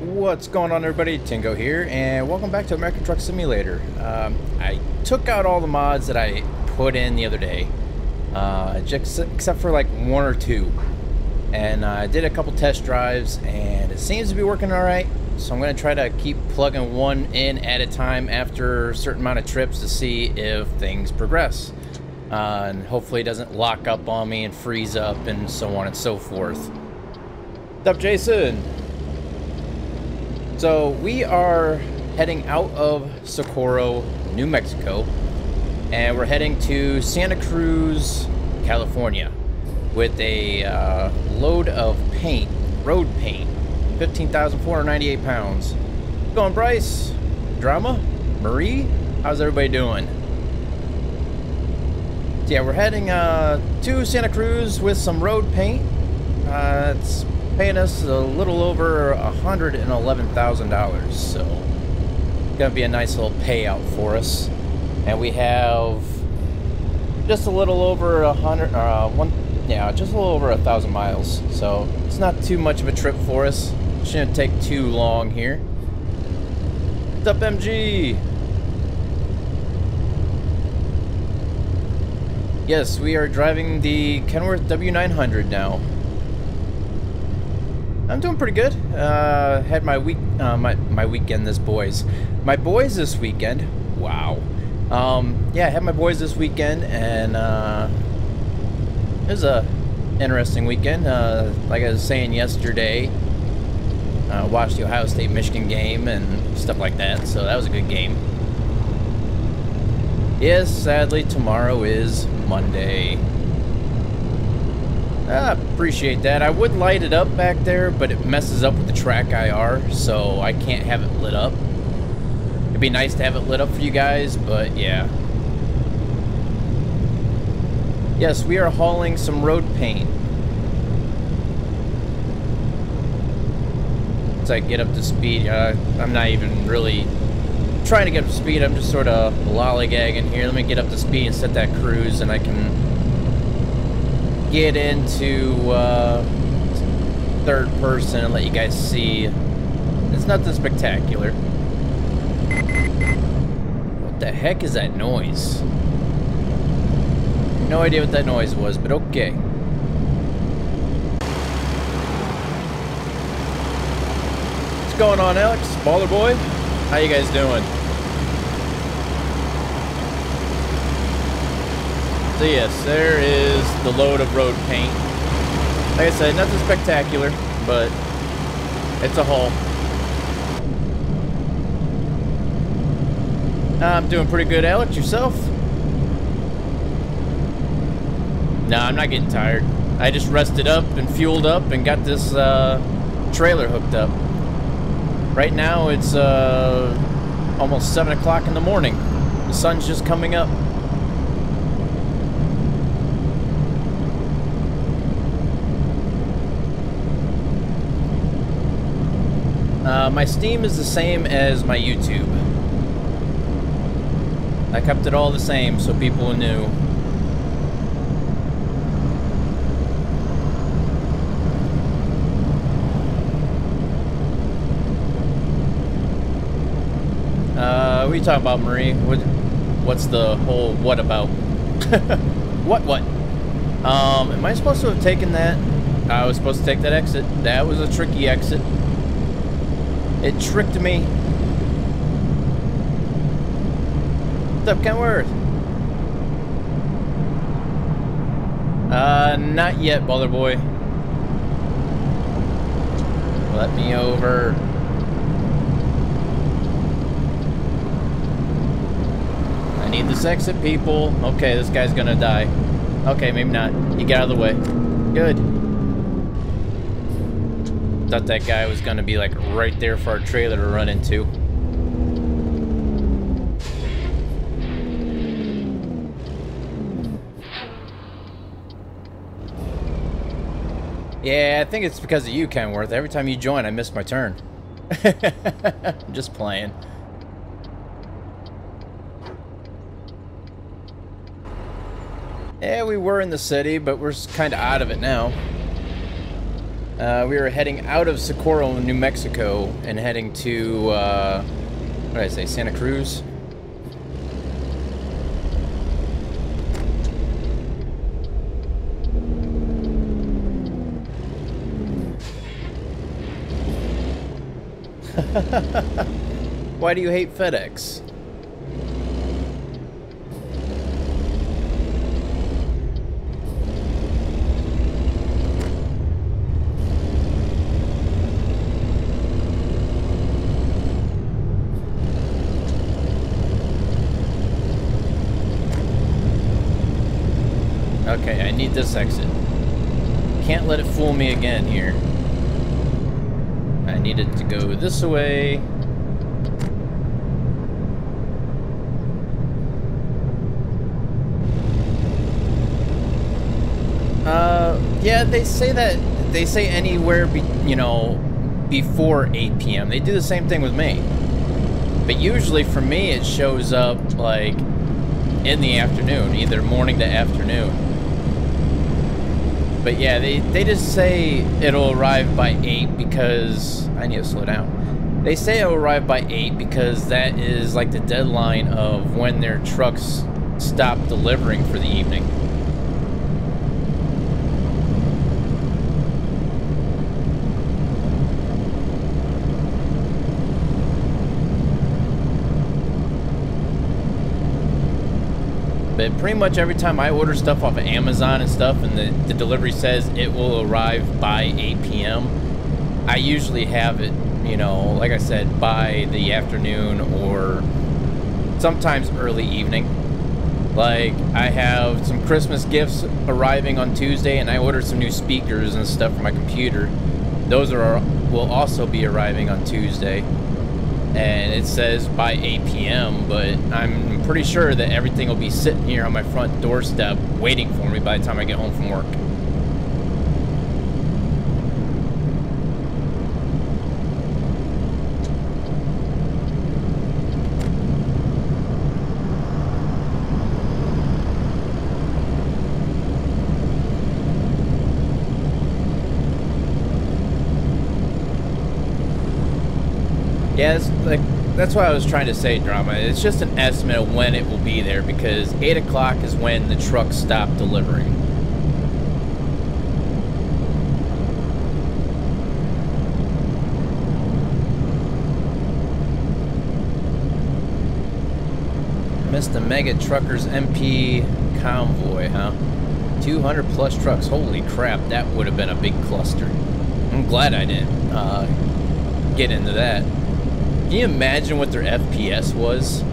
What's going on, everybody? Tingo here, and welcome back to American Truck Simulator. I took out all the mods that I put in the other day, except for like one or two, and I did a couple test drives, and it seems to be working all right. So I'm going to try to keep plugging one in at a time after a certain amount of trips to see if things progress, and hopefully it doesn't lock up on me and freeze up and so on and so forth. What's up, Jason? So we are heading out of Socorro, New Mexico, and we're heading to Santa Cruz, California, with a load of paint, road paint, 15,498 pounds. What's going, Bryce? Drama? Marie? How's everybody doing? So yeah, we're heading to Santa Cruz with some road paint. It's paying us a little over $111,000, so it's gonna be a nice little payout for us. And we have just a little over just a little over 1,000 miles, so it's not too much of a trip for us. Shouldn't take too long here. What's up, MG? Yes, we are driving the Kenworth W900 now. I'm doing pretty good. Had my weekend this weekend. Wow. Yeah, I had my boys this weekend, and it was a interesting weekend. Like I was saying yesterday, watched the Ohio State-Michigan game and stuff like that, so that was a good game. Yes, sadly, tomorrow is Monday. I appreciate that. I would light it up back there, but it messes up with the track IR, so I can't have it lit up. It'd be nice to have it lit up for you guys, but yeah. Yes, we are hauling some road paint. As I get up to speed, I'm not even really trying to get up to speed. I'm just sort of lollygagging here. Let me get up to speed and set that cruise, and I can get into third person and let you guys see. It's nothing spectacular. What the heck is that noise? No idea what that noise was, but okay. What's going on, Alex? Baller boy? How you guys doing? So yes, there is the load of road paint. Like I said, nothing spectacular, but it's a haul. I'm doing pretty good, Alex. Yourself? No, I'm not getting tired. I just rested up and fueled up and got this trailer hooked up. Right now it's almost 7 o'clock in the morning. The sun's just coming up. My Steam is the same as my YouTube. I kept it all the same so people knew. What are you talking about, Marie? What's the whole what about? What? Am I supposed to have taken that? I was supposed to take that exit. That was a tricky exit. It tricked me. What's up, Kenworth? Not yet, baller boy. Let me over. I need this exit, people. Okay, this guy's gonna die. Okay, maybe not. You get out of the way. Good. Thought that guy was gonna be like right there for our trailer to run into. Yeah, I think it's because of you, Kenworth. Every time you join, I miss my turn. I'm just playing. Yeah, we were in the city, but we're kind of out of it now. We were heading out of Socorro, New Mexico, and heading to, what did I say, Santa Cruz? Why do you hate FedEx? Okay, I need this exit. Can't let it fool me again here. I needed to go this way. Yeah, they say anywhere, you know, before 8 p.m. They do the same thing with me. But usually for me, it shows up like in the afternoon, either morning to afternoon. But yeah, they just say it'll arrive by 8 because I need to slow down. They say it'll arrive by 8 because that is like the deadline of when their trucks stop delivering for the evening. But pretty much every time I order stuff off of Amazon and stuff, and the delivery says it will arrive by 8 p.m., I usually have it, you know, like I said, by the afternoon or sometimes early evening. Like, I have some Christmas gifts arriving on Tuesday, and I ordered some new speakers and stuff for my computer. Those will also be arriving on Tuesday. And it says by 8 p.m., but I'm pretty sure that everything will be sitting here on my front doorstep waiting for me by the time I get home from work. Yeah, that's what I was trying to say, Drama. It's just an estimate of when it will be there, because 8 o'clock is when the trucks stop delivering. Missed the Mega Truckers MP convoy, huh? 200 plus trucks. Holy crap, that would have been a big cluster. I'm glad I didn't get into that. Can you imagine what their FPS was?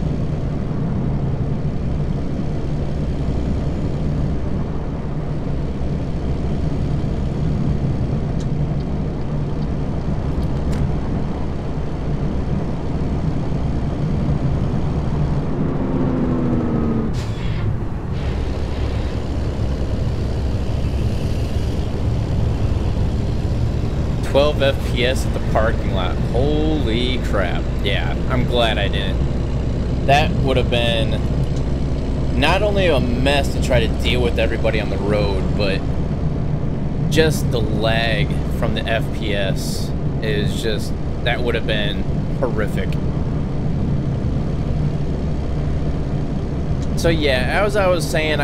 FPS at the parking lot. Holy crap. Yeah, I'm glad I didn't. That would have been not only a mess to try to deal with everybody on the road, but just the lag from the FPS is just, that would have been horrific. So yeah, as I was saying,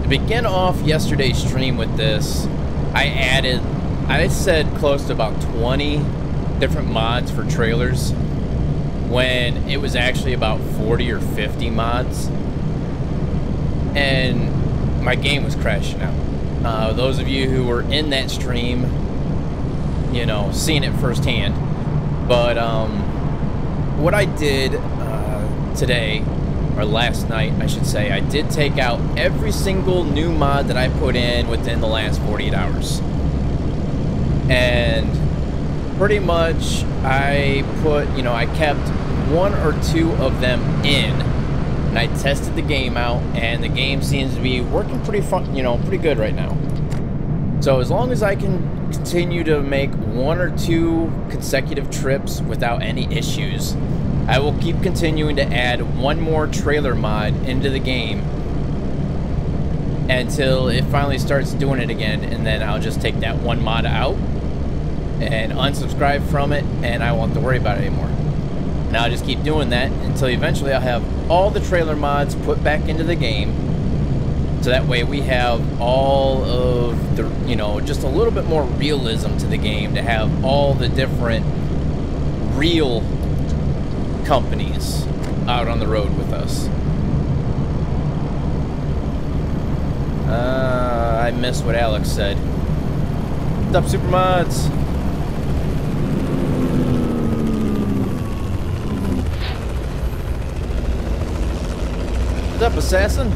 to begin off yesterday's stream with this, I said close to about 20 different mods for trailers when it was actually about 40 or 50 mods, and my game was crashing out. Those of you who were in that stream, you know, seeing it firsthand. But what I did today, or last night I should say, I did take out every single new mod that I put in within the last 48 hours. And pretty much I kept 1 or 2 of them in, and I tested the game out, and the game seems to be working pretty good right now. So as long as I can continue to make 1 or 2 consecutive trips without any issues, I will keep continuing to add 1 more trailer mod into the game until it finally starts doing it again, and then I'll just take that 1 mod out and unsubscribe from it, and I won't have to worry about it anymore. And I'll just keep doing that until eventually I'll have all the trailer mods put back into the game, so that way we have all of the, you know, just a little bit more realism to the game, to have all the different real companies out on the road with us. I missed what Alex said. What's up, Supermods? What's up, Assassin?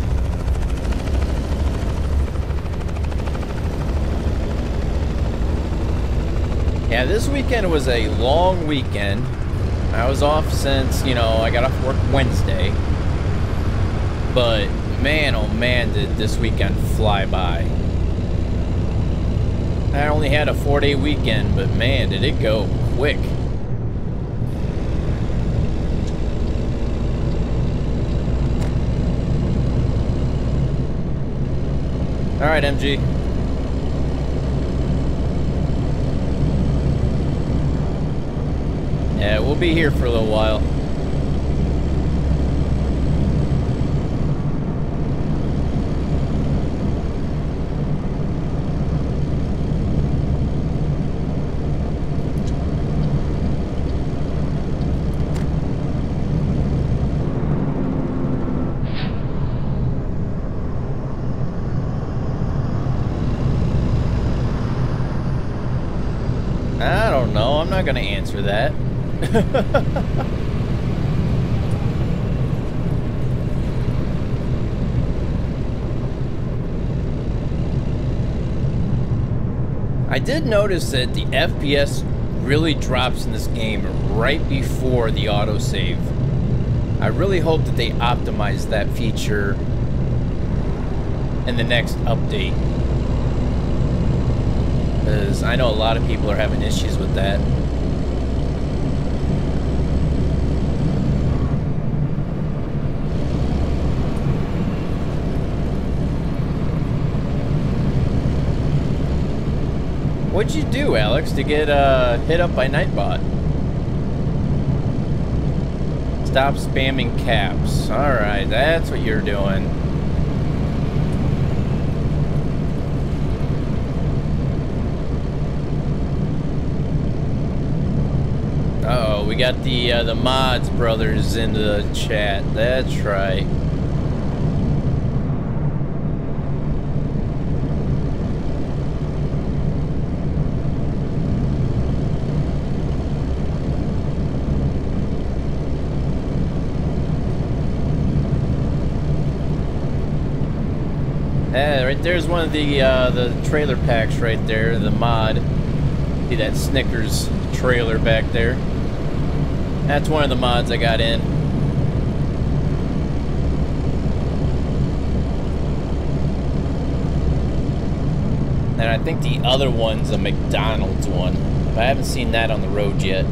Yeah, this weekend was a long weekend. I was off since, you know, I got off work Wednesday. But man, oh man, did this weekend fly by. I only had a 4-day weekend, but man, did it go quick. All right, MG. Yeah, we'll be here for a little while. I don't know. I'm not going to answer that. I did notice that the FPS really drops in this game right before the autosave. I really hope that they optimize that feature in the next update, because I know a lot of people are having issues with that. What'd you do, Alex, to get hit up by Nightbot? Stop spamming caps. Alright, that's what you're doing. Uh-oh, we got the Mods brothers in the chat. That's right. Yeah, right there's one of the trailer packs right there, the mod. See that Snickers trailer back there? That's one of the mods I got in. And I think the other one's a McDonald's one. But I haven't seen that on the road yet.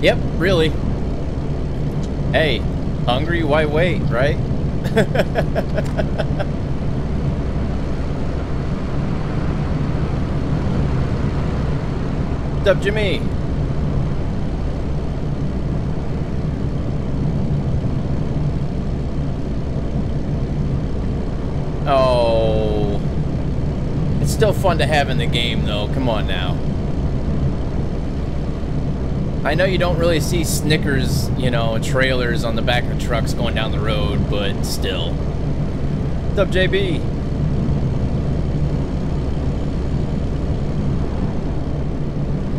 Yep, really. Hey, hungry, why wait, right? What's up, Jimmy? Oh, it's still fun to have in the game, though. Come on now. I know you don't really see Snickers, you know, trailers on the back of trucks going down the road, but still. What's up, JB?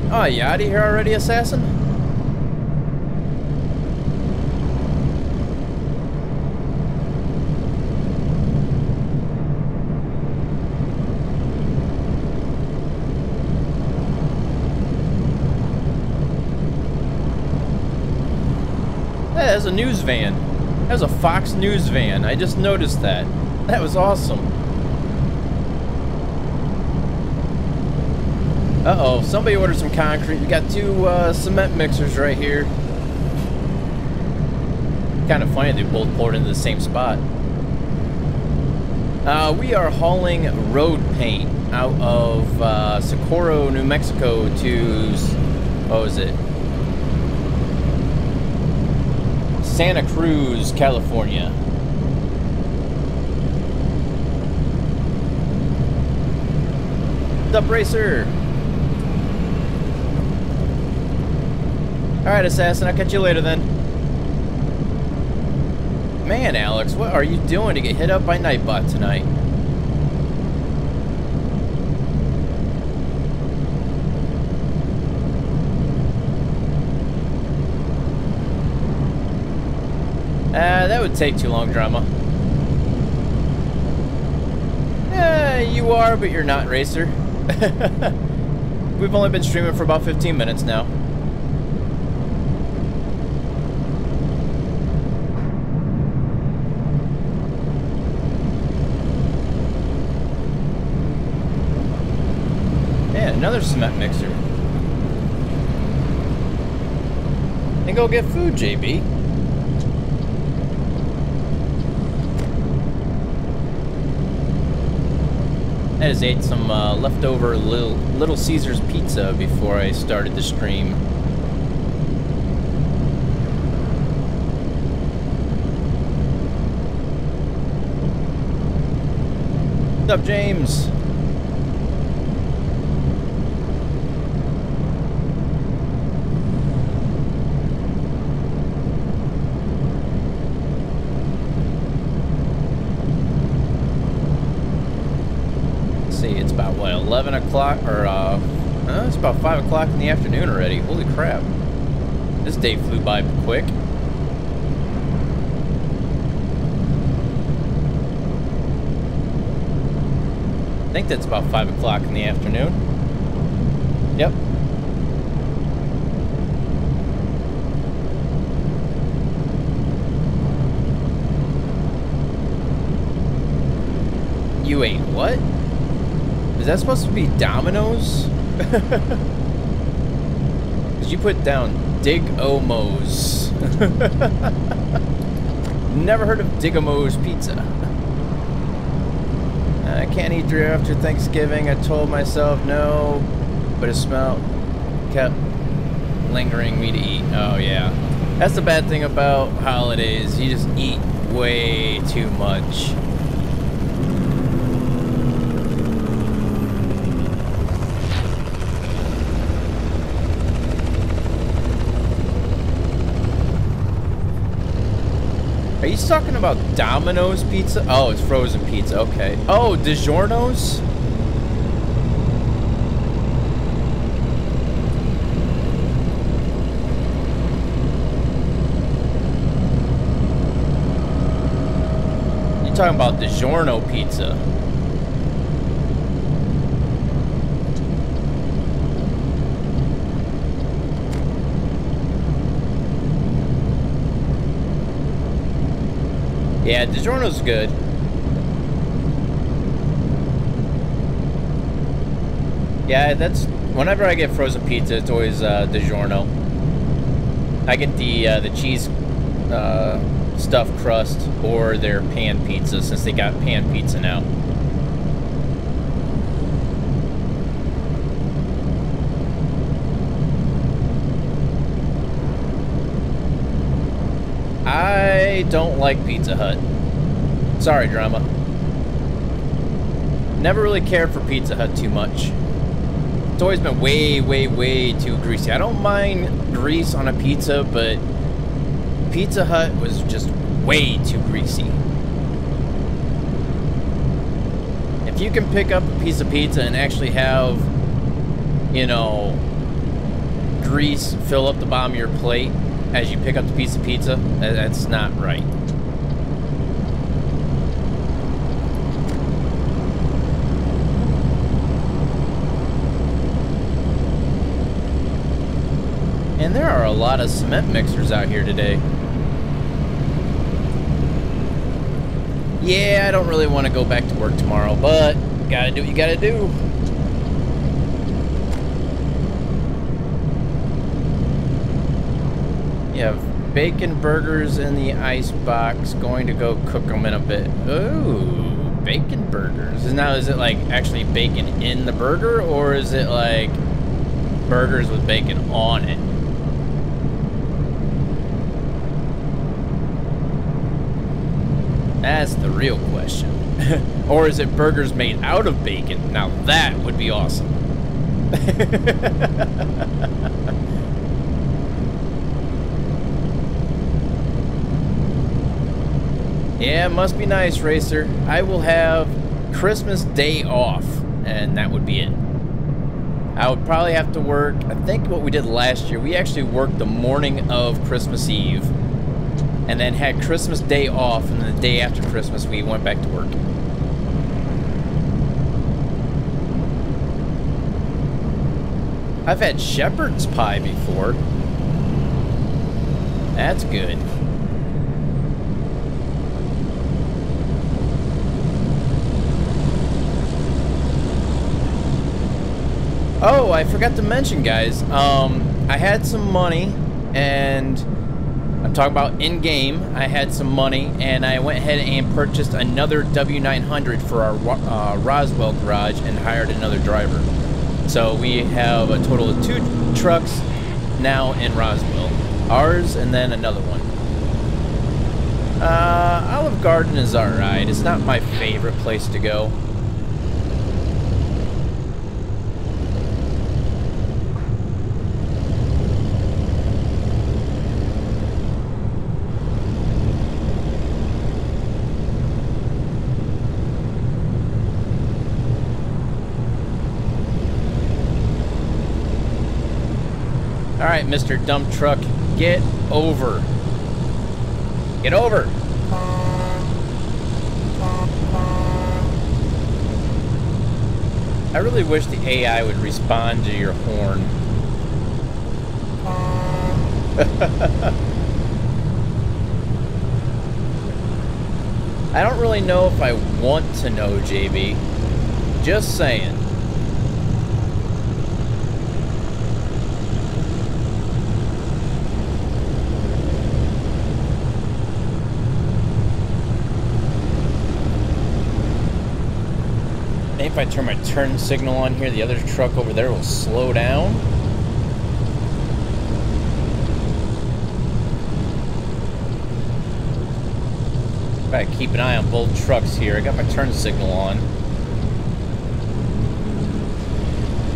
Oh, you out of here already, Assassin? Hey, that's a news van. That was a Fox News van. I just noticed that. That was awesome. Uh-oh, somebody ordered some concrete. We got two cement mixers right here. Kind of funny they both poured into the same spot. We are hauling road paint out of Socorro, New Mexico to, what was it? Santa Cruz, California. What's up, Racer? Alright, Assassin, I'll catch you later then. Man, Alex, what are you doing to get hit up by Nightbot tonight? That would take too long, Drama. You are, but you're not, Racer. We've only been streaming for about 15 minutes now. Another cement mixer. And go get food, JB. I just ate some leftover Little Caesars pizza before I started the stream. What's up, James? It's about, what, 11 o'clock, or, it's about 5 o'clock in the afternoon already. Holy crap. This day flew by quick. I think that's about 5 o'clock in the afternoon. Yep. You ate what? Is that supposed to be Domino's? Because you put down Dig-O-Mo's. Never heard of Dig-O-Mo's pizza. I can't eat 3 after Thanksgiving. I told myself no, but a smell kept lingering me to eat. Oh yeah. That's the bad thing about holidays. You just eat way too much. Are you talking about Domino's pizza? Oh, it's frozen pizza. Okay. Oh, DiGiorno's? You're talking about DiGiorno pizza. Yeah, DiGiorno's good. Yeah, that's whenever I get frozen pizza, it's always DiGiorno. I get the cheese stuffed crust or their pan pizza, since they got pan pizza now. I don't like Pizza Hut. Sorry, Drama. Never really cared for Pizza Hut too much. It's always been way, way, way too greasy. I don't mind grease on a pizza, but Pizza Hut was just way too greasy. If you can pick up a piece of pizza and actually have, you know, grease fill up the bottom of your plate as you pick up the piece of pizza, that's not right. And there are a lot of cement mixers out here today. Yeah, I don't really want to go back to work tomorrow, but gotta do what you gotta do. You have bacon burgers in the ice box. Going to go cook them in a bit. Ooh, bacon burgers. Now, is it like actually bacon in the burger, or is it like burgers with bacon on it? That's the real question. Or is it burgers made out of bacon? Now that would be awesome. Yeah, must be nice, Racer. I will have Christmas Day off, and that would be it. I would probably have to work, I think what we did last year, we actually worked the morning of Christmas Eve, and then had Christmas Day off, and the day after Christmas we went back to work. I've had shepherd's pie before. That's good. Oh, I forgot to mention, guys, I had some money, and I'm talking about in-game. I had some money, and I went ahead and purchased another W900 for our Roswell garage and hired another driver. So we have a total of 2 trucks now in Roswell. Ours, and then another one. Olive Garden is alright. It's not my favorite place to go. Alright, Mr. Dump Truck, get over. Get over. I really wish the AI would respond to your horn. I don't really know if I want to know, JB. Just saying. If I turn my turn signal on here, the other truck over there will slow down. Gotta keep an eye on both trucks here. I got my turn signal on.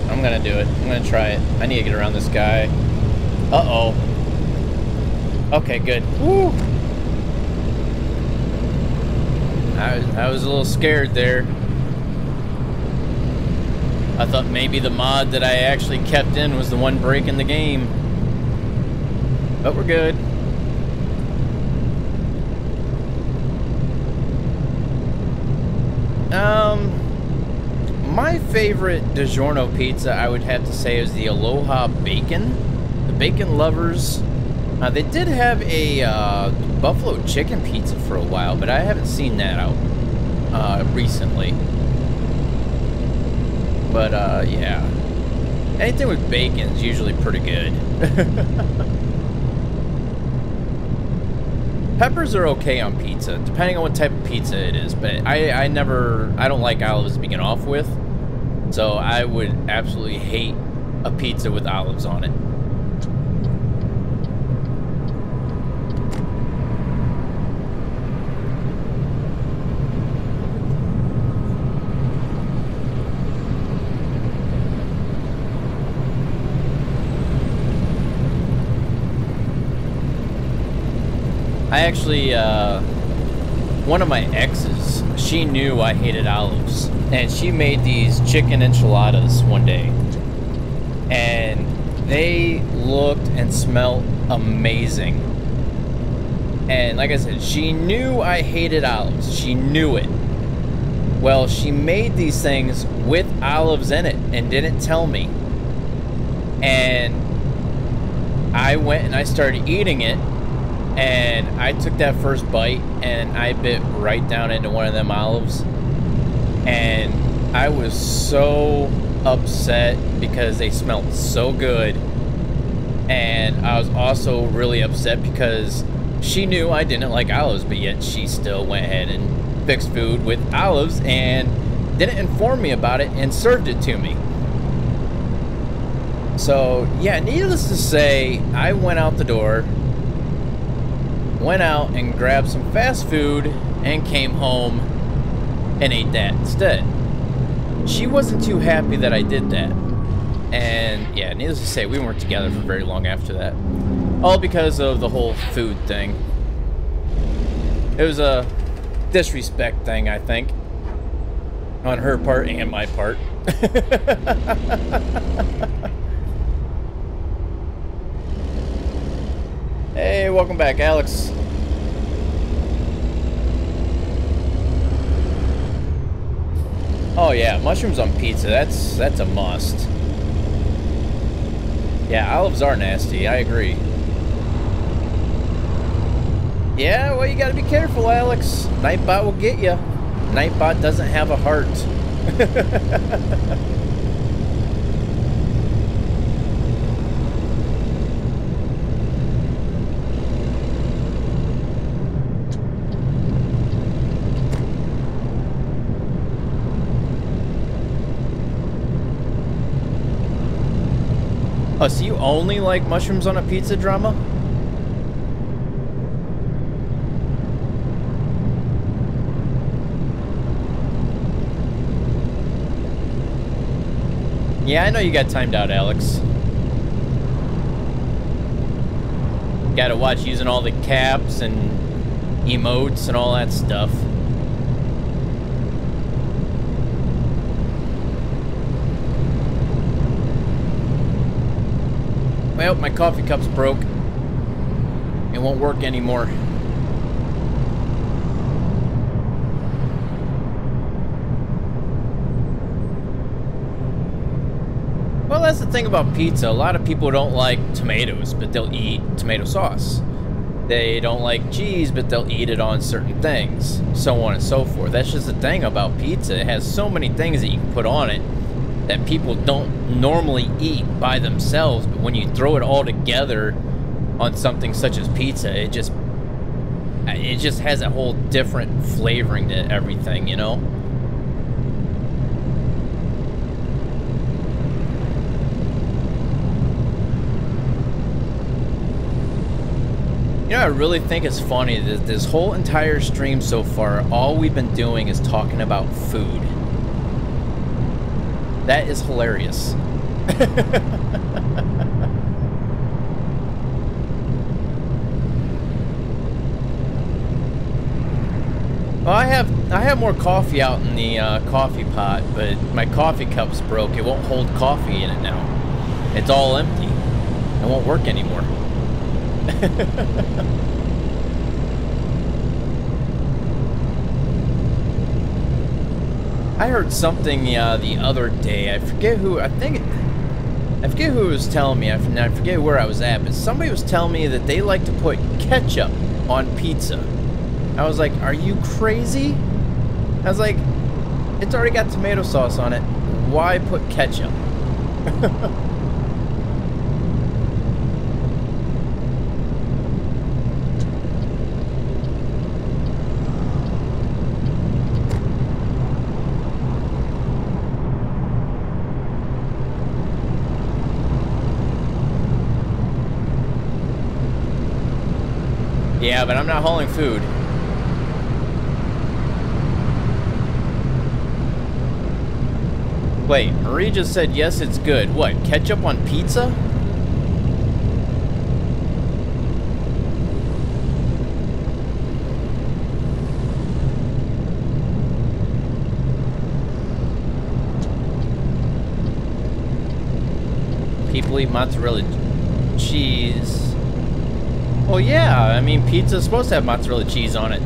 I'm gonna do it. I'm gonna try it. I need to get around this guy. Uh-oh. Okay, good. Woo! I was a little scared there. I thought maybe the mod that I actually kept in was the one breaking the game. But we're good. My favorite DiGiorno pizza, I would have to say, is the Aloha Bacon. The Bacon Lovers. They did have a buffalo chicken pizza for a while, but I haven't seen that out recently. But, yeah. Anything with bacon is usually pretty good. Peppers are okay on pizza, depending on what type of pizza it is. But I don't like olives to begin off with. So I would absolutely hate a pizza with olives on it. I actually, one of my exes, she knew I hated olives, and she made these chicken enchiladas one day, and they looked and smelled amazing. And like I said, she knew I hated olives. She knew it. Well, she made these things with olives in it and didn't tell me. And I went and I started eating it. And I took that first bite and I bit right down into one of them olives. And I was so upset because they smelled so good. And I was also really upset because she knew I didn't like olives, but yet she still went ahead and fixed food with olives and didn't inform me about it and served it to me. So, yeah, needless to say, I went out the door, went out and grabbed some fast food and came home and ate that instead. She wasn't too happy that I did that. And, yeah, needless to say, we weren't together for very long after that. All because of the whole food thing. It was a disrespect thing, I think, on her part and my part. Hey, welcome back, Alex. Oh yeah, mushrooms on pizza, that's a must. Yeah, olives are nasty, I agree. Yeah, well, you gotta be careful, Alex. Nightbot will get you. Nightbot doesn't have a heart. Oh, so you only like mushrooms on a pizza, Drama? Yeah, I know you got timed out, Alex. Gotta watch using all the caps and emotes and all that stuff. Well, my coffee cup's broke. It won't work anymore. Well, that's the thing about pizza. A lot of people don't like tomatoes, but they'll eat tomato sauce. They don't like cheese, but they'll eat it on certain things. So on and so forth. That's just the thing about pizza. It has so many things that you can put on it that people don't normally eat by themselves, but when you throw it all together on something such as pizza, it just has a whole different flavoring to everything, you know? You know, I really think it's funny that this whole entire stream so far, all we've been doing is talking about food. That is hilarious. Well, I have more coffee out in the coffee pot, but my coffee cup's broke. It won't hold coffee in it now. It's all empty. It won't work anymore. I heard something the other day. I forget who. I forget who was telling me. I forget where I was at, but somebody was telling me that they like to put ketchup on pizza. I was like, "Are you crazy?" I was like, "It's already got tomato sauce on it. Why put ketchup?" Yeah, but I'm not hauling food. Wait, Marie just said yes, it's good. What, ketchup on pizza? People eat mozzarella cheese. Well, yeah, I mean, pizza's supposed to have mozzarella cheese on it.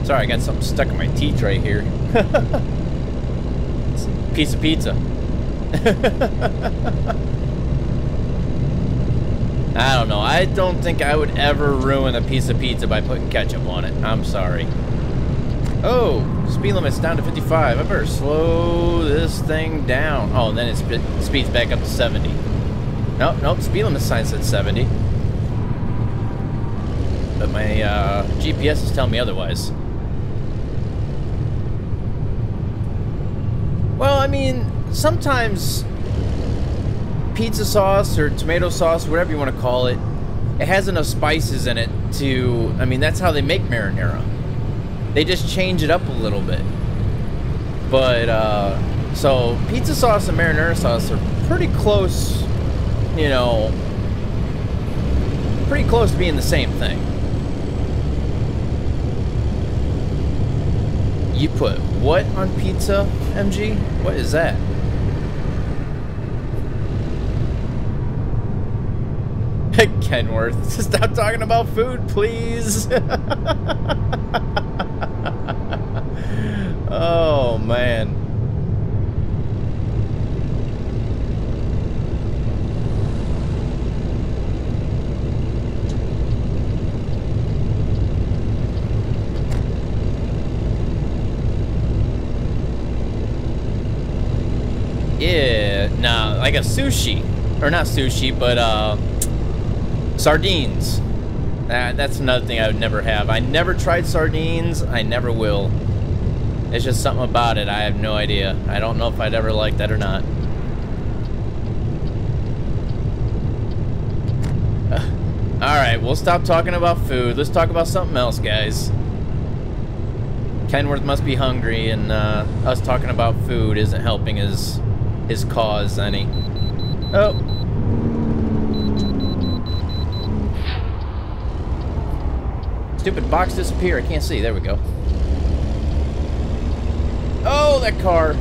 Sorry, I got something stuck in my teeth right here. It's a piece of pizza. I don't know. I don't think I would ever ruin a piece of pizza by putting ketchup on it. I'm sorry. Oh, speed limit's down to 55. I better slow this thing down. Oh, and then it speeds back up to 70. Nope, nope, speed limit sign said 70. But my GPS is telling me otherwise. Well, I mean, sometimes pizza sauce or tomato sauce, whatever you want to call it, it has enough spices in it to, I mean, that's how they make marinara. They just change it up a little bit. But, so pizza sauce and marinara sauce are pretty close, you know, pretty close to being the same thing. You put what on pizza, MG? What is that? Kenworth, stop talking about food, please. Oh, man. Yeah, nah, like a sushi. Or not sushi, but, sardines. That's another thing I would never have. I never tried sardines. I never will. It's just something about it. I have no idea. I don't know if I'd ever like that or not. Alright, we'll stop talking about food. Let's talk about something else, guys. Kenworth must be hungry, and us talking about food isn't helping his cause any. Oh. Stupid box disappear. I can't see. There we go. Oh, that car.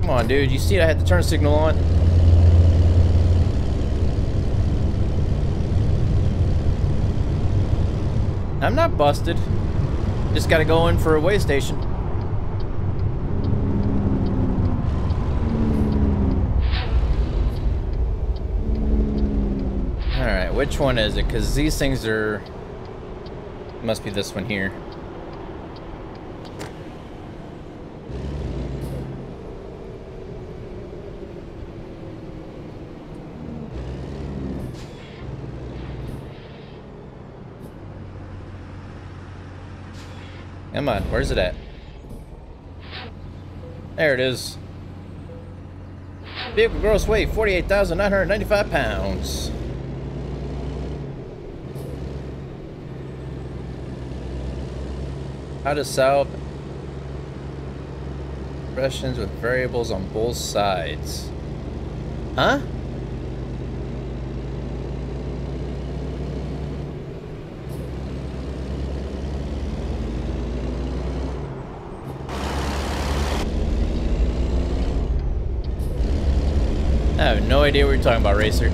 Come on, dude. You see I had the turn signal on? I'm not busted. Just gotta go in for a way station. Alright, which one is it? Because these things are... Must be this one here. Come on, where's it at? There it is. Vehicle gross weight, 48,995 pounds. How to solve expressions with variables on both sides. Huh? I have no idea what you're talking about, Racer.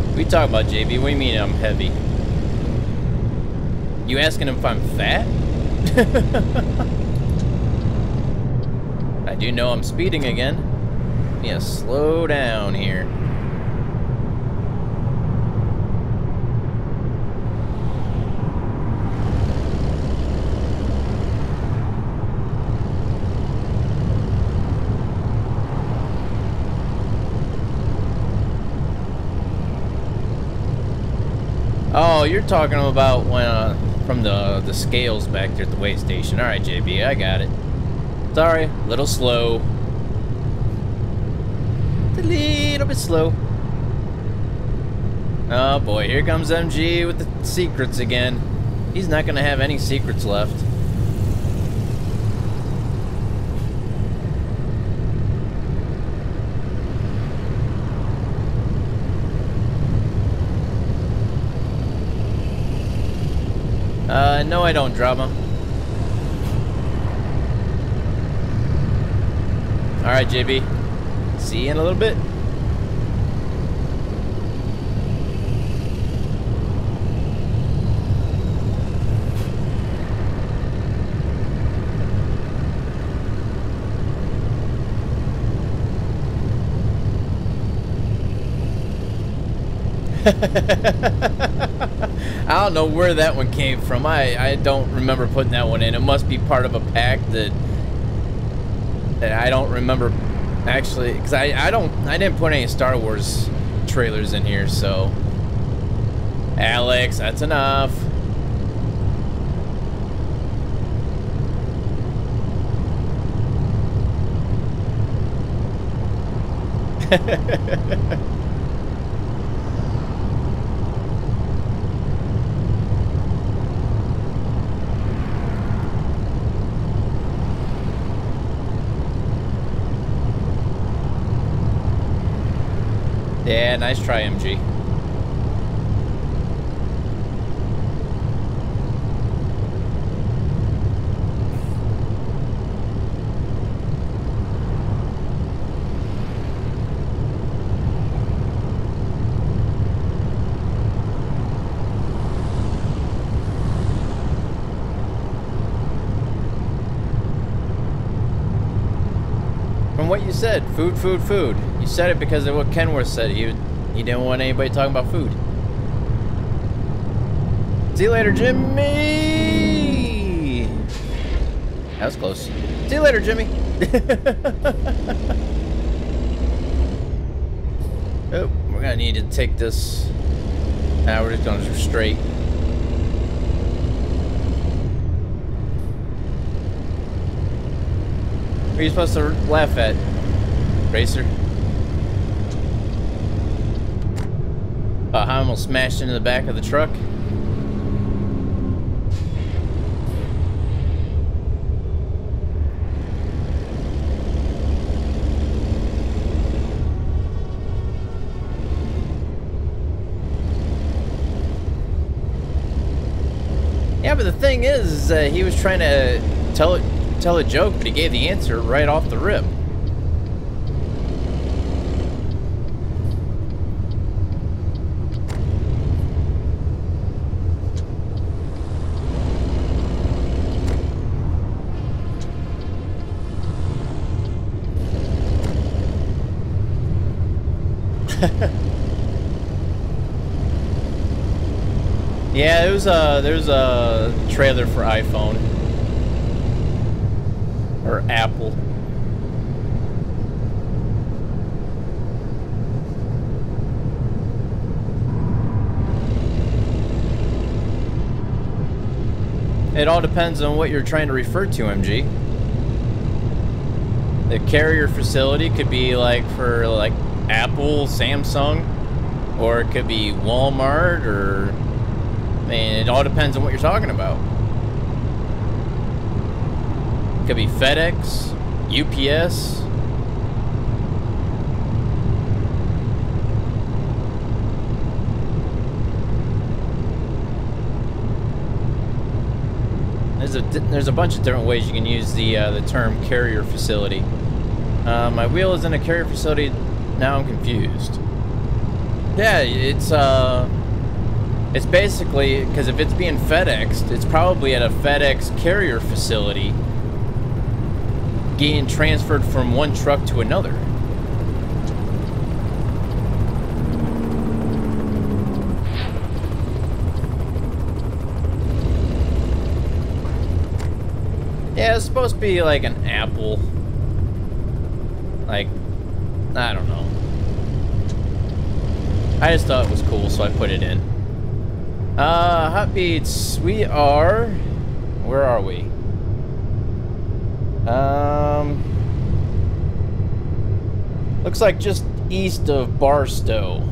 What are you talking about, JB? What do you mean I'm heavy? You asking if I'm fat? I do know I'm speeding again. Yeah, slow down here. Oh, you're talking about when from the scales back there at the weigh station. All right, JB, I got it. Sorry, a little slow. A little bit slow. Oh boy, here comes MG with the secrets again. He's not gonna have any secrets left. No, I don't, drama. Alright, JB. See you in a little bit. I don't know where that one came from. I don't remember putting that one in. It must be part of a pack that I don't remember actually, because I didn't put any Star Wars trailers in here. So Alex, that's enough. Yeah, nice try, MG. From what you said, food, food, food. You said it because of what Kenworth said. He didn't want anybody talking about food. See you later, Jimmy! That was close. See you later, Jimmy! Oh, we're gonna need to take this. Nah, we're just going straight. What are you supposed to laugh at, Racer? How I almost smashed into the back of the truck. Yeah, but the thing is he was trying to tell a joke, but he gave the answer right off the rip. Yeah, there's a trailer for iPhone or Apple. It all depends on what you're trying to refer to, MG. The carrier facility could be like for like Apple, Samsung, or it could be Walmart, or I mean, it all depends on what you're talking about. It could be FedEx, UPS. There's a bunch of different ways you can use the term carrier facility. My wheel is in a carrier facility. Now I'm confused. Yeah, it's basically, because if it's being FedExed, it's probably at a FedEx carrier facility getting transferred from one truck to another. Yeah, it's supposed to be like an Apple. Like, I don't know. I just thought it was cool, so I put it in. Hot Beats, we are... Where are we? Looks like just east of Barstow.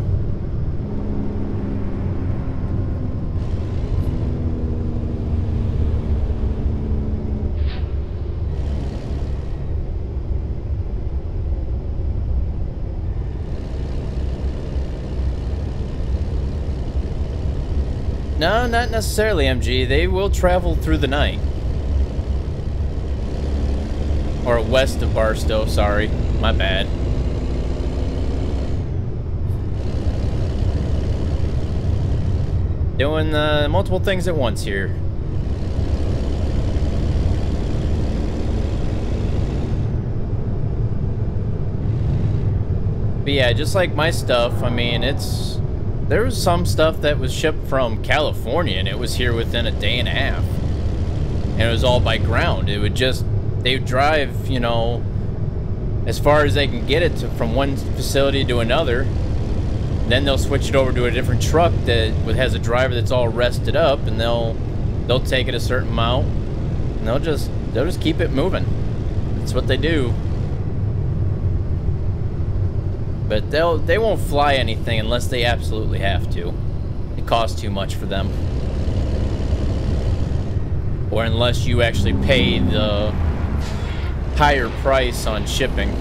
No, not necessarily, MG. They will travel through the night. Or west of Barstow, sorry. My bad. Doing multiple things at once here. But yeah, just like my stuff, I mean, it's There was some stuff that was shipped from California and it was here within a day and a half. And it was all by ground. It would just, they would drive, you know, as far as they can get it to, from one facility to another. Then they'll switch it over to a different truck that has a driver that's all rested up, and they'll take it a certain amount, and they'll just keep it moving. That's what they do. But they won't fly anything unless they absolutely have to. It costs too much for them. Or unless you actually pay the higher price on shipping.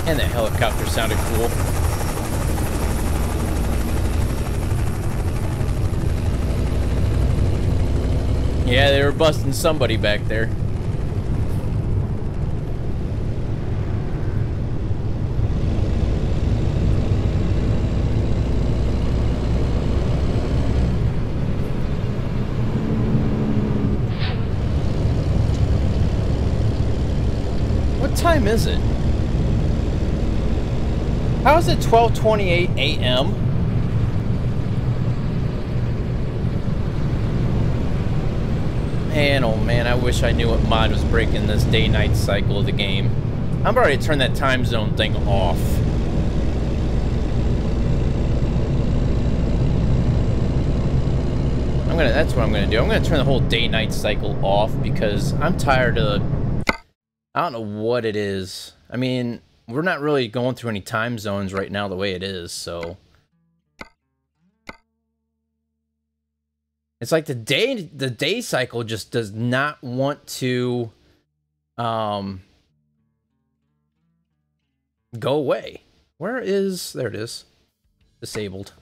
And that helicopter sounded cool. Yeah, they were busting somebody back there. What time is it? How is it 12:28 a.m.? Man, oh man, I wish I knew what mod was breaking this day-night cycle of the game. I'm already turn that time zone thing off. That's what I'm gonna do. I'm gonna turn the whole day-night cycle off because I'm tired of, I don't know what it is. I mean, we're not really going through any time zones right now the way it is, so. It's like the day cycle just does not want to go away. Where is, there it is. Disabled.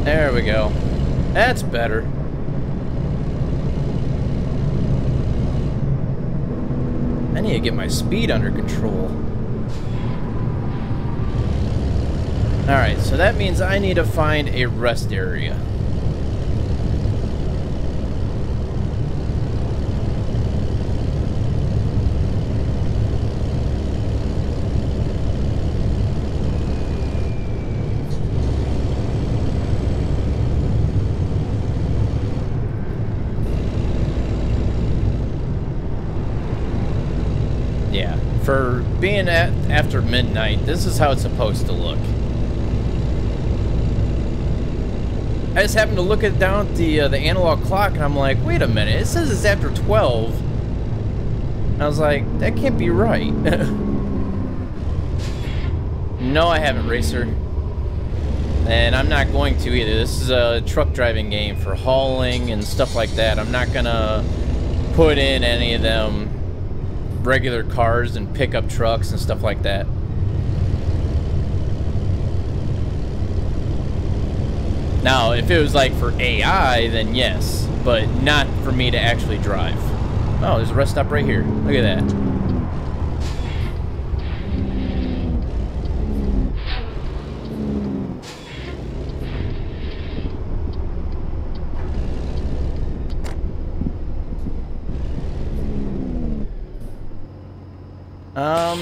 There we go. That's better. I need to get my speed under control. Alright, so that means I need to find a rest area. Yeah, for being after midnight, this is how it's supposed to look. I just happened to look down at the analog clock, and I'm like, wait a minute, it says it's after 12. And I was like, that can't be right. No, I haven't, Racer. And I'm not going to either. This is a truck driving game for hauling and stuff like that. I'm not gonna put in any of them regular cars and pickup trucks and stuff like that. Now, if it was like for AI, then yes, but not for me to actually drive. Oh, there's a rest stop right here. Look at that.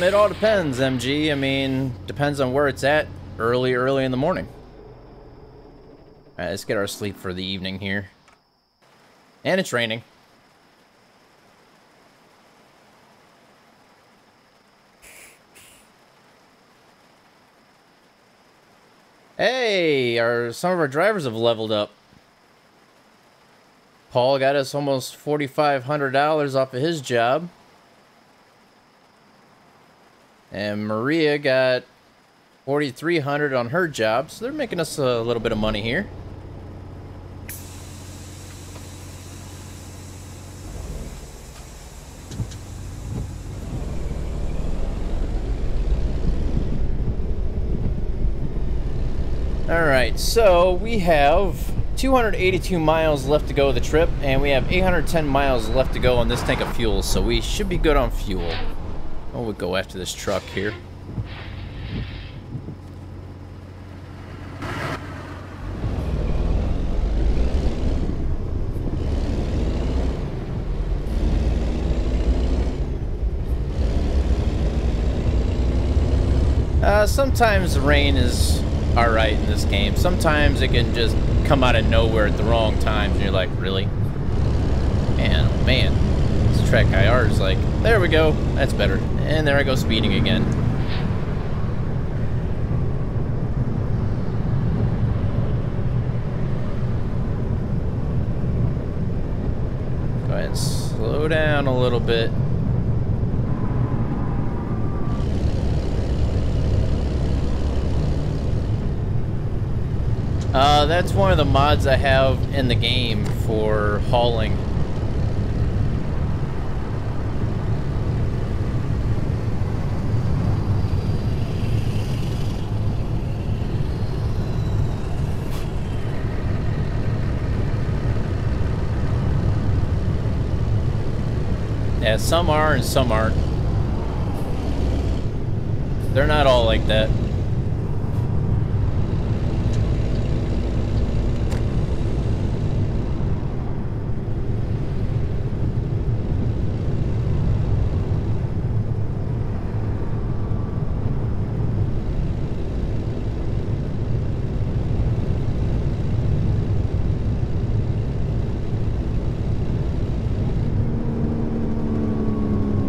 It all depends, MG. I mean, depends on where it's at early in the morning. Alright, let's get our sleep for the evening here. And it's raining. Hey, some of our drivers have leveled up. Paul got us almost $4,500 off of his job. And Maria got $4,300 on her job, so they're making us a little bit of money here. Alright, so we have 282 miles left to go of the trip, and we have 810 miles left to go on this tank of fuel, so we should be good on fuel. Oh, we'll go after this truck here. Sometimes the rain is alright in this game. Sometimes it can just come out of nowhere at the wrong times, and you're like, really? Man, oh man. This track IR is like, there we go, that's better. And there I go speeding again. Go ahead and slow down a little bit. That's one of the mods I have in the game for hauling. Yeah, some are and some aren't. They're not all like that.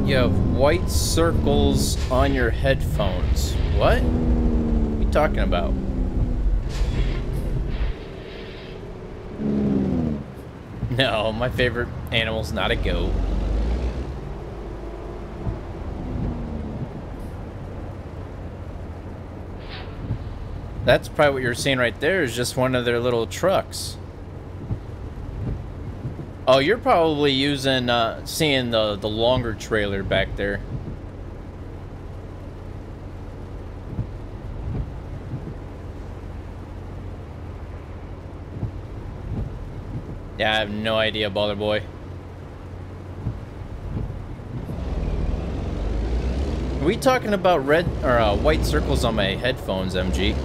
You have white circles on your headphones. What? What are you talking about? No, my favorite animal's not a goat. That's probably what you're seeing right there, is just one of their little trucks. Oh, you're probably using, seeing the longer trailer back there. Yeah, I have no idea, Baller Boy. Are we talking about red or white circles on my headphones, MG?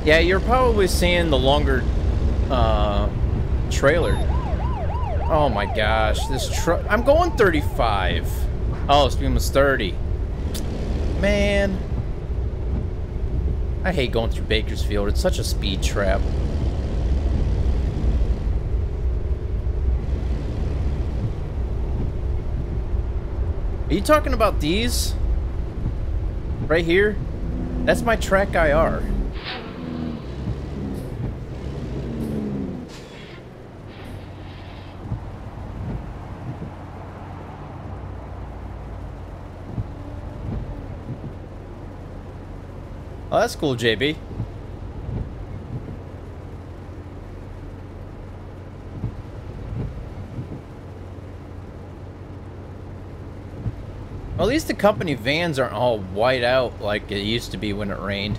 Yeah, you're probably seeing the longer trailer. Oh my gosh, this truck. I'm going 35. Oh, speed was 30. Man. I hate going through Bakersfield. It's such a speed trap. Are you talking about these? Right here? That's my track IR. Oh, that's cool, JB. Well, at least the company vans aren't all white out like it used to be when it rained.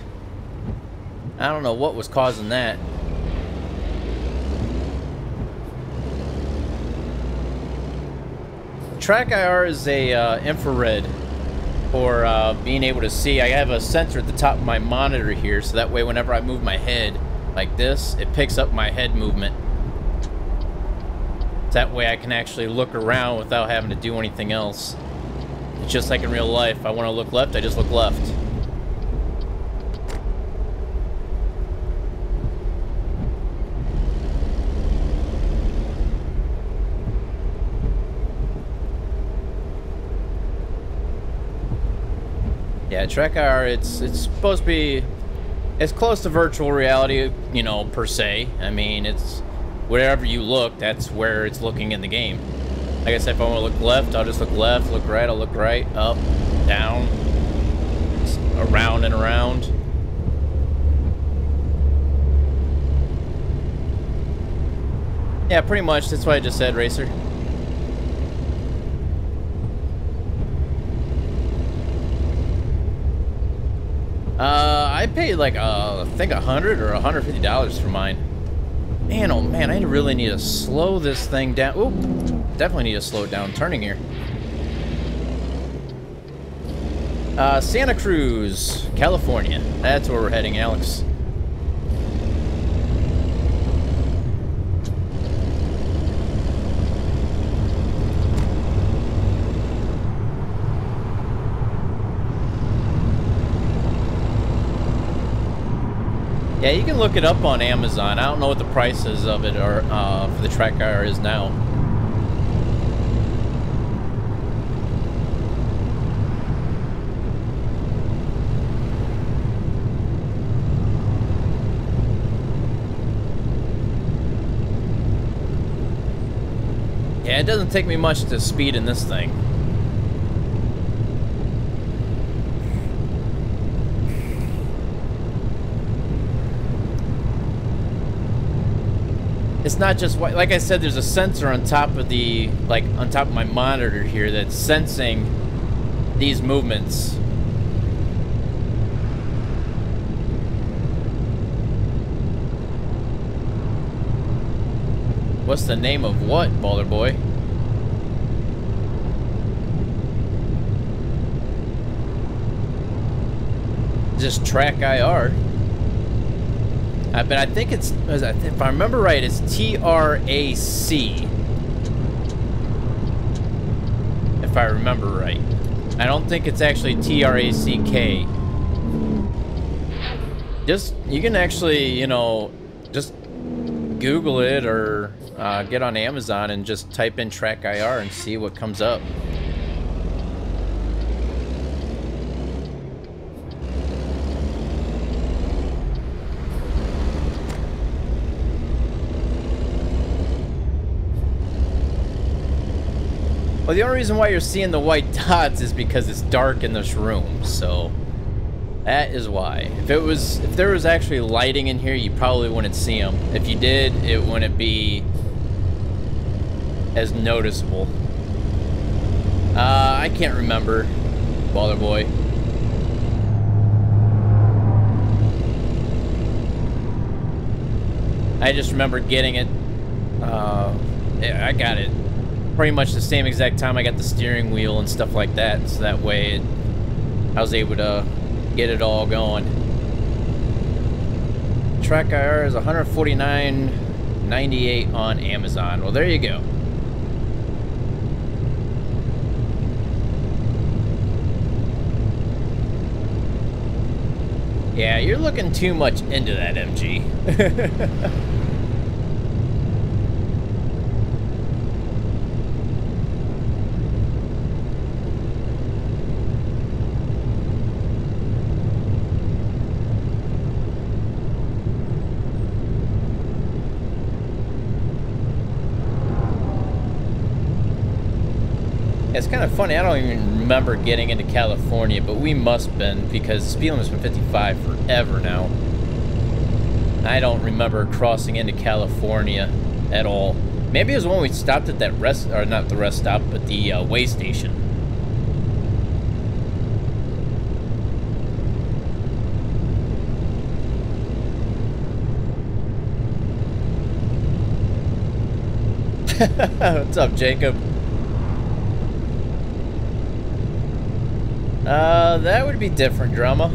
I don't know what was causing that. Track IR is a infrared. For being able to see. I have a sensor at the top of my monitor here, so that way whenever I move my head like this, it picks up my head movement. That way I can actually look around without having to do anything else. It's just like in real life. If I want to look left, I just look left. Yeah, track IR, it's supposed to be as close to virtual reality, you know, per se. I mean, it's wherever you look, that's where it's looking in the game. Like I said, if I want to look left, I'll just look left, look right, I'll look right, up, down, around and around. Yeah, pretty much, that's what I just said, Racer. I paid like I think $100 or $150 for mine. Man, oh man, I really need to slow this thing down. Oop, definitely need to slow it down turning here. Santa Cruz, California. That's where we're heading, Alex. Yeah, you can look it up on Amazon. I don't know what the prices of it are for the track IR is now. Yeah, it doesn't take me much to speed in this thing. It's not just like I said, there's a sensor on top of the on top of my monitor here that's sensing these movements. What's the name of what, Baller Boy? Just track IR. But I think it's, if I remember right, it's TRAC. If I remember right. I don't think it's actually TRACK. You can actually, you know, just Google it or get on Amazon and just type in track IR and see what comes up. Well, the only reason why you're seeing the white dots is because it's dark in this room, so that is why. If there was actually lighting in here, you probably wouldn't see them. If you did, it wouldn't be as noticeable. I can't remember, Baller Boy. I just remember getting it. Yeah, I got it pretty much the same exact time I got the steering wheel and stuff like that, so that way I was able to get it all going. Track IR is $149.98 on Amazon. Well, there you go. Yeah, you're looking too much into that, MG. It's kind of funny, I don't even remember getting into California, but we must have been, because speed limit's been 55 forever now. I don't remember crossing into California at all. Maybe it was when we stopped at that rest, or not the rest stop, but the way station. What's up, Jacob? That would be different, Drama.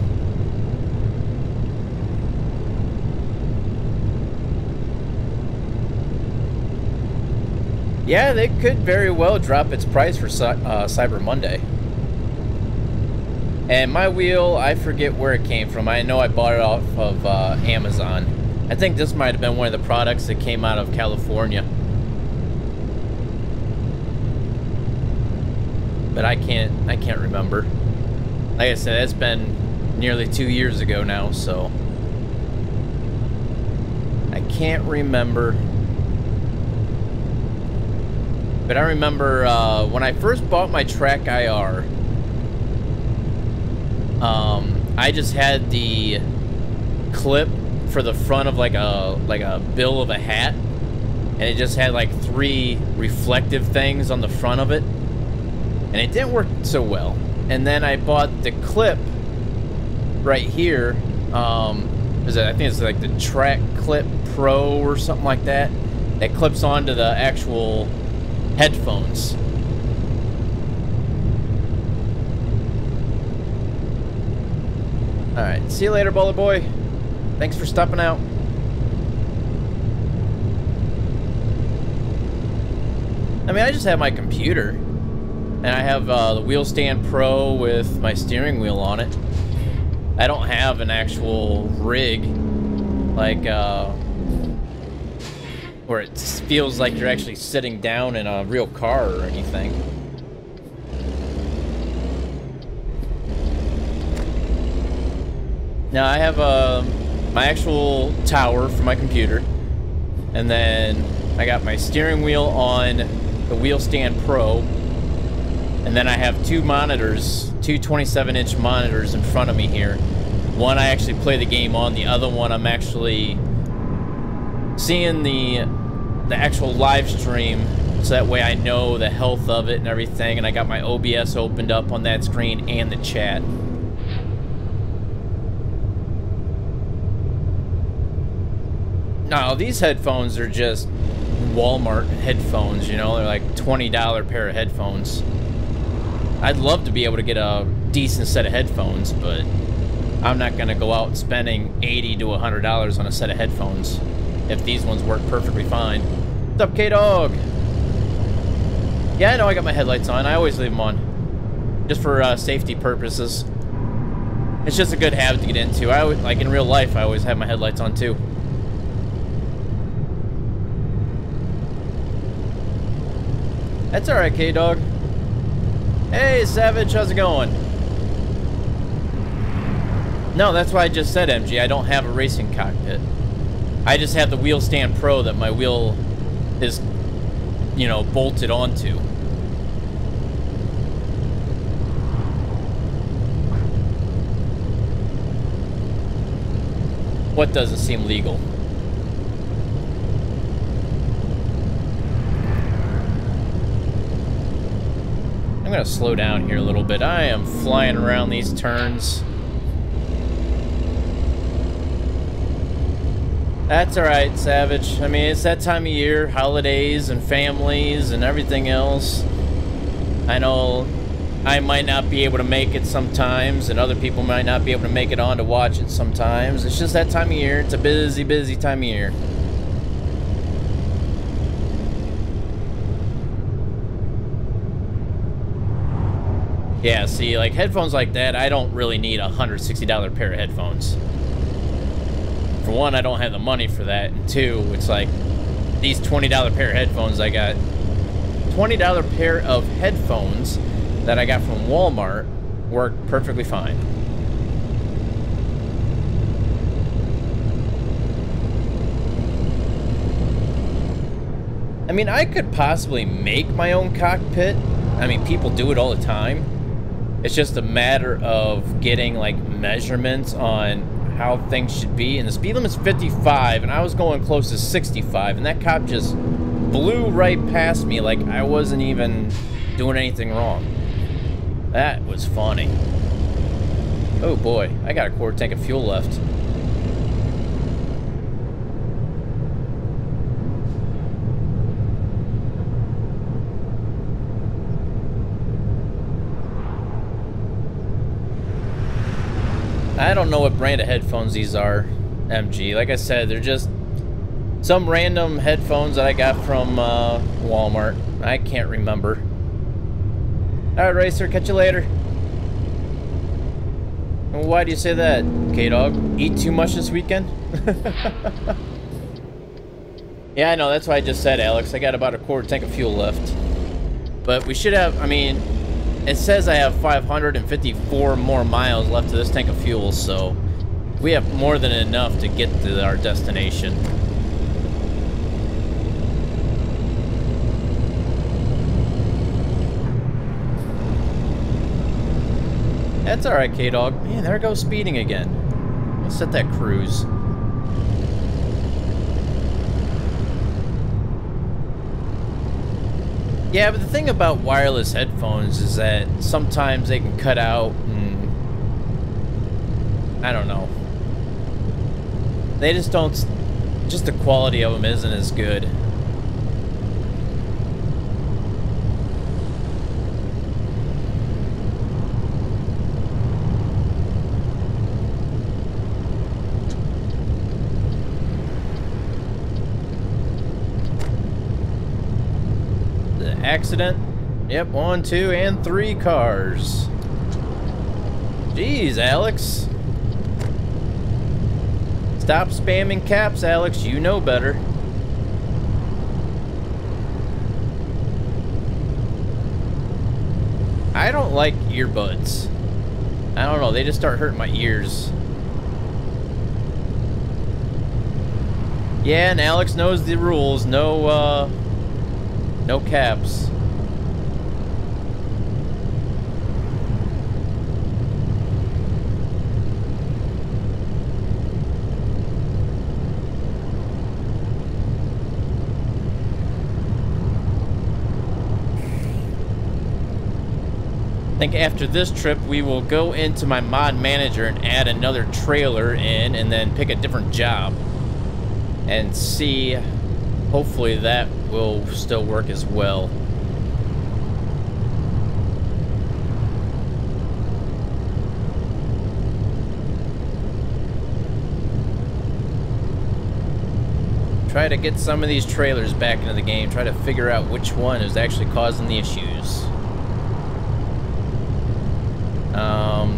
Yeah, they could very well drop its price for Cyber Monday. And my wheel, I forget where it came from. I know I bought it off of Amazon. I think this might have been one of the products that came out of California. But I can't remember. Like I said, it's been nearly 2 years ago now, so I can't remember. But I remember when I first bought my track IR, I just had the clip for the front of like a bill of a hat, and it just had like 3 reflective things on the front of it, and it didn't work so well. And then I bought the clip right here, I think it's like the Track Clip Pro or something like that. That clips onto the actual headphones. Alright, see you later, Bowler Boy. Thanks for stopping out. I mean, I just have my computer. And I have the Wheel Stand Pro with my steering wheel on it. I don't have an actual rig, like, where it feels like you're actually sitting down in a real car or anything. Now I have my actual tower for my computer, and then I got my steering wheel on the Wheel Stand Pro, and then I have two monitors, two 27-inch monitors in front of me here. One I actually play the game on, the other one I'm actually seeing the actual live stream, so that way I know the health of it and everything, and I got my OBS opened up on that screen and the chat. Now, these headphones are just Walmart headphones, you know, they're like $20 pair of headphones. I'd love to be able to get a decent set of headphones, but I'm not going to go out spending $80 to $100 on a set of headphones if these ones work perfectly fine. What's up, K-Dog? Yeah, I know I got my headlights on. I always leave them on, just for safety purposes. It's just a good habit to get into. I always, like in real life, I always have my headlights on too. That's alright, K-Dog. Hey, Savage, how's it going? No, that's why I just said, MG. I don't have a racing cockpit. I just have the Wheel Stand Pro that my wheel is, you know, bolted onto. What doesn't seem legal? I'm gonna slow down here a little bit. I am flying around these turns. That's alright, Savage. I mean, it's that time of year, holidays and families and everything else. I know I might not be able to make it sometimes, and other people might not be able to make it on to watch it sometimes. It's just that time of year. It's a busy, busy time of year. Yeah, see, like headphones like that, I don't really need a $160 pair of headphones. For one, I don't have the money for that, and two, it's like these $20 pair of headphones I got. $20 pair of headphones that I got from Walmart work perfectly fine. I mean, I could possibly make my own cockpit. I mean, people do it all the time. It's just a matter of getting, like, measurements on how things should be. And the speed limit's 55, and I was going close to 65, and that cop just blew right past me like I wasn't even doing anything wrong. That was funny. Oh boy, I got a quarter tank of fuel left. I don't know what brand of headphones these are, MG. Like I said, they're just some random headphones that I got from Walmart. I can't remember. Alright, Racer, catch you later. Why do you say that, K-Dog? Eat too much this weekend? Yeah, I know, that's why I just said, Alex. I got about a quarter tank of fuel left. But we should have, I mean, it says I have 554 more miles left of this tank of fuel, so we have more than enough to get to our destination. That's alright, K-Dog. Man, there goes speeding again. Let's set that cruise. Yeah, but the thing about wireless headphones is that sometimes they can cut out, and I don't know. They just don't, just the quality of them isn't as good. The accident. Yep, 1, 2, and 3 cars. Jeez, Alex. Stop spamming caps, Alex. You know better. I don't like earbuds. I don't know. They just start hurting my ears. Yeah, and Alex knows the rules. No caps. I think after this trip we will go into my mod manager and add another trailer in and then pick a different job and see, hopefully that will still work as well. Try to get some of these trailers back into the game, try to figure out which one is actually causing the issues.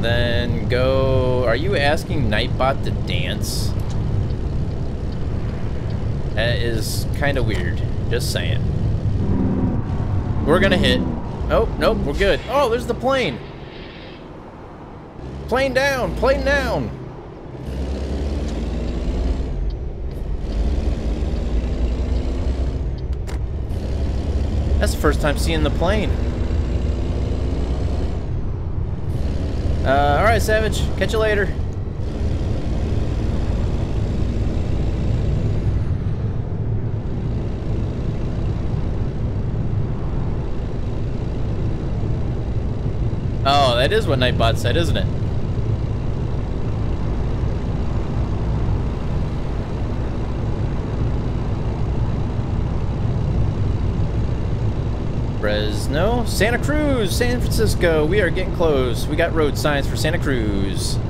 Then go... Are you asking Nightbot to dance? That is kind of weird. Just saying. We're gonna hit. Oh, nope, we're good. Oh, there's the plane. Plane down, plane down. That's the first time seeing the plane. Alright, Savage. Catch you later. Oh, that is what Nightbot said, isn't it? Fresno, Santa Cruz, San Francisco. We are getting close. We got road signs for Santa Cruz.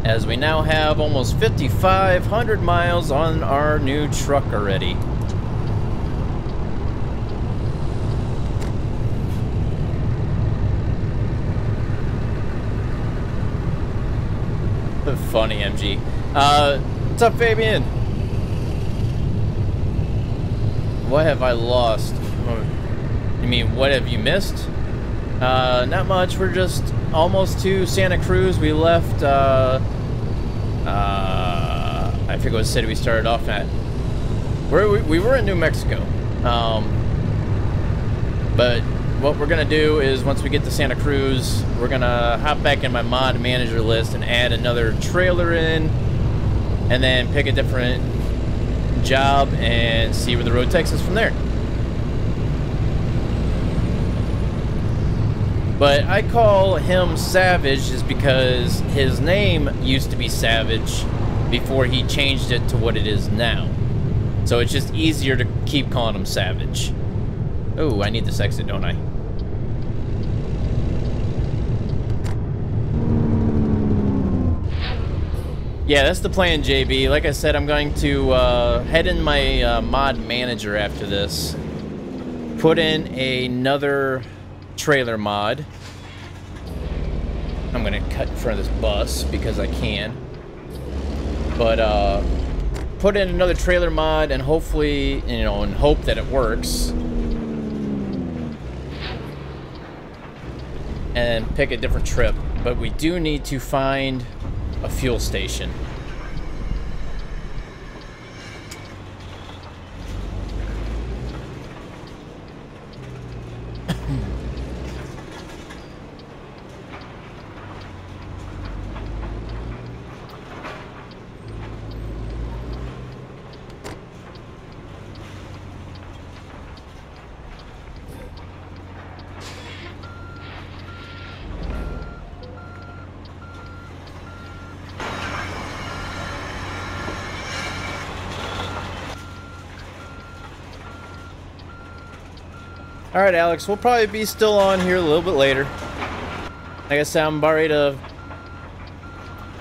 As we now have almost 5,500 miles on our new truck already. Funny, MG. What's up, Fabian? What have I lost? You mean, what have you missed? Not much. We're just almost to Santa Cruz. We left, I forget what city we started off at. We were in New Mexico. But what we're gonna do is once we get to Santa Cruz, we're gonna hop back in my mod manager list and add another trailer in, and then pick a different job and see where the road takes us from there. But I call him Savage is because his name used to be Savage before he changed it to what it is now. So it's just easier to keep calling him Savage. Oh, I need this exit, don't I? Yeah, that's the plan, JB. Like I said, I'm going to head in my mod manager after this. Put in another trailer mod. I'm going to cut in front of this bus because I can. But put in another trailer mod and hopefully, you know, and hope that it works. And pick a different trip. But we do need to find a fuel station. All right, Alex, we'll probably be still on here a little bit later. Like I said, I'm about ready to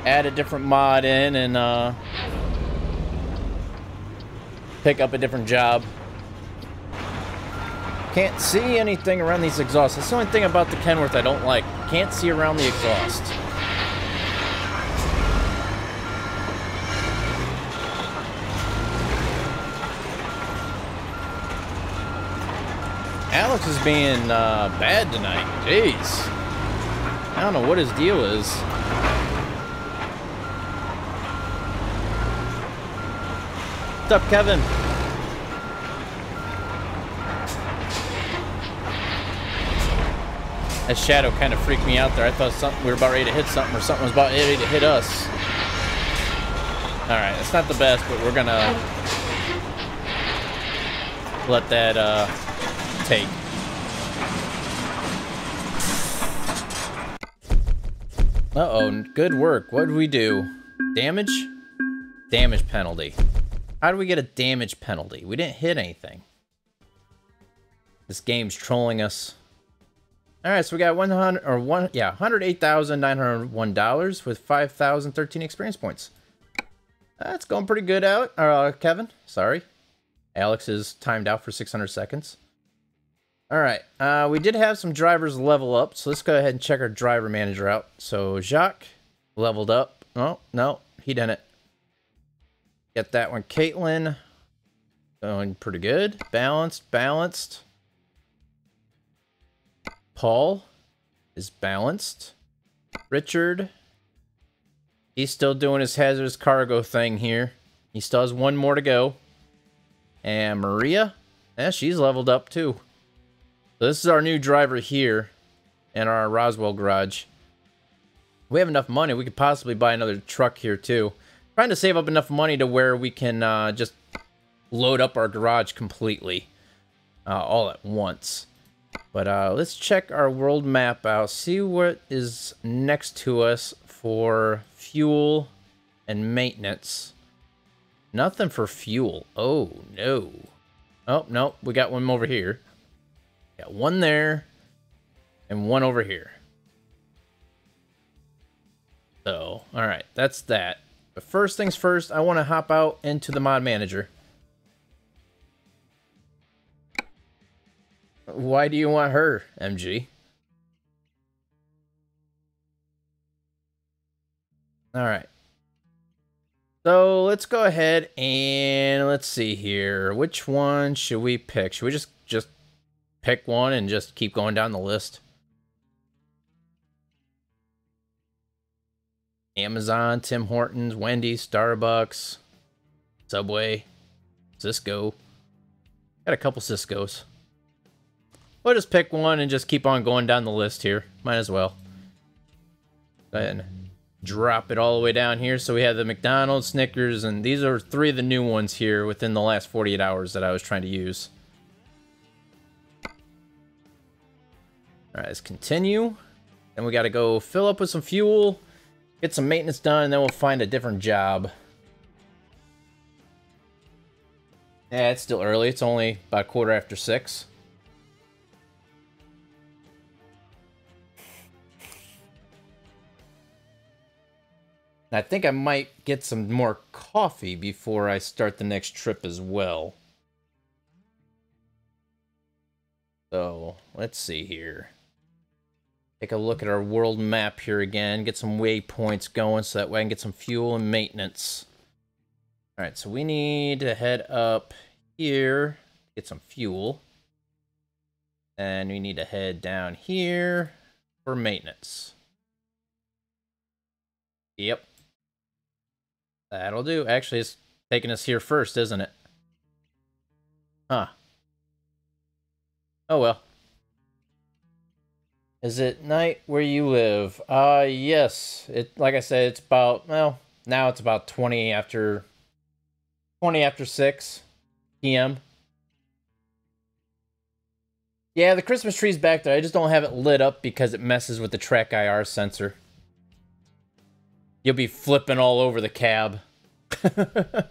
add a different mod in and pick up a different job. Can't see anything around these exhausts. That's the only thing about the Kenworth I don't like. Can't see around the exhaust. Alex is being bad tonight. Jeez. I don't know what his deal is. What's up, Kevin? That shadow kind of freaked me out there. I thought we were about ready to hit something, or something was about ready to hit us. Alright, it's not the best, but we're gonna let that take. Uh-oh, good work. What did we do? Damage? Damage penalty. How do we get a damage penalty? We didn't hit anything. This game's trolling us. Alright, so we got $108,901 with 5,013 experience points. That's going pretty good out. Kevin, sorry. Alex is timed out for 600 seconds. Alright, we did have some drivers level up, so let's go ahead and check our driver manager out. So, Jacques leveled up. Oh, no, he didn't. Get that one. Caitlin, going pretty good. Balanced. Paul is balanced. Richard, he's still doing his hazardous cargo thing here. He still has one more to go. And Maria, yeah, she's leveled up too. So this is our new driver here in our Roswell garage. We have enough money. We could possibly buy another truck here too. Trying to save up enough money to where we can just load up our garage completely all at once. But let's check our world map out, see what is next to us for fuel and maintenance. Nothing for fuel. Oh, no. Oh, no, we got one over here. Got one there and one over here. So, all right, that's that. But first things first, I want to hop out into the mod manager. Why do you want her, MG? Alright. So, let's go ahead and let's see here. Which one should we pick? Should we just pick one and just keep going down the list? Amazon, Tim Hortons, Wendy's, Starbucks, Subway, Cisco. Got a couple Ciscos. We'll just pick one and just keep on going down the list here. Might as well. Go ahead and drop it all the way down here. So we have the McDonald's, Snickers, and these are 3 of the new ones here within the last 48 hours that I was trying to use. Alright, let's continue. Then we got to go fill up with some fuel, get some maintenance done, and then we'll find a different job. Yeah, it's still early. It's only about 6:15. I think I might get some more coffee before I start the next trip as well. So, let's see here. Take a look at our world map here again. Get some waypoints going so that way I can get some fuel and maintenance. Alright, so we need to head up here. Get some fuel. And we need to head down here for maintenance. Yep. That'll do. Actually, it's taking us here first, isn't it? Huh. Oh well. Is it night where you live? Yes. Like I said, it's about, well, now it's about 20 after 6 p.m. Yeah, the Christmas tree's back there. I just don't have it lit up because it messes with the track IR sensor. You'll be flipping all over the cab. Alright,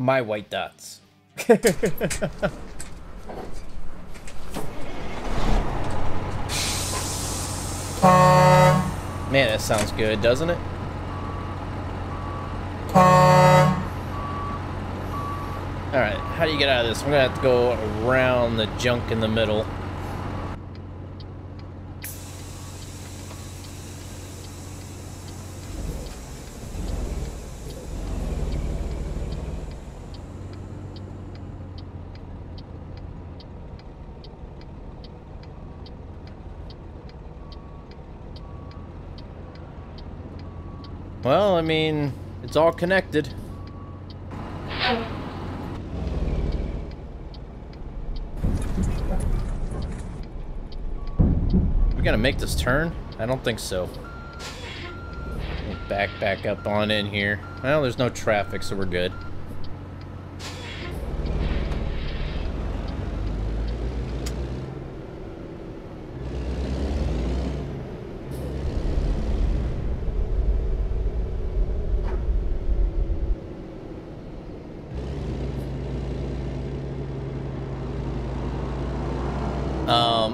My white dots. Man, that sounds good, doesn't it? Alright, how do you get out of this? I'm gonna have to go around the junk in the middle. Well, I mean, it's all connected. We gonna make this turn? I don't think so. Back up on in here. Well, there's no traffic, so we're good.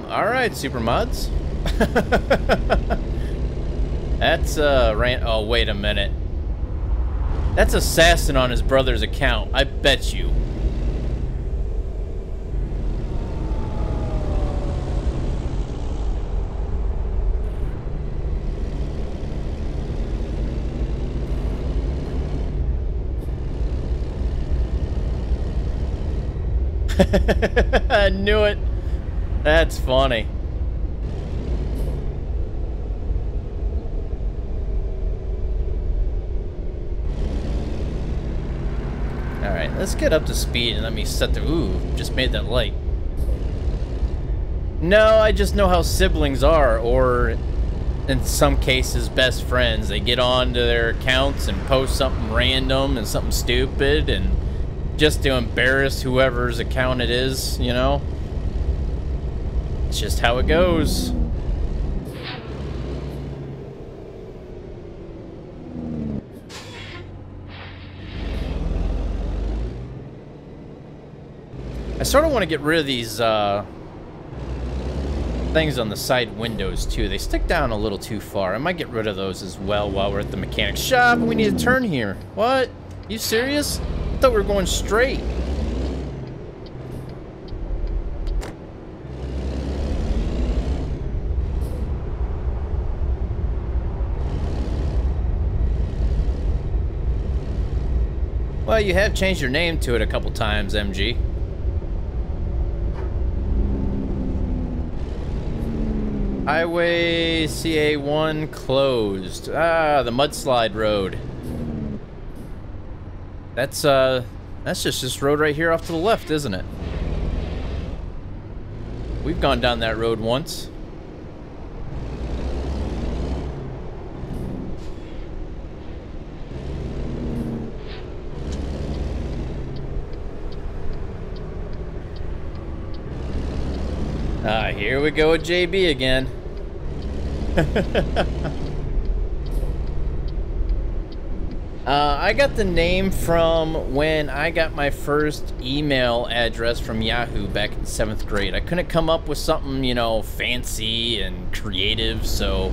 Alright, super mods. That's oh, wait a minute. That's Assassin on his brother's account, I bet you. I knew it. That's funny. Alright, let's get up to speed and let me set the... Ooh, just made that light. No, I just know how siblings are, or in some cases, best friends. They get on to their accounts and post something random and something stupid, and just to embarrass whoever's account it is, you know? It's just how it goes. I sort of want to get rid of these things on the side windows too. They stick down a little too far. I might get rid of those as well while we're at the mechanic shop. We need to turn here. What? You serious? I thought we were going straight. Well, you have changed your name to it a couple times, MG. Highway CA1 closed. Ah, the mudslide road. That's just this road right here off to the left, isn't it? We've gone down that road once. Ah, here we go with JB again. I got the name from when I got my first email address from Yahoo back in 7th grade. I couldn't come up with something, you know, fancy and creative, so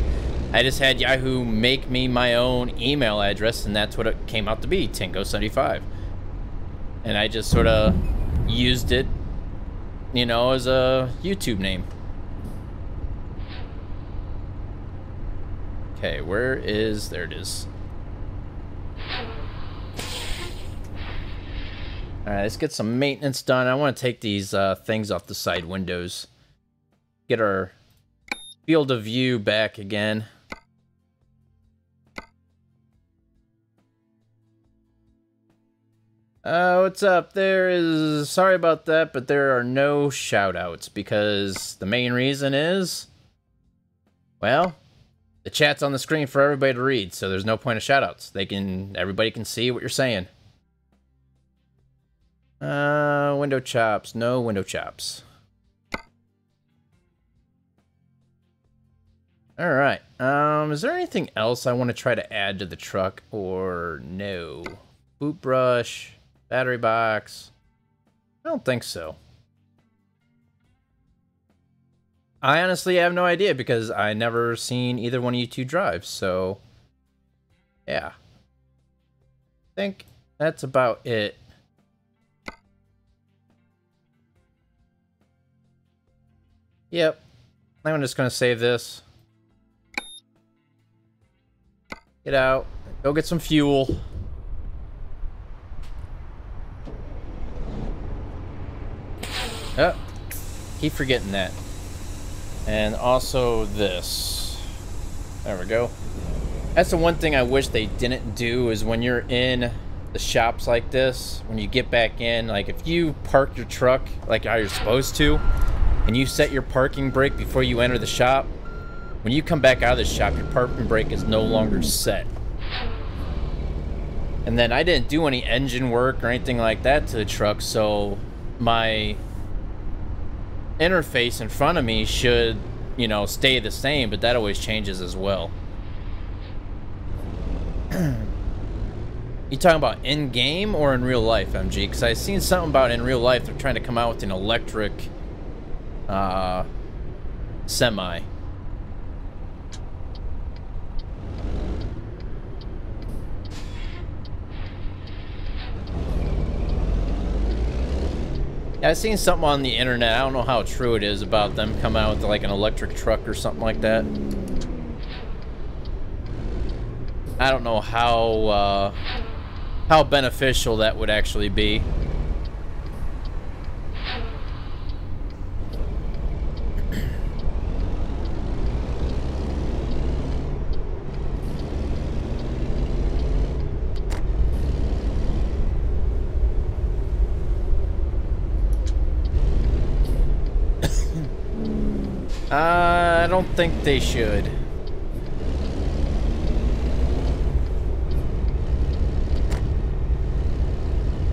I just had Yahoo make me my own email address, and that's what it came out to be, Tingo75. And I just sort of used it, you know, as a YouTube name. Okay, where is... There it is. Alright, let's get some maintenance done. I want to take these things off the side windows. Get our field of view back again. What's up? Sorry about that, but there are no shout-outs because the main reason is, well, the chat's on the screen for everybody to read, so there's no point of shout-outs. Everybody can see what you're saying. Window chops. No window chops. Alright, is there anything else I want to try to add to the truck, or no? Boot brush. Battery box. I don't think so. I honestly have no idea because I never seen either one of you two drive, so yeah. I think that's about it. Yep. I'm just gonna save this. Get out. Go get some fuel. Oh, keep forgetting that. And also this. There we go. That's the one thing I wish they didn't do is when you're in the shops like this, when you get back in, like if you park your truck like how you're supposed to, and you set your parking brake before you enter the shop, when you come back out of the shop, your parking brake is no longer set. And then I didn't do any engine work or anything like that to the truck, so my interface in front of me should, you know, stay the same, but that always changes as well. You talking about in-game or in real life, MG? Because I've seen something about in real life they're trying to come out with an electric semi. Yeah, I've seen something on the internet. I don't know how true it is about them coming out with like an electric truck or something like that. I don't know how beneficial that would actually be. I don't think they should.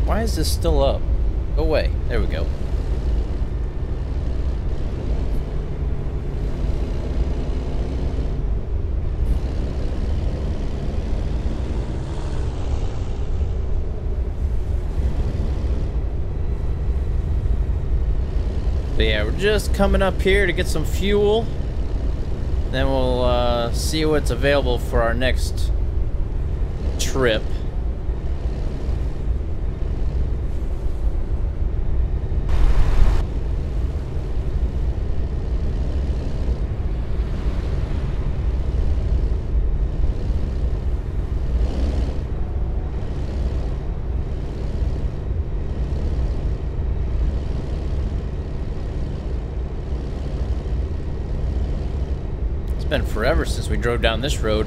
Why is this still up? Go away. There we go. But yeah, we're just coming up here to get some fuel. Then we'll see what's available for our next trip. Been forever since we drove down this road.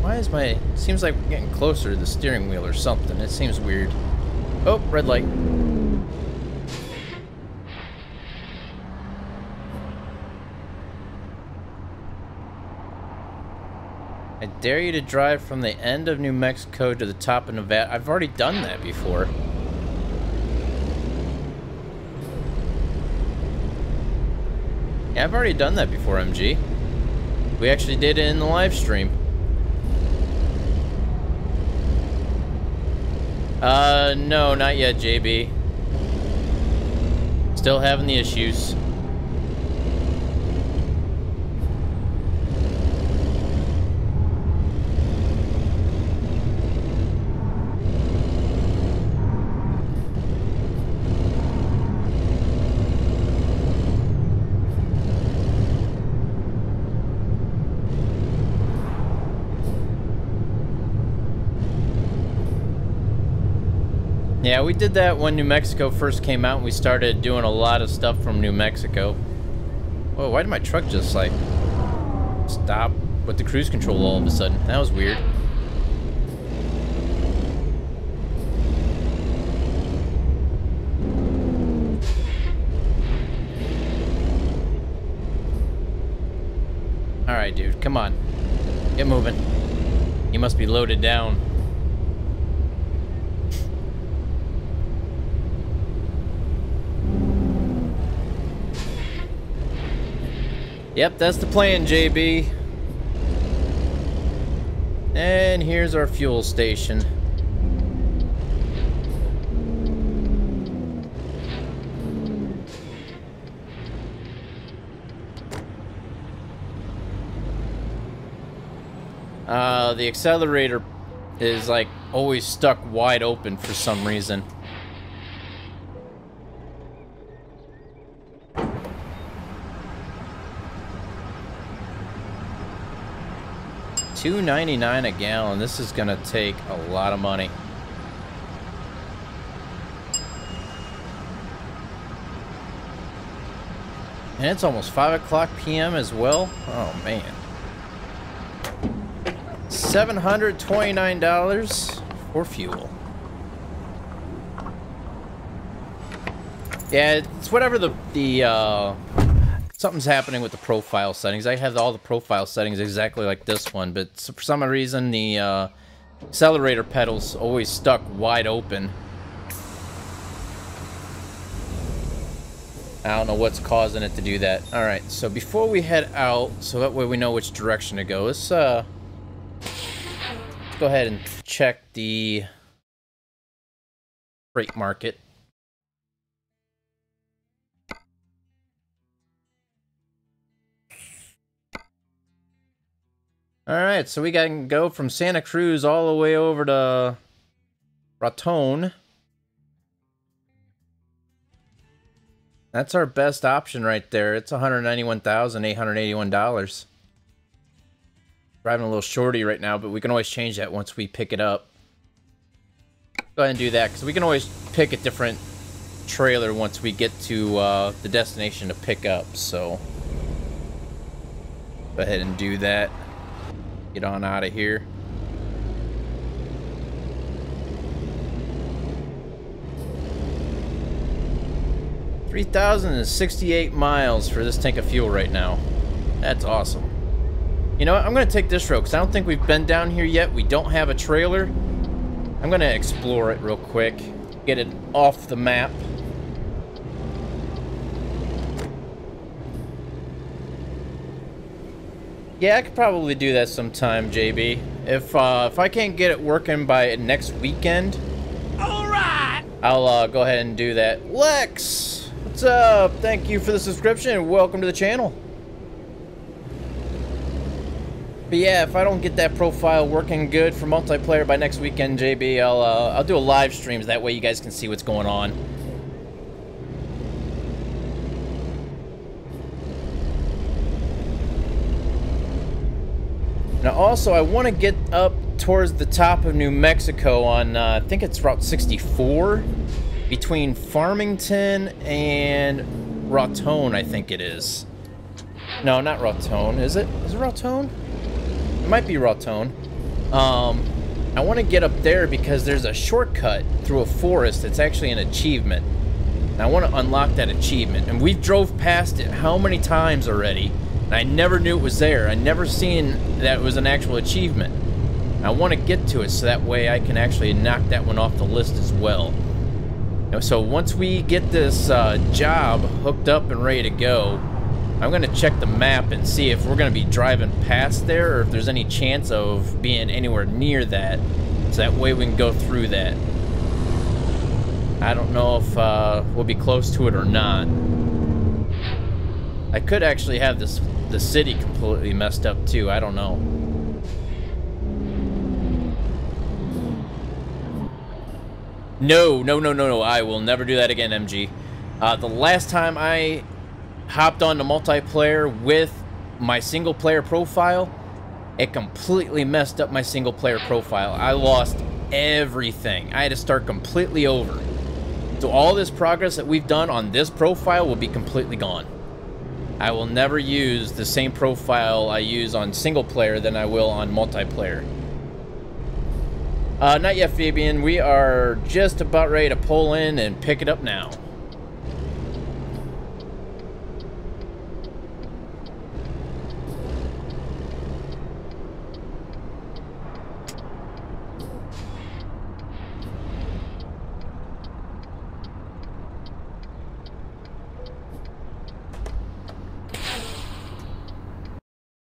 Why is my... Seems like we're getting closer to the steering wheel or something. It seems weird. Oh, red light. I dare you to drive from the end of New Mexico to the top of Nevada. I've already done that before. Yeah, I've already done that before, MG. We actually did it in the live stream. No, not yet, JB. Still having the issues. Yeah, we did that when New Mexico first came out and we started doing a lot of stuff from New Mexico. Whoa, why did my truck just like stop with the cruise control all of a sudden? That was weird. Alright, dude, come on. Get moving. You must be loaded down. Yep, that's the plan, JB. And here's our fuel station. The accelerator is like always stuck wide open for some reason. $2.99 a gallon. This is gonna take a lot of money. And it's almost 5 p.m. as well. Oh man. $729 for fuel. Yeah, it's whatever the something's happening with the profile settings. I have all the profile settings exactly like this one, but for some reason the accelerator pedal's always stuck wide open. I don't know what's causing it to do that. All right, so before we head out, so that way we know which direction to go, let's go ahead and check the freight market. All right, so we can go from Santa Cruz all the way over to Raton. That's our best option right there. It's $191,881. Driving a little shorty right now, but we can always change that once we pick it up. Go ahead and do that, because we can always pick a different trailer once we get to the destination to pick up, so go ahead and do that. Get on out of here. $3,068 miles for this tank of fuel right now. That's awesome. You know what? I'm going to take this road because I don't think we've been down here yet. We don't have a trailer. I'm going to explore it real quick. Get it off the map. Yeah, I could probably do that sometime, JB. If I can't get it working by next weekend, alright, I'll go ahead and do that. Lex, what's up? Thank you for the subscription and welcome to the channel. But yeah, if I don't get that profile working good for multiplayer by next weekend, JB, I'll do a live stream. That way you guys can see what's going on. Now also, I want to get up towards the top of New Mexico on, I think it's Route 64, between Farmington and Raton, I think it is. No, not Raton, is it? Is it Raton? It might be Raton. I want to get up there because there's a shortcut through a forest that's actually an achievement. And I want to unlock that achievement. And we've drove past it how many times already? I never knew it was there. I never seen that it was an actual achievement. I want to get to it so that way I can actually knock that one off the list as well. So once we get this job hooked up and ready to go, I'm going to check the map and see if we're going to be driving past there or if there's any chance of being anywhere near that. So that way we can go through that. I don't know if we'll be close to it or not. I could actually have the city completely messed up too. I don't know. No. I will never do that again, MG. The last time I hopped on the multiplayer with my single player profile, it completely messed up my single player profile. I lost everything. I had to start completely over. So all this progress that we've done on this profile will be completely gone. I will never use the same profile I use on single player than I will on multiplayer. Not yet, Fabian. We are just about ready to pull in and pick it up now.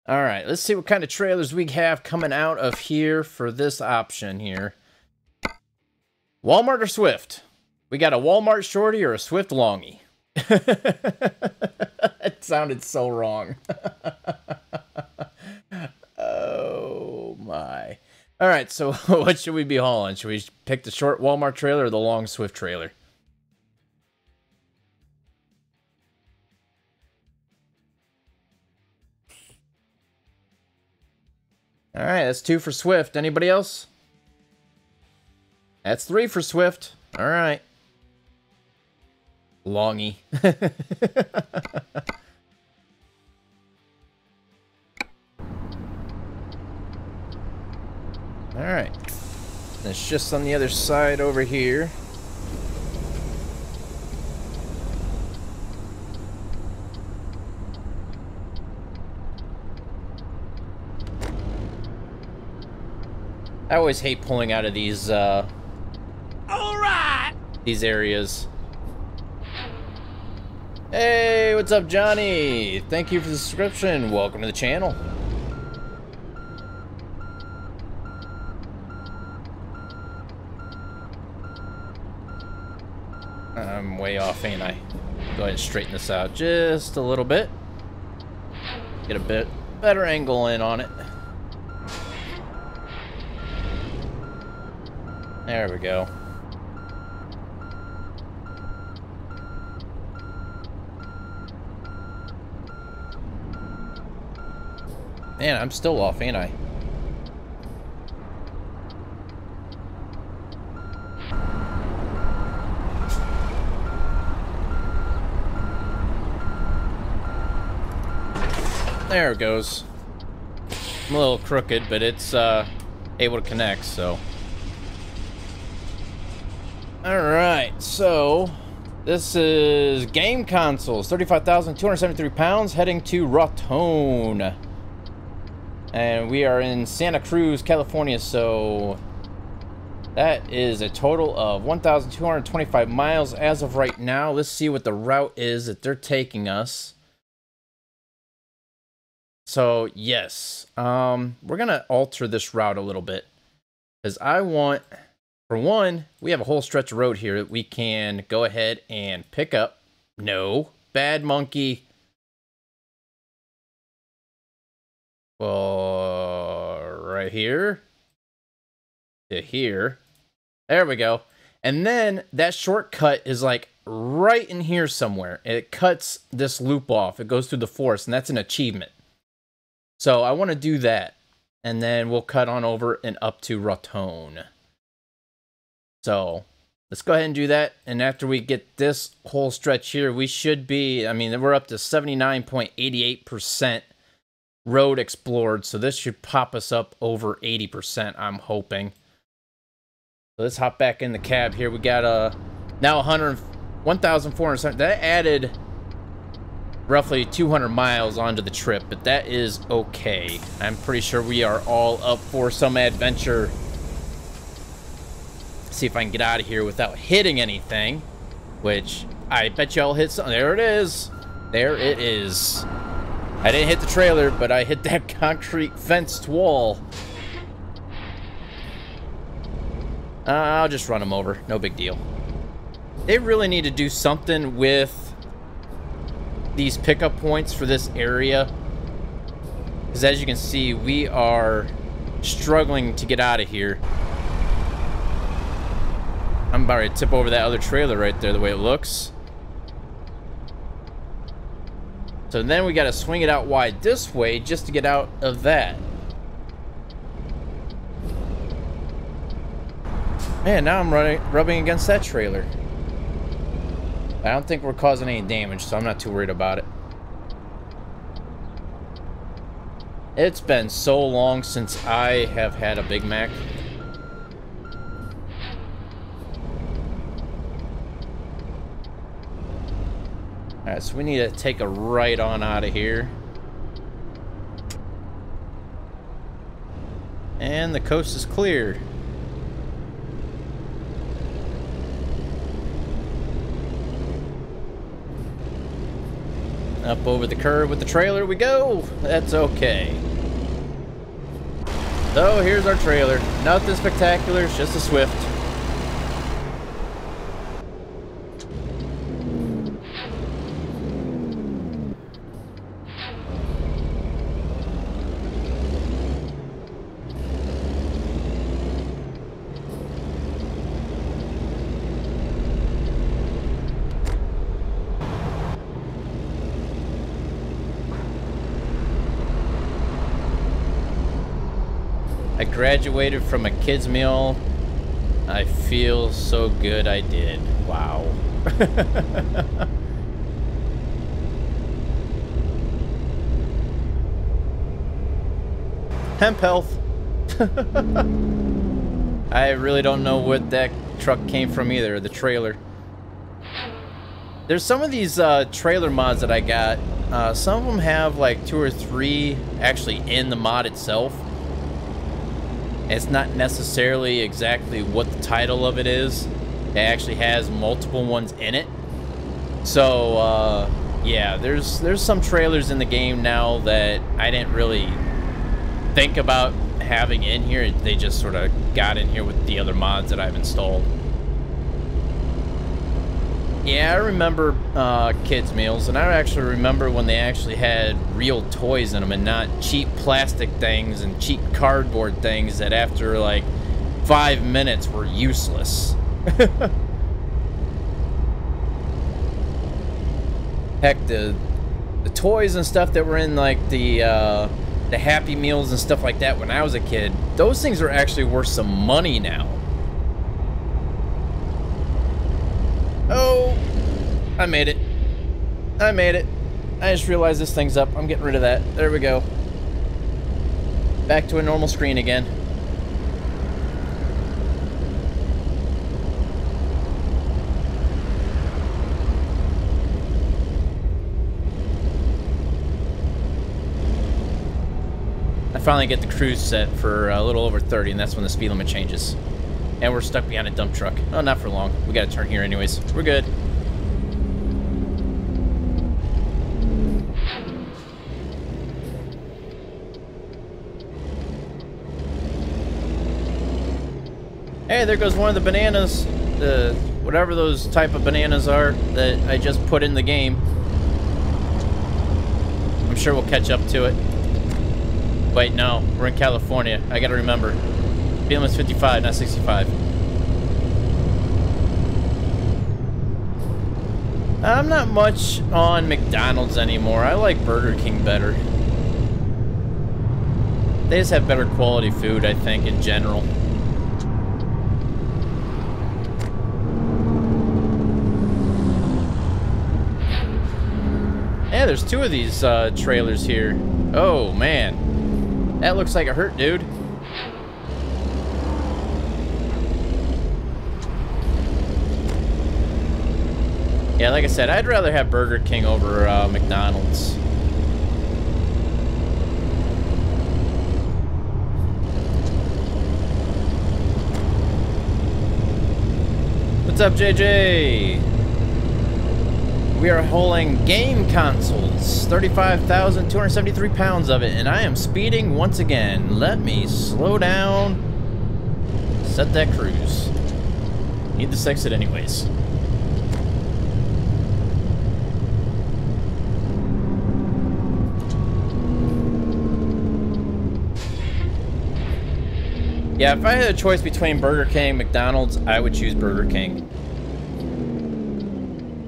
All right, let's see what kind of trailers we have coming out of here for this option here. Walmart or Swift? We got a Walmart shorty or a Swift longie? It sounded so wrong. Oh my. All right, so what should we be hauling? Should we pick the short Walmart trailer or the long Swift trailer? All right, that's 2 for Swift. Anybody else? That's 3 for Swift. All right. Longy. All right. It's just on the other side over here. I always hate pulling out of these these areas. Hey, what's up, Johnny? Thank you for the subscription. Welcome to the channel. I'm way off, ain't I? Go ahead and straighten this out just a little bit. Get a bit better angle in on it. There we go. Man, I'm still off, ain't I? There it goes. I'm a little crooked, but it's able to connect, so. Alright, so this is game consoles, 35,273 pounds, heading to Raton. And we are in Santa Cruz, California, so that is a total of 1,225 miles as of right now. Let's see what the route is that they're taking us. So, yes, we're going to alter this route a little bit, because I want, for one, we have a whole stretch of road here that we can go ahead and pick up. No, bad monkey. Well, right here to here. There we go. And then that shortcut is like right in here somewhere. It cuts this loop off. It goes through the forest, and that's an achievement. So I want to do that, and then we'll cut on over and up to Raton. So let's go ahead and do that. And after we get this whole stretch here, we should be, I mean, we're up to 79.88% road explored. So this should pop us up over 80%, I'm hoping. So let's hop back in the cab here. We got now 1,470. That added roughly 200 miles onto the trip, but that is okay. I'm pretty sure we are all up for some adventure. See if I can get out of here without hitting anything, which I bet you I'll hit something. There it is. There it is. I didn't hit the trailer, but I hit that concrete fenced wall. I'll just run them over. No big deal. They really need to do something with these pickup points for this area, because as you can see, we are struggling to get out of here. I'm about to tip over that other trailer right there, the way it looks. So then we got to swing it out wide this way just to get out of that. Man, now I'm rubbing against that trailer. I don't think we're causing any damage, so I'm not too worried about it. It's been so long since I have had a Big Mac. Alright, so we need to take a right on out of here. And the coast is clear. Up over the curb with the trailer we go. That's okay. So here's our trailer. Nothing spectacular, it's just a Swift. graduated from a kid's meal. I feel so good I did. Wow. Hemp health. I really don't know what that truck came from either, the trailer. There's some of these trailer mods that I got. Some of them have like 2 or 3 actually in the mod itself. It's not necessarily exactly what the title of it is. It actually has multiple ones in it. So yeah, there's some trailers in the game now that I didn't really think about having in here. They just sort of got in here with the other mods that I've installed. Yeah, I remember kids' meals, and I actually remember when they actually had real toys in them and not cheap plastic things and cheap cardboard things that after like 5 minutes were useless. Heck, the toys and stuff that were in like the Happy Meals and stuff like that when I was a kid, those things are actually worth some money now. Oh, I made it. I made it. I just realized this thing's up. I'm getting rid of that. There we go. Back to a normal screen again. I finally get the cruise set for a little over 30, and that's when the speed limit changes. And we're stuck behind a dump truck. Oh, not for long. We gotta turn here anyways. We're good. Hey, there goes one of the bananas. Whatever those type of bananas are that I just put in the game. I'm sure we'll catch up to it. Wait, no. We're in California. I gotta remember. Speed limit's 55, not 65. I'm not much on McDonald's anymore. I like Burger King better. They just have better quality food, I think, in general. Yeah, there's 2 of these trailers here. Oh, man. That looks like it hurt, dude. Yeah, like I said, I'd rather have Burger King over McDonald's. What's up, JJ? We are hauling game consoles, 35,273 pounds of it, and I am speeding once again. Let me slow down. Set that cruise. Need this exit anyways. Yeah, if I had a choice between Burger King and McDonald's, I would choose Burger King.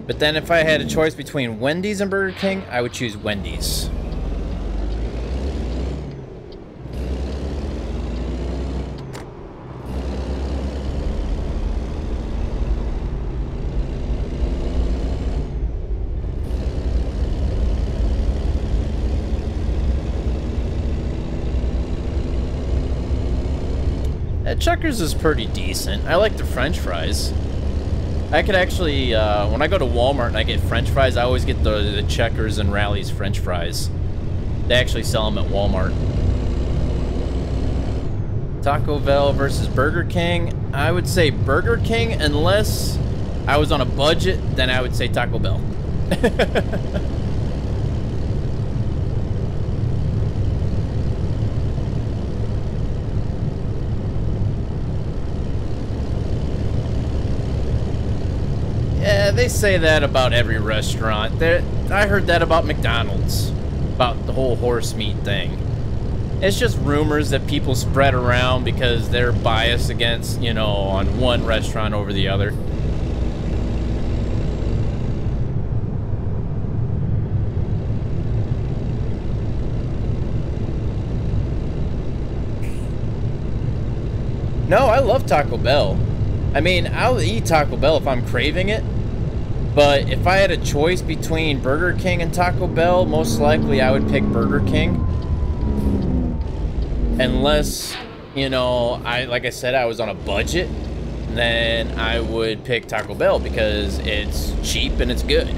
But then if I had a choice between Wendy's and Burger King, I would choose Wendy's. Checkers is pretty decent. I like the French fries. I could actually, when I go to Walmart and I get French fries, I always get the Checkers and Rally's French fries. They actually sell them at Walmart. Taco Bell versus Burger King. I would say Burger King, unless I was on a budget, then I would say Taco Bell. Yeah, they say that about every restaurant. I heard that about McDonald's, about the whole horse meat thing. It's just rumors that people spread around because they're biased against, you know, on one restaurant over the other. No, I love Taco Bell. I mean, I'll eat Taco Bell if I'm craving it. But if I had a choice between Burger King and Taco Bell, most likely I would pick Burger King. Unless, you know, like I said, I was on a budget, then I would pick Taco Bell because it's cheap and it's good.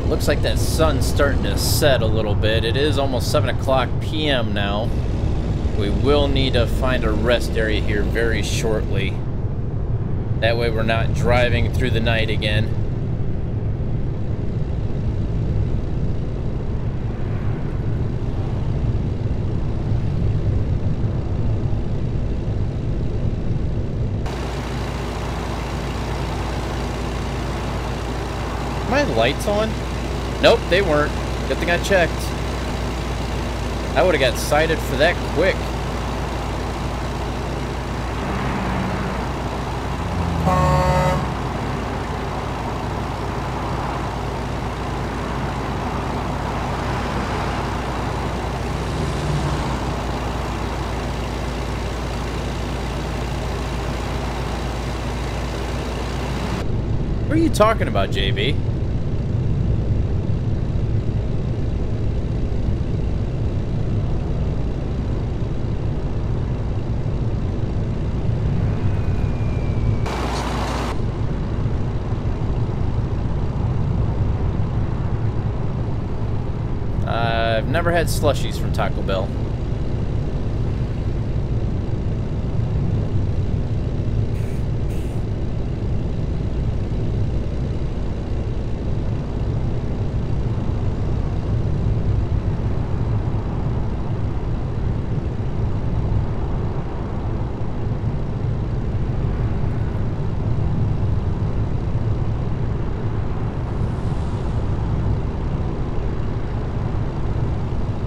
Looks like that sun's starting to set a little bit. It is almost 7 o'clock p.m. now. We will need to find a rest area here very shortly. That way we're not driving through the night again. Are my lights on? Nope, they weren't. Good thing I checked. I would have got cited for that quick. What are you talking about, JB? I've never had slushies from Taco Bell.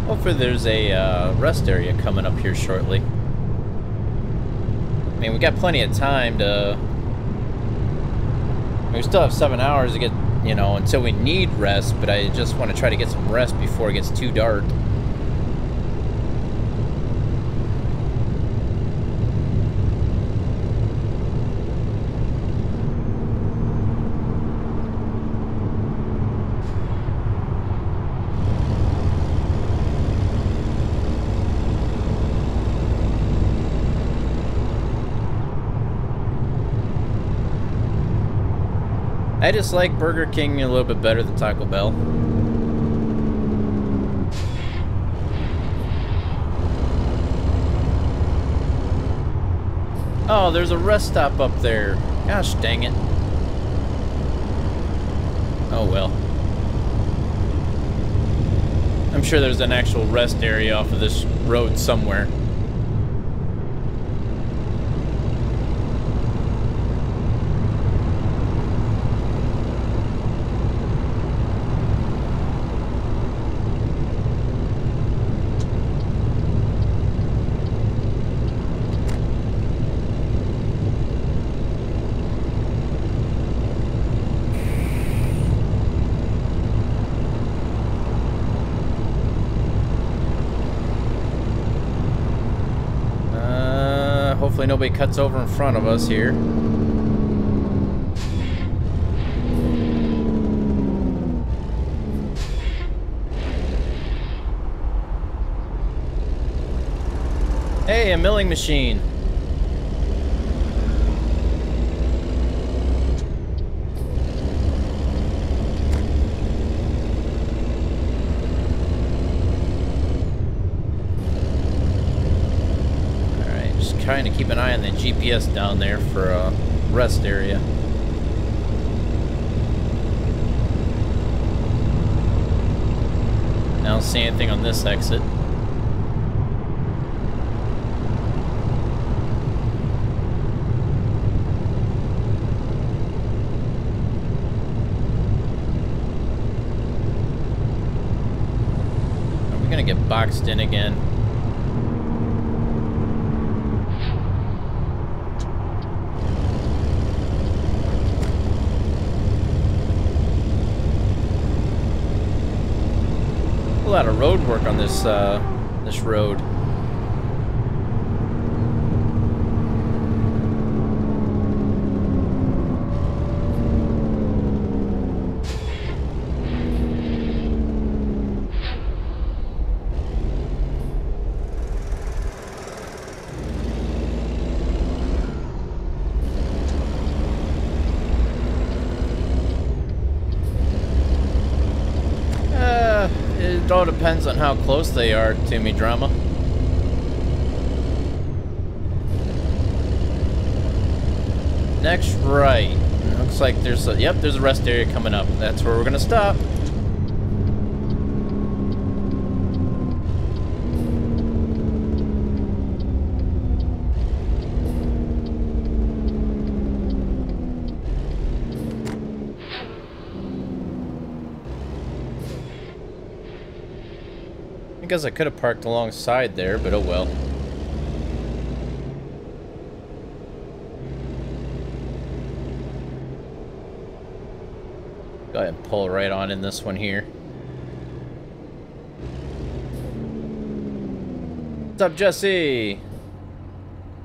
Hopefully there's a rest area coming up here shortly. I mean, we got plenty of time to... we still have 7 hours to get, you know, until we need rest, but I just want to try to get some rest before it gets too dark. I just like Burger King a little bit better than Taco Bell. Oh, there's a rest stop up there. Gosh dang it. Oh well. I'm sure there's an actual rest area off of this road somewhere. Hopefully nobody cuts over in front of us here. Hey, a milling machine. Trying to keep an eye on the GPS down there for a rest area. I don't see anything on this exit. Are we gonna get boxed in again? A lot of road work on this this road. It all depends on how close they are to me, drama. Next right. Looks like there's a, yep, there's a rest area coming up. That's where we're gonna stop. I guess I could have parked alongside there, but oh well. Go ahead and pull right on in this one here. What's up, Jesse?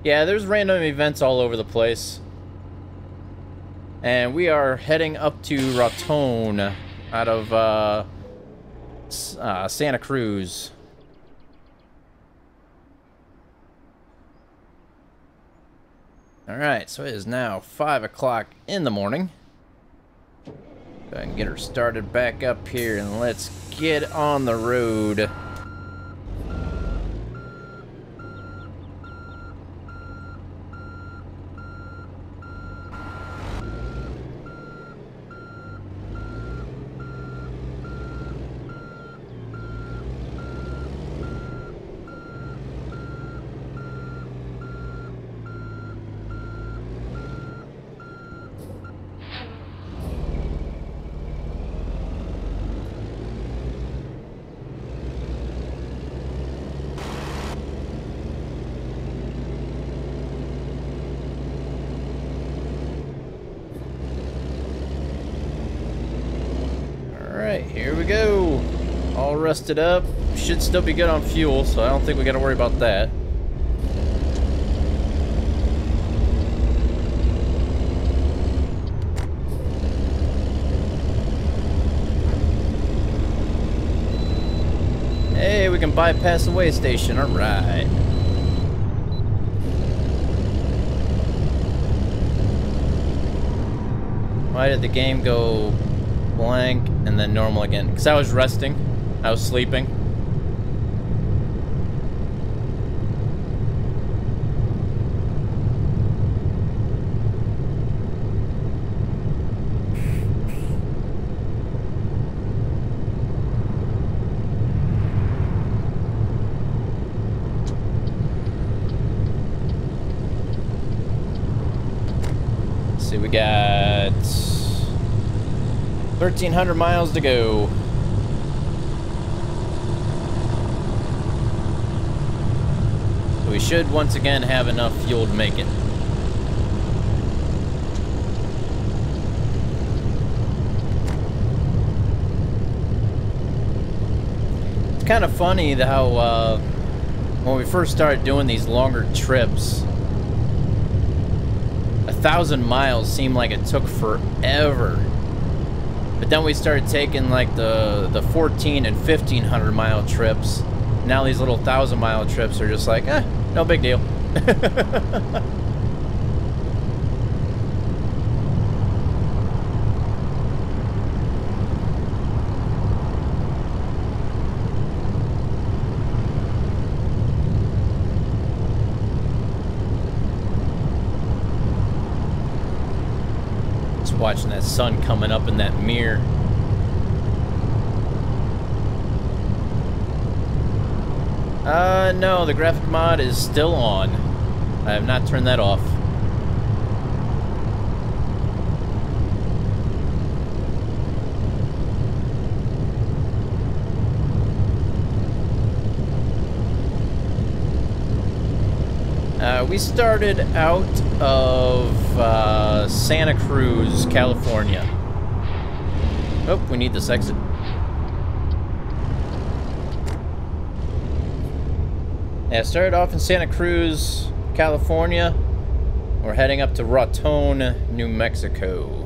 Yeah, there's random events all over the place. And we are heading up to Raton out of Santa Cruz. Alright, so it is now 5 o'clock in the morning. Go ahead and get her started back up here and let's get on the road. Alright, here we go. All rusted up. Should still be good on fuel, so I don't think we gotta worry about that. Hey, we can bypass the way station. Alright. Why did the game go blank and then normal again? Because I was resting. I was sleeping. Let's see, we got 1,300 miles to go. So we should once again have enough fuel to make it. It's kind of funny how when we first started doing these longer trips, 1,000 miles seemed like it took forever. But then we started taking like the 1,400 and 1,500 mile trips. Now these little 1,000 mile trips are just like, no big deal. Just watching that sun coming up in that mirror. No, the graphic mod is still on. I have not turned that off. We started out of Santa Cruz, California. Oh, we need this exit. Yeah, started off in Santa Cruz, California. We're heading up to Raton, New Mexico.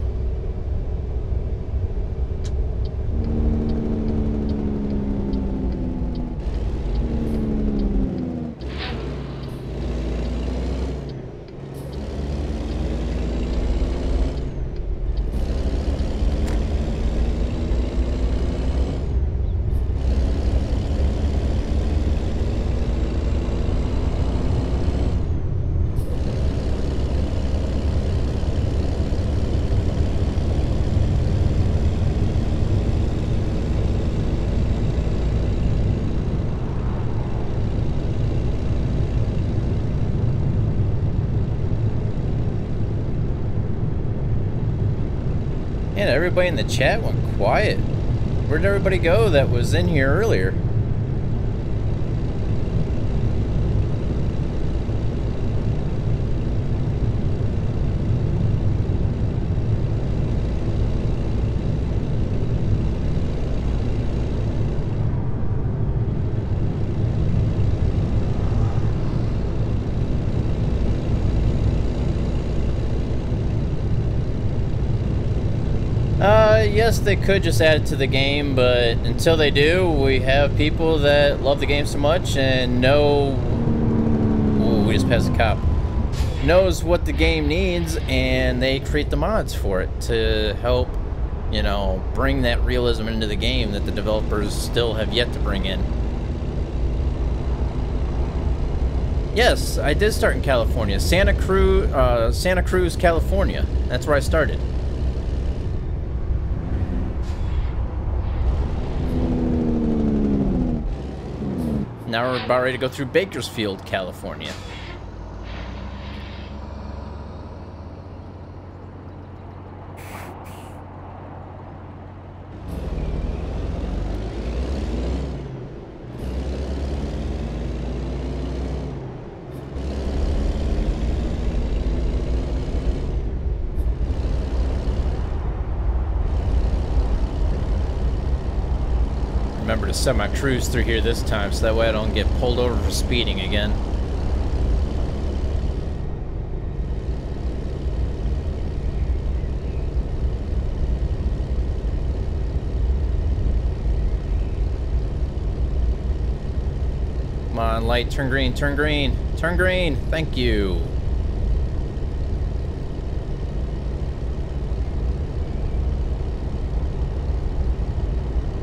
And everybody in the chat went quiet. Where'd everybody go that was in here earlier? Yes, they could just add it to the game, but until they do, we have people that love the game so much and know... Ooh, we just passed a cop. Knows what the game needs, and they create the mods for it to help, you know, bring that realism into the game that the developers still have yet to bring in. Yes, I did start in California. Santa Cruz, California. That's where I started. Now we're about ready to go through Bakersfield, California. Remember to set my cruise through here this time so that way I don't get pulled over for speeding again. Come on, light, turn green, turn green, turn green, thank you.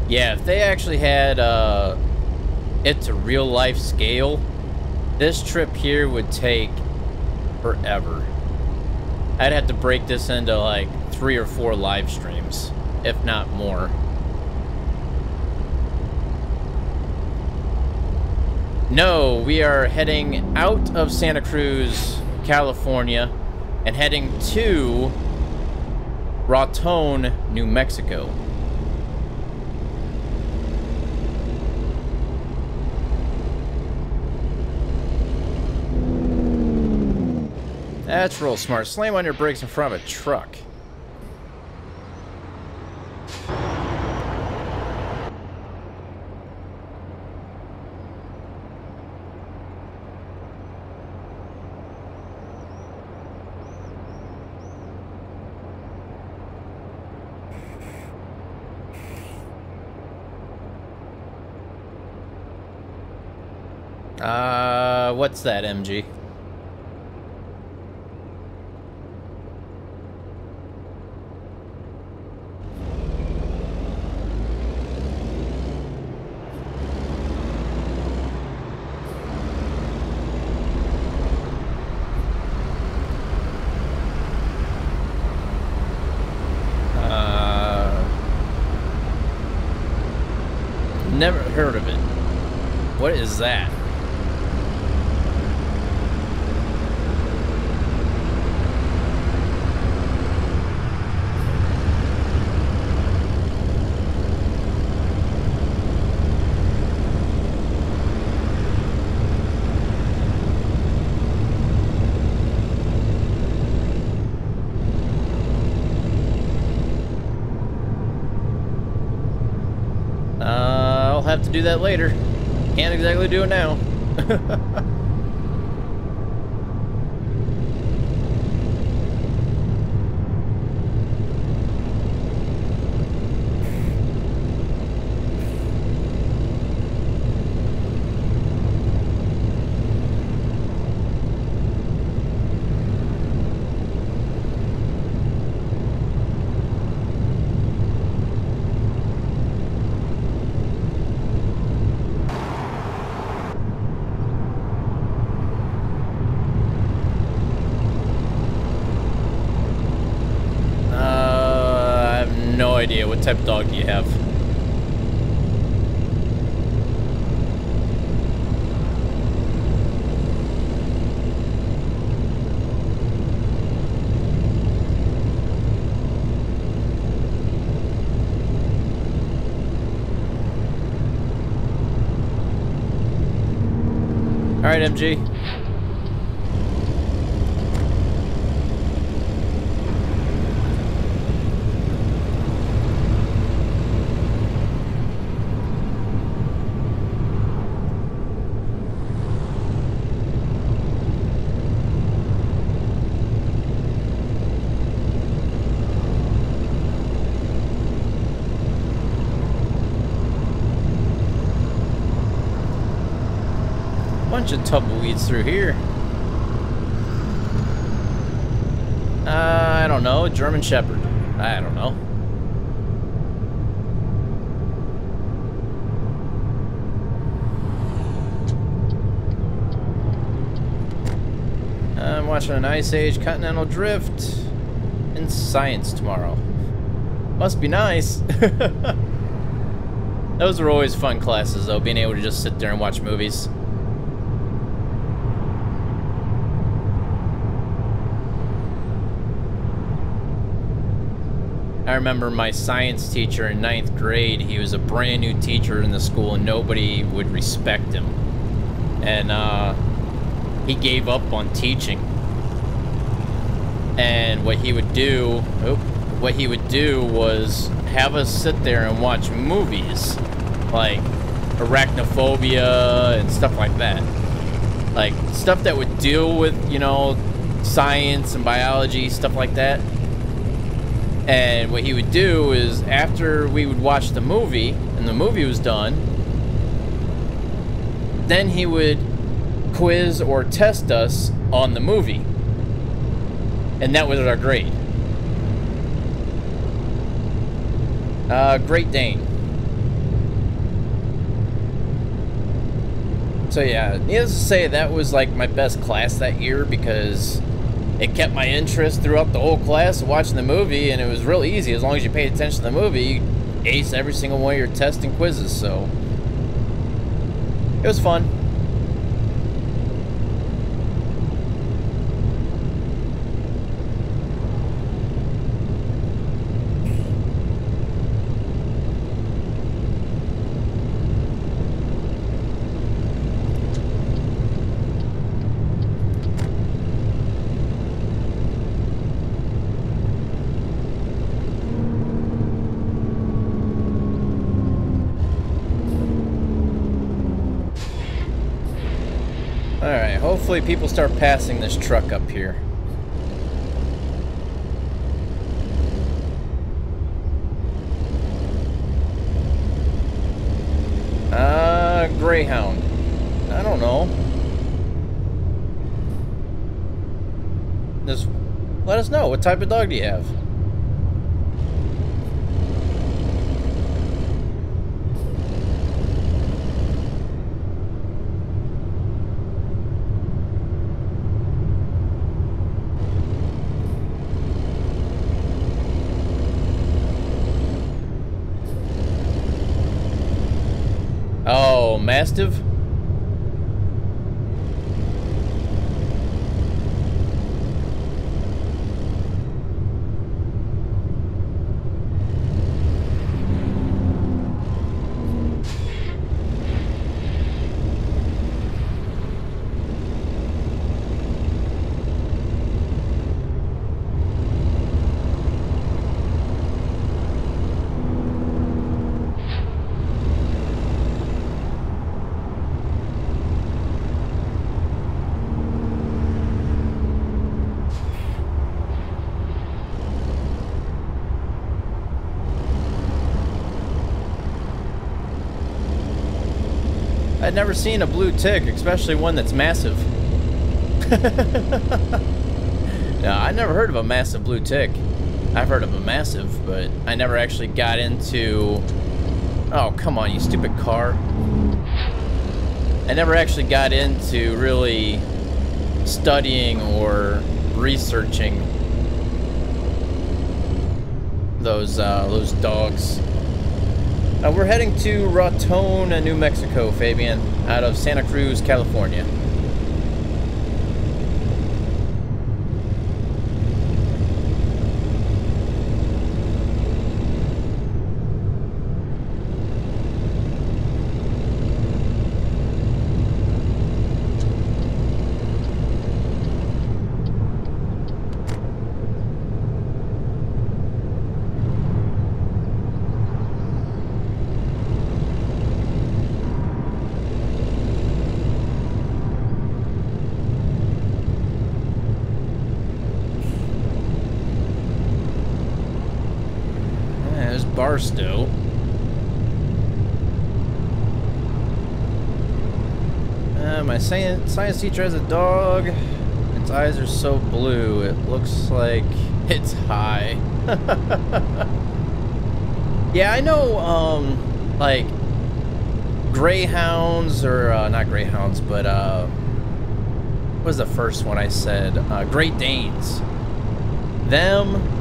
Yeah, if they actually had it to real life scale, this trip here would take forever. I'd have to break this into like 3 or 4 live streams, if not more. No, we are heading out of Santa Cruz, California, and heading to Raton, New Mexico. That's real smart. Slam on your brakes in front of a truck. What's that, MG? Never heard of it. What is that? I'll have to do that later. Can't exactly do it now. No idea. What type of dog do you have? All right, MG. Bunch of tumbleweeds through here. I don't know. German Shepherd. I don't know. I'm watching an Ice Age Continental Drift in science tomorrow. Must be nice. Those are always fun classes, though, being able to just sit there and watch movies. I remember my science teacher in 9th grade. He was a brand new teacher in the school and nobody would respect him. And he gave up on teaching. And what he would do was have us sit there and watch movies like Arachnophobia and stuff like that. Like stuff that would deal with, you know, science and biology, stuff like that. And what he would do is, after we would watch the movie, and the movie was done, then he would quiz or test us on the movie. And that was our grade. Great Dane. So yeah, needless to say, that was like my best class that year because it kept my interest throughout the whole class watching the movie, and it was real easy. As long as you paid attention to the movie, you ace every single one of your tests and quizzes, so it was fun. Alright, hopefully people start passing this truck up here. Greyhound. I don't know. Just let us know. What type of dog do you have? Oh, Mastiff? I'd never seen a blue tick, especially one that's massive. No, I never heard of a massive blue tick. I've heard of a massive, but I never actually got into... Oh, come on, you stupid car. I never actually got into really studying or researching those dogs. We're heading to Raton, New Mexico, Fabian, out of Santa Cruz, California. Barstow. My science teacher has a dog. Its eyes are so blue, it looks like it's high. Yeah, I know, like, greyhounds, or, not greyhounds, but, what was the first one I said? Great Danes. Them...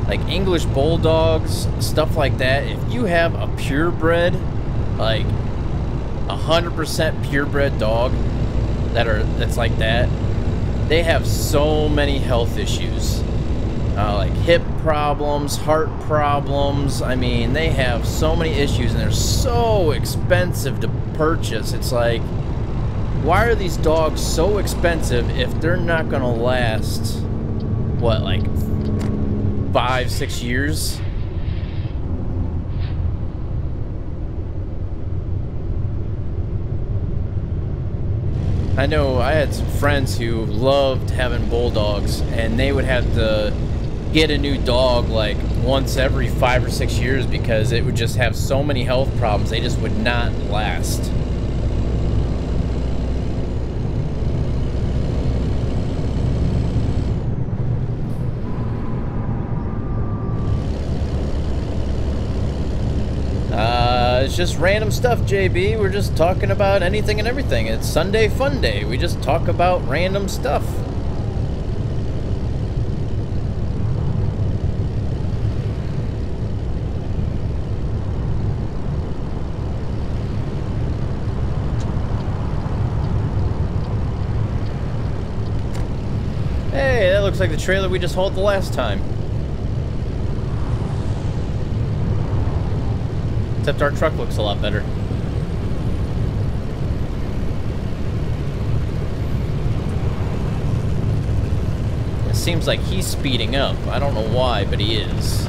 like English bulldogs, stuff like that. If you have a purebred, like 100% purebred dog that's like that, they have so many health issues, like hip problems, heart problems. I mean, they have so many issues, and they're so expensive to purchase. It's like, why are these dogs so expensive if they're not gonna last, what, like 5-6 years? I know I had some friends who loved having bulldogs, and they would have to get a new dog like once every 5 or 6 years because it would just have so many health problems. They just would not last. It's just random stuff, JB. We're just talking about anything and everything. It's Sunday Fun Day. We just talk about random stuff. Hey, that looks like the trailer we just hauled the last time. Except our truck looks a lot better. It seems like he's speeding up. I don't know why, but he is.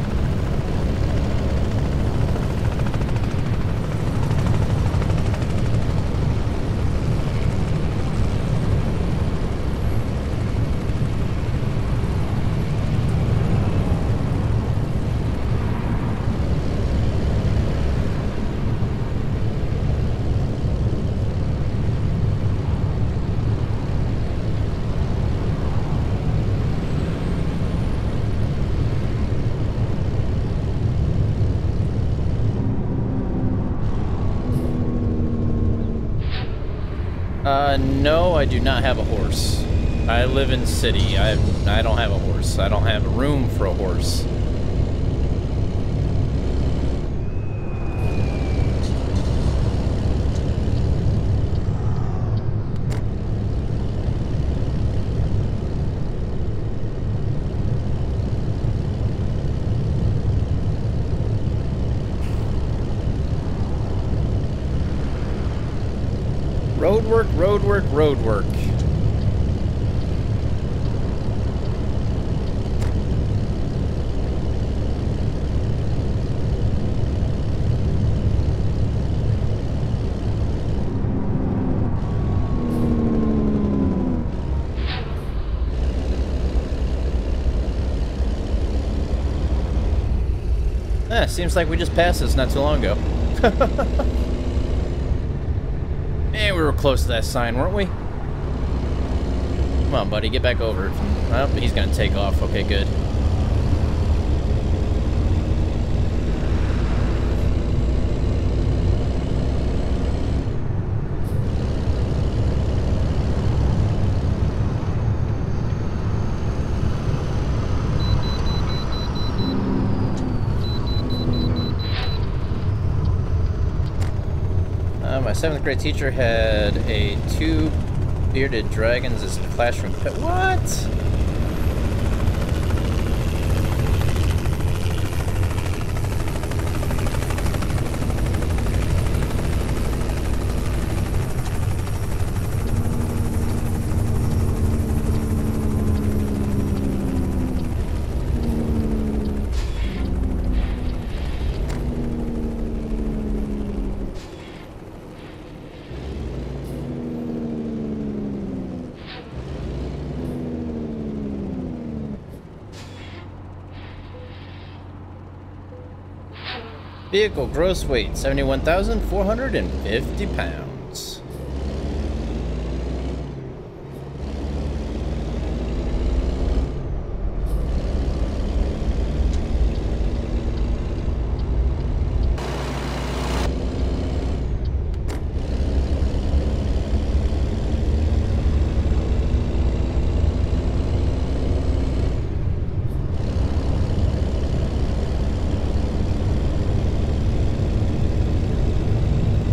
No, I do not have a horse. I live in city. I don't have a horse. I don't have room for a horse. Road work, road work, road work. Seems like we just passed this not too long ago. we were close to that sign, weren't we? Come on, buddy, get back over. Oh, he's gonna take off. Okay, good. My 7th grade teacher had a 2 bearded dragons as classroom pet. What? Vehicle gross weight 71,450 pounds.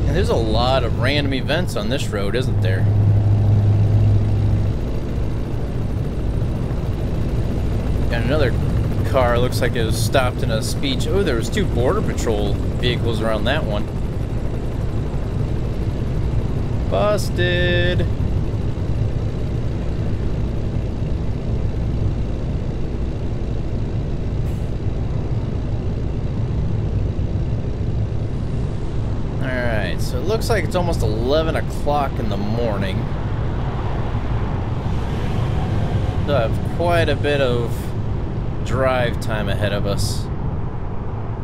There's a lot of random events on this road, isn't there? Got another car, looks like it was stopped in a speech. Oh, there was 2 Border Patrol vehicles around that one. Busted. So it looks like it's almost 11 o'clock in the morning. Still have quite a bit of drive time ahead of us.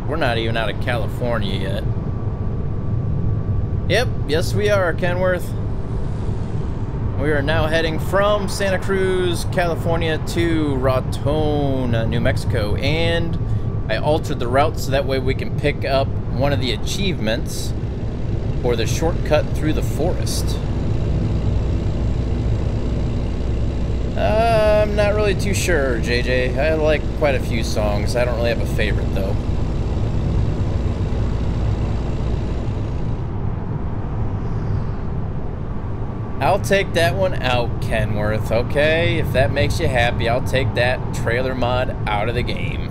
We're not even out of California yet. Yep, yes we are, Kenworth. We are now heading from Santa Cruz, California to Raton, New Mexico. And I altered the route so that way we can pick up one of the achievements, or the shortcut through the forest. I'm not really too sure, JJ. I like quite a few songs. I don't really have a favorite, though. I'll take that one out, Kenworth, okay? If that makes you happy, I'll take that trailer mod out of the game.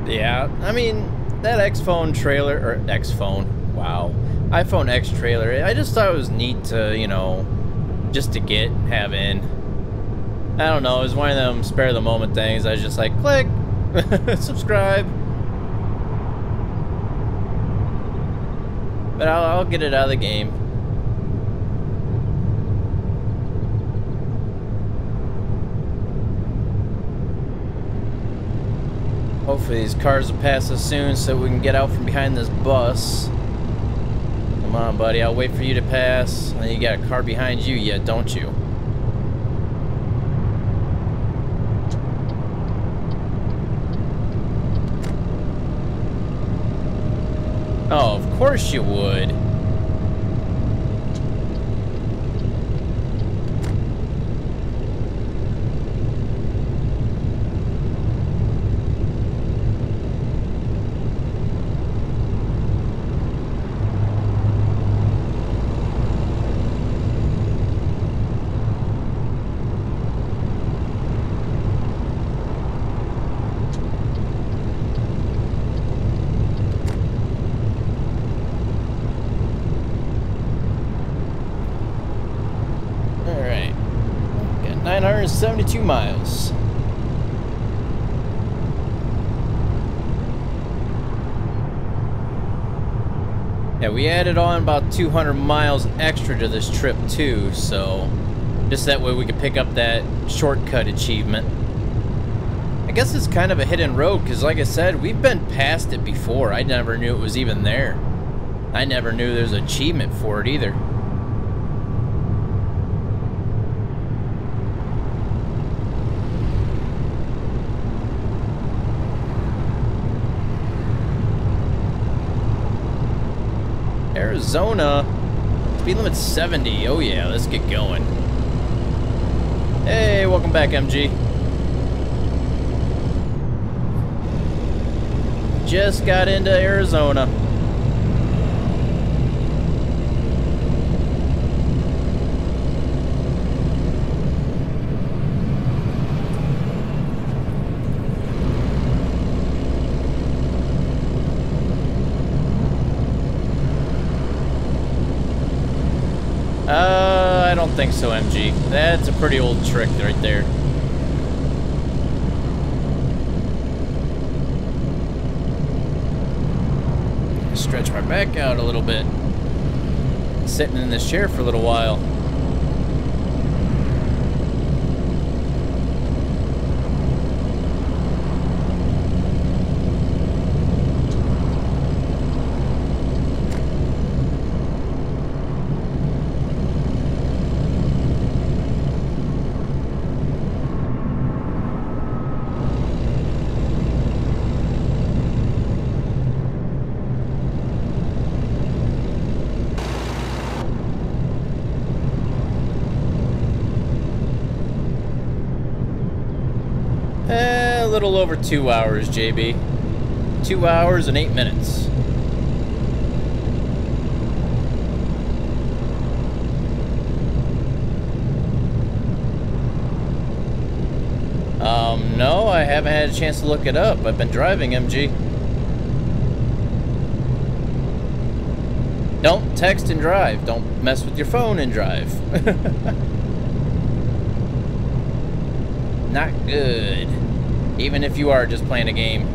Yeah, I mean, that X-Phone trailer, or X-Phone, wow, iPhone X trailer, I just thought it was neat to, you know, just to have in. I don't know, it was one of them spare the moment things. I was just like, click, subscribe. But I'll get it out of the game. Hopefully these cars will pass us soon so we can get out from behind this bus. Come on, buddy, I'll wait for you to pass. And then you got a car behind you yet, don't you? Oh, of course you would. 42 miles. Yeah, we added on about 200 miles extra to this trip too, so just that way we could pick up that shortcut achievement. I guess it's kind of a hidden road because, like I said, we've been past it before. I never knew it was even there. I never knew there's an achievement for it either. Arizona, speed limit's 70. Oh yeah, let's get going. Hey, welcome back, MG. Just got into Arizona. I don't think so, MG. That's a pretty old trick right there. Stretch my back out a little bit. Sitting in this chair for a little while. A little over 2 hours, JB. 2 hours and 8 minutes. No, I haven't had a chance to look it up. I've been driving, MG. Don't text and drive. Don't mess with your phone and drive. Not good. Even if you are just playing a game.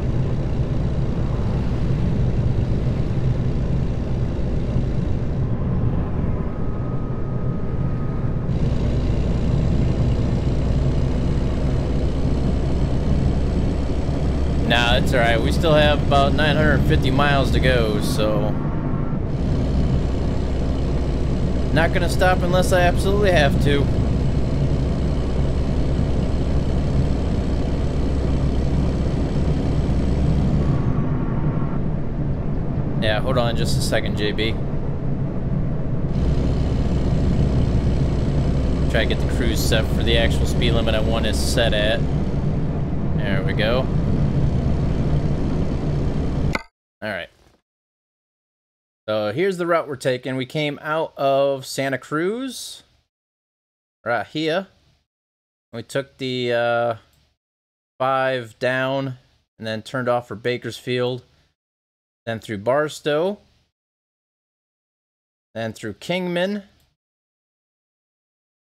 Nah, that's alright. We still have about 950 miles to go, so... Not gonna stop unless I absolutely have to. Yeah, hold on just a second, JB. Try to get the cruise set for the actual speed limit I want it set at. There we go. Alright. So here's the route we're taking. We came out of Santa Cruz. Right here. We took the 5 down and then turned off for Bakersfield. Then through Barstow. Then through Kingman.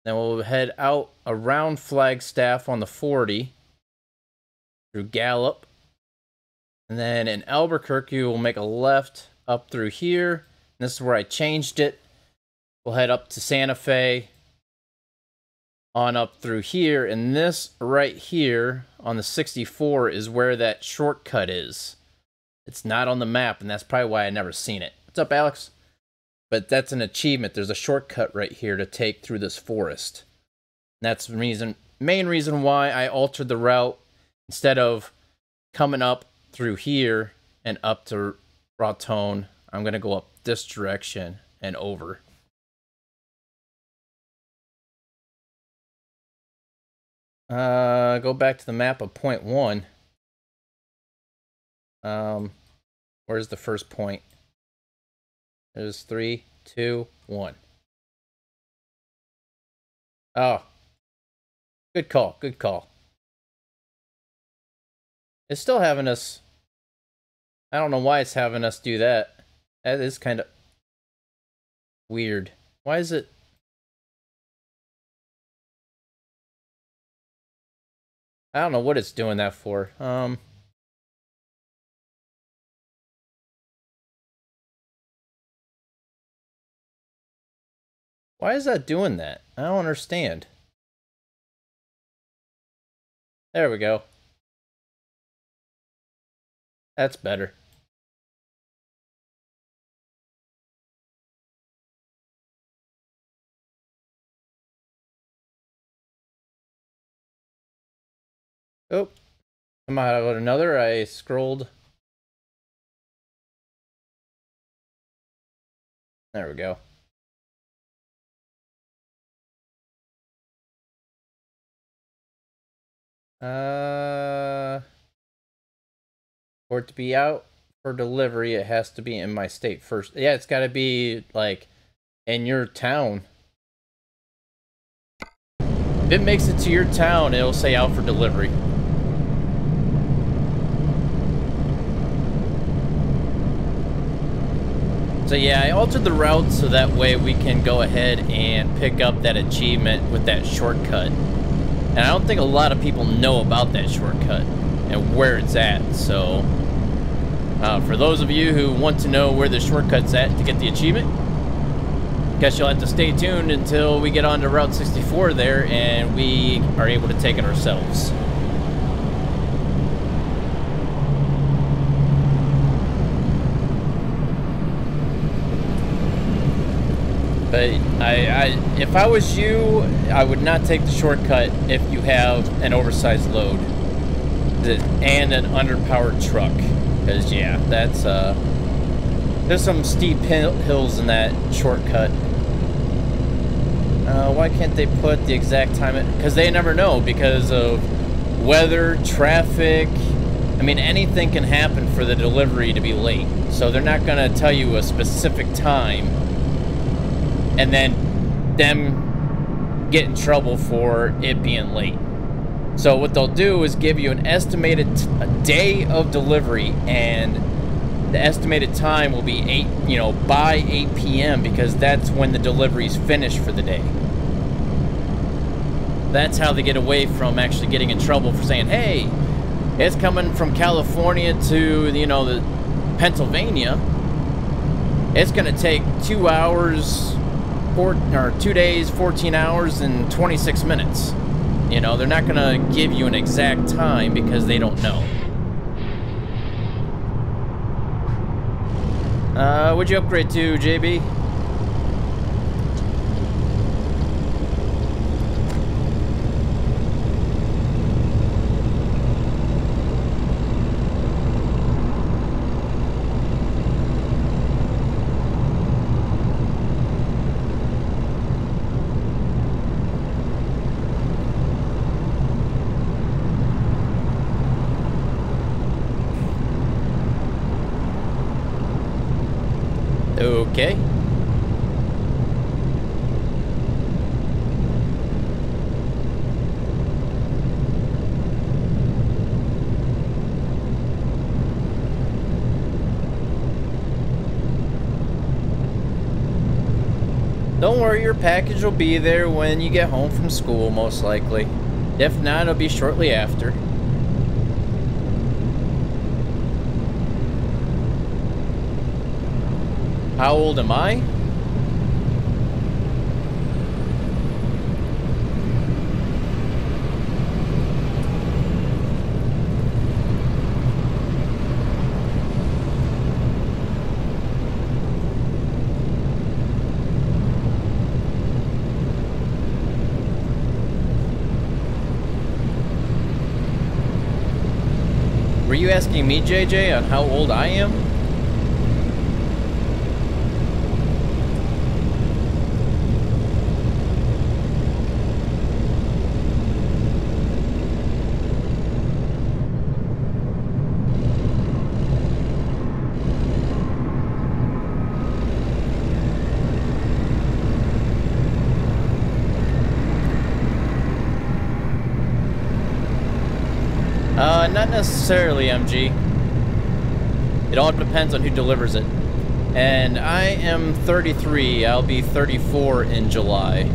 Then we'll head out around Flagstaff on the 40. Through Gallup. And then in Albuquerque, we'll make a left up through here. And this is where I changed it. We'll head up to Santa Fe. On up through here. And this right here on the 64 is where that shortcut is. It's not on the map, and that's probably why I never seen it. What's up, Alex? But that's an achievement. There's a shortcut right here to take through this forest. And that's the main reason why I altered the route. Instead of coming up through here and up to Raton, I'm going to go up this direction and over. Go back to the map of point 1. Where's the first point? There's 3, 2, 1. Oh. Good call, good call. It's still having us... I don't know why it's having us do that. That is kind of weird. Why is it... I don't know what it's doing that for. Why is that doing that? I don't understand. There we go. That's better. Oh, I'm out of another. I scrolled. There we go. For it to be out for delivery, it has to be in my state first. Yeah, it's got to be, like, in your town. If it makes it to your town, it'll say out for delivery. So yeah, I altered the route so that way we can go ahead and pick up that achievement with that shortcut. And I don't think a lot of people know about that shortcut and where it's at. So for those of you who want to know where the shortcut's at to get the achievement, guess you'll have to stay tuned until we get onto Route 64 there and we are able to take it ourselves. But if I was you, I would not take the shortcut if you have an oversized load and an underpowered truck. Because yeah, that's there's some steep hills in that shortcut. Why can't they put the exact time? Because they never know because of weather, traffic. I mean, anything can happen for the delivery to be late. So they're not gonna tell you a specific time and then them get in trouble for it being late. So what they'll do is give you an estimated day of delivery, and the estimated time will be by 8 p.m. because that's when the delivery's finished for the day. That's how they get away from actually getting in trouble for saying, hey, it's coming from California to, the Pennsylvania. It's gonna take 2 hours, 2 days, 14 hours, and 26 minutes. They're not gonna give you an exact time because they don't know. What'd you upgrade to, JB? Okay. Don't worry, your package will be there when you get home from school, most likely. If not, it'll be shortly after. How old am I? Were you asking me, JJ, on how old I am? Not necessarily, MG. It all depends on who delivers it. And I am 33. I'll be 34 in July.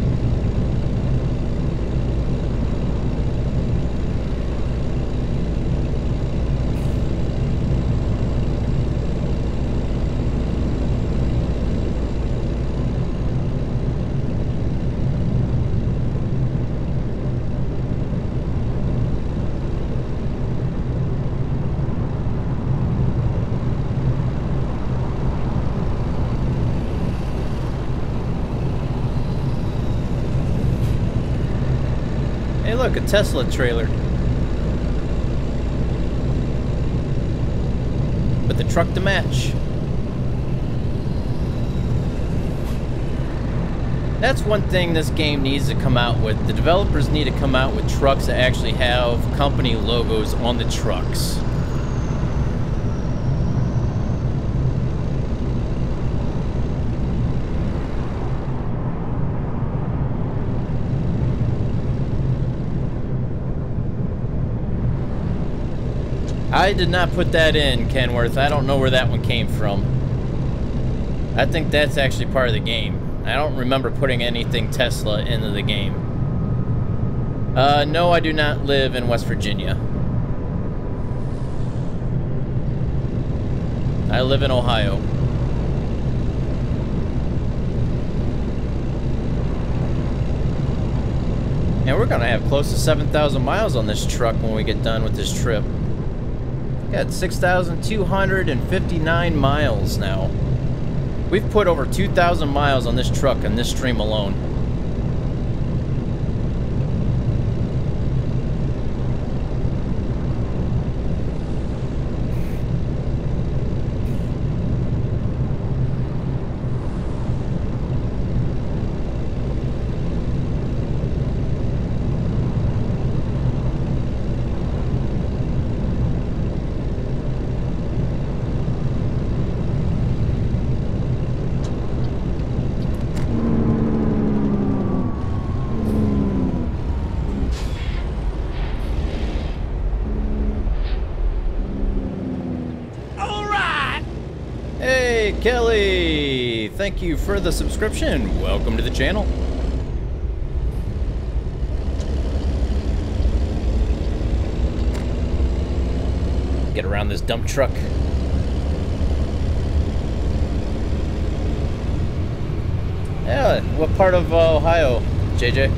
Look, a Tesla trailer. With the truck to match. That's one thing this game needs to come out with. The developers need to come out with trucks that actually have company logos on the trucks. I did not put that in, Kenworth. I don't know where that one came from. I think that's actually part of the game. I don't remember putting anything Tesla into the game. No, I do not live in West Virginia. I live in Ohio. And we're gonna have close to 7,000 miles on this truck when we get done with this trip. Got 6,259 miles now. We've put over 2,000 miles on this truck on this stream alone. Kelly, thank you for the subscription. Welcome to the channel. Get around this dump truck. Yeah, what part of Ohio, JJ?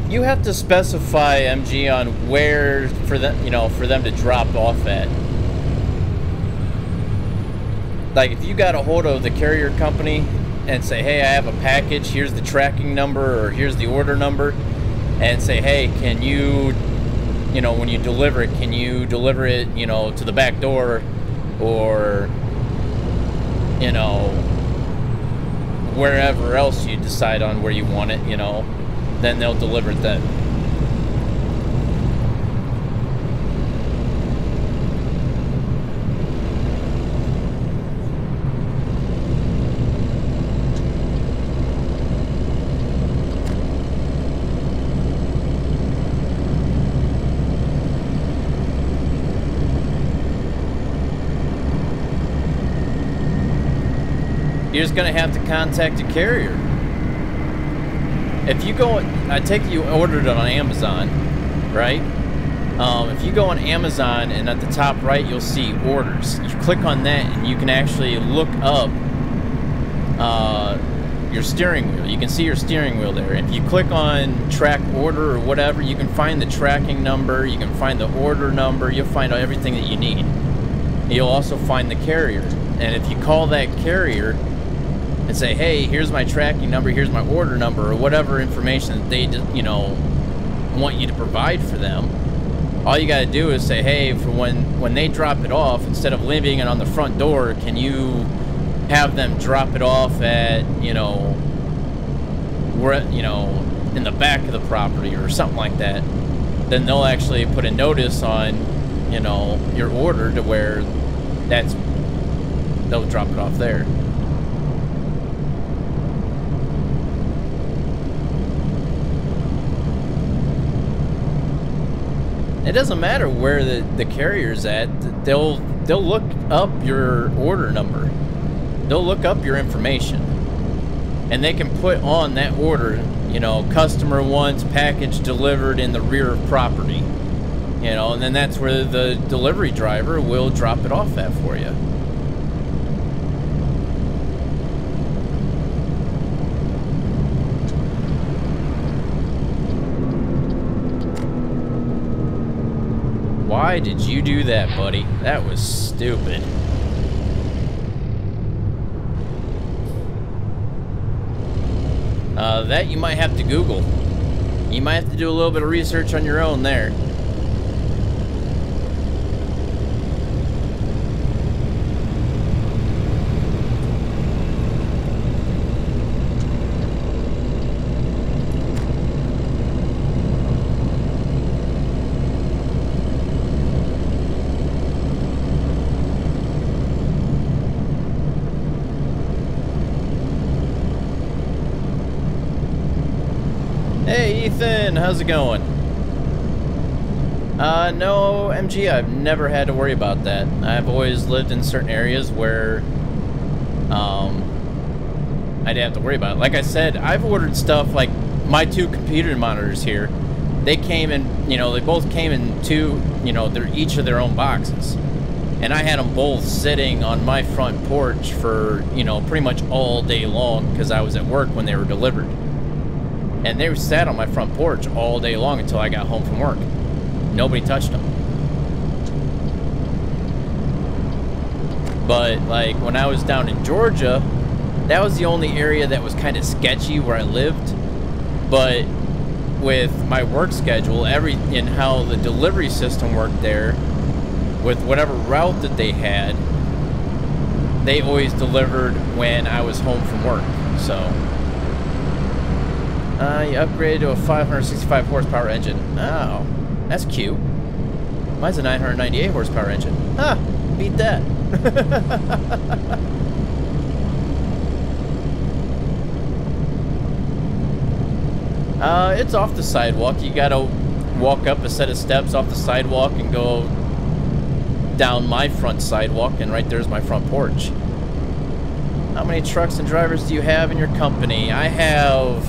You have to specify, MG, on where for them, for them to drop off at. Like, if you got a hold of the carrier company and say, hey, I have a package, here's the tracking number, or here's the order number, and say, hey, can you, when you deliver it, can you deliver it, to the back door, or, wherever else you decide on where you want it, then they'll deliver it then. You're just gonna have to contact a carrier. If you go, I take it you ordered it on Amazon, right? If you go on Amazon and at the top right, you'll see orders. You click on that and you can actually look up your steering wheel. You can see your steering wheel there. If you click on track order or whatever, you can find the tracking number, you can find the order number, you'll find out everything that you need. You'll also find the carrier. And if you call that carrier and say, hey, here's my tracking number, here's my order number, or whatever information that they, want you to provide for them, all you got to do is say, hey, for when they drop it off, instead of leaving it on the front door, can you have them drop it off at, where, in the back of the property or something like that. Then they'll actually put a notice on, your order to where they'll drop it off there. It doesn't matter where the carrier's at. They'll look up your order number. They'll look up your information, and they can put on that order, customer wants package delivered in the rear of property, and then that's where the delivery driver will drop it off at for you. Why did you do that, buddy? That was stupid. That you might have to Google. You might have to do a little bit of research on your own there. Hey Ethan, how's it going? No, MG, I've never had to worry about that. I've always lived in certain areas where, I didn't have to worry about it. Like I said, I've ordered stuff like my 2 computer monitors here. They came in, you know, they both came in 2, you know, they're each of their own boxes. And I had them both sitting on my front porch for, you know, pretty much all day long because I was at work when they were delivered. And they sat on my front porch all day long until I got home from work. Nobody touched them. But, like, when I was down in Georgia, that was the only area that was kind of sketchy where I lived. But with my work schedule, and how the delivery system worked there, with whatever route that they had, they always delivered when I was home from work, so... you upgraded to a 565 horsepower engine. Oh, that's cute. Mine's a 998 horsepower engine. Huh, beat that. It's off the sidewalk. You gotta walk up a set of steps off the sidewalk and go down my front sidewalk, and right there's my front porch. How many trucks and drivers do you have in your company? I have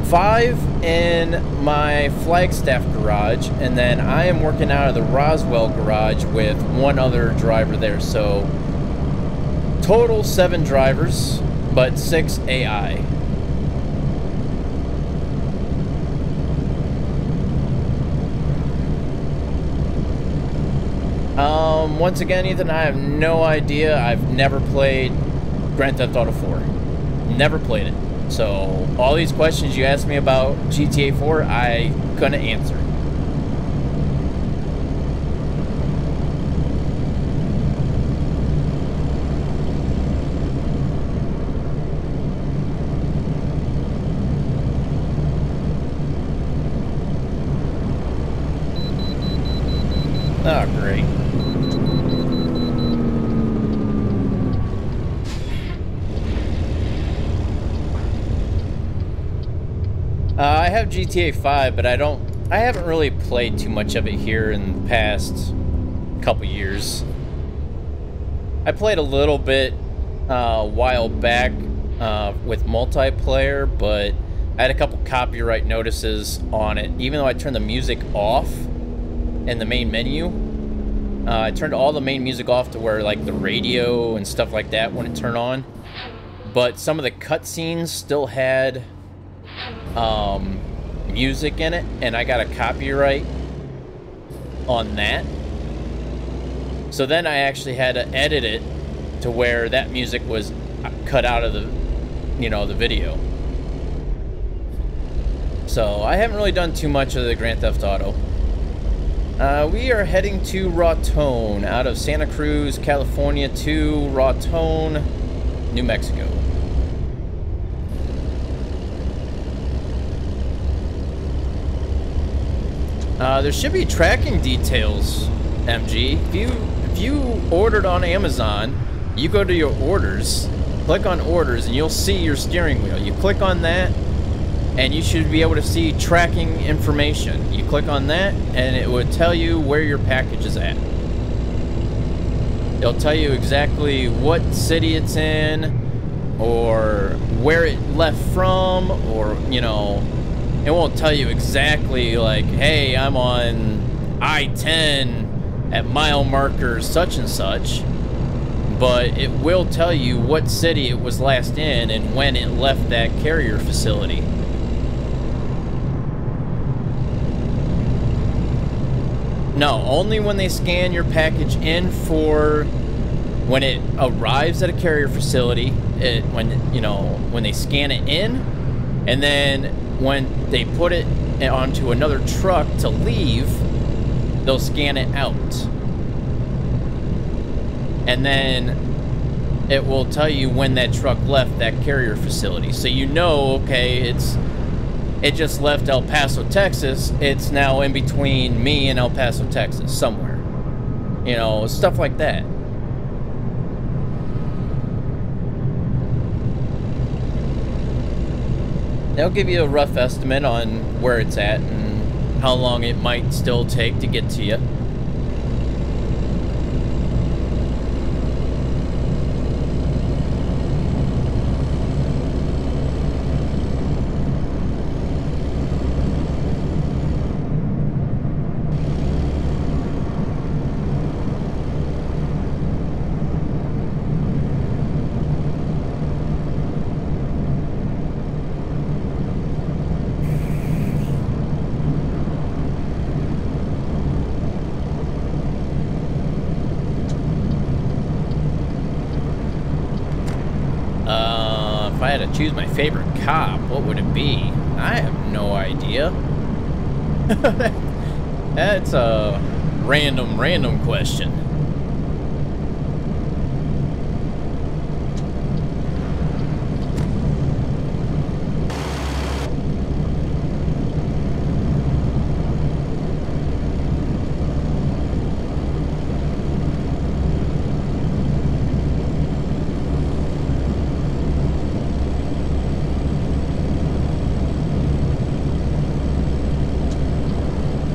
5 in my Flagstaff garage, and then I am working out of the Roswell garage with 1 other driver there. So total 7 drivers, but 6 AI. Once again, Ethan, I have no idea. I've never played Grand Theft Auto 4. Never played it. So, all these questions you asked me about GTA 4, I couldn't answer. Oh, great. I have GTA 5, but I haven't really played too much of it here in the past couple years. I played a little bit a while back with multiplayer, but I had a couple copyright notices on it. Even though I turned the music off in the main menu, I turned all the main music off to where like the radio and stuff like that wouldn't turn on. But some of the cutscenes still had music in it, and I got a copyright on that. So then I actually had to edit it to where that music was cut out of the, you know, the video. So I haven't really done too much of the Grand Theft Auto. We are heading to Raton, out of Santa Cruz, California to Raton, New Mexico. There should be tracking details, MG. If you ordered on Amazon, you go to your orders, click on orders, and you'll see your steering wheel. You click on that, and you should be able to see tracking information. You click on that, and it would tell you where your package is at. It'll tell you exactly what city it's in, or where it left from, or, you know, it won't tell you exactly like, hey, I'm on I-10 at mile marker such and such, but it will tell you what city it was last in and when it left that carrier facility. No, only when they scan your package in for when it arrives at a carrier facility, when they scan it in, And then when they put it onto another truck to leave, they'll scan it out. And then it will tell you when that truck left that carrier facility. So you know, okay, it just left El Paso, Texas. It's now in between me and El Paso, Texas, somewhere. You know, stuff like that. They'll give you a rough estimate on where it's at and how long it might still take to get to you. If I had to choose my favorite cop, what would it be? I have no idea. That's a random question.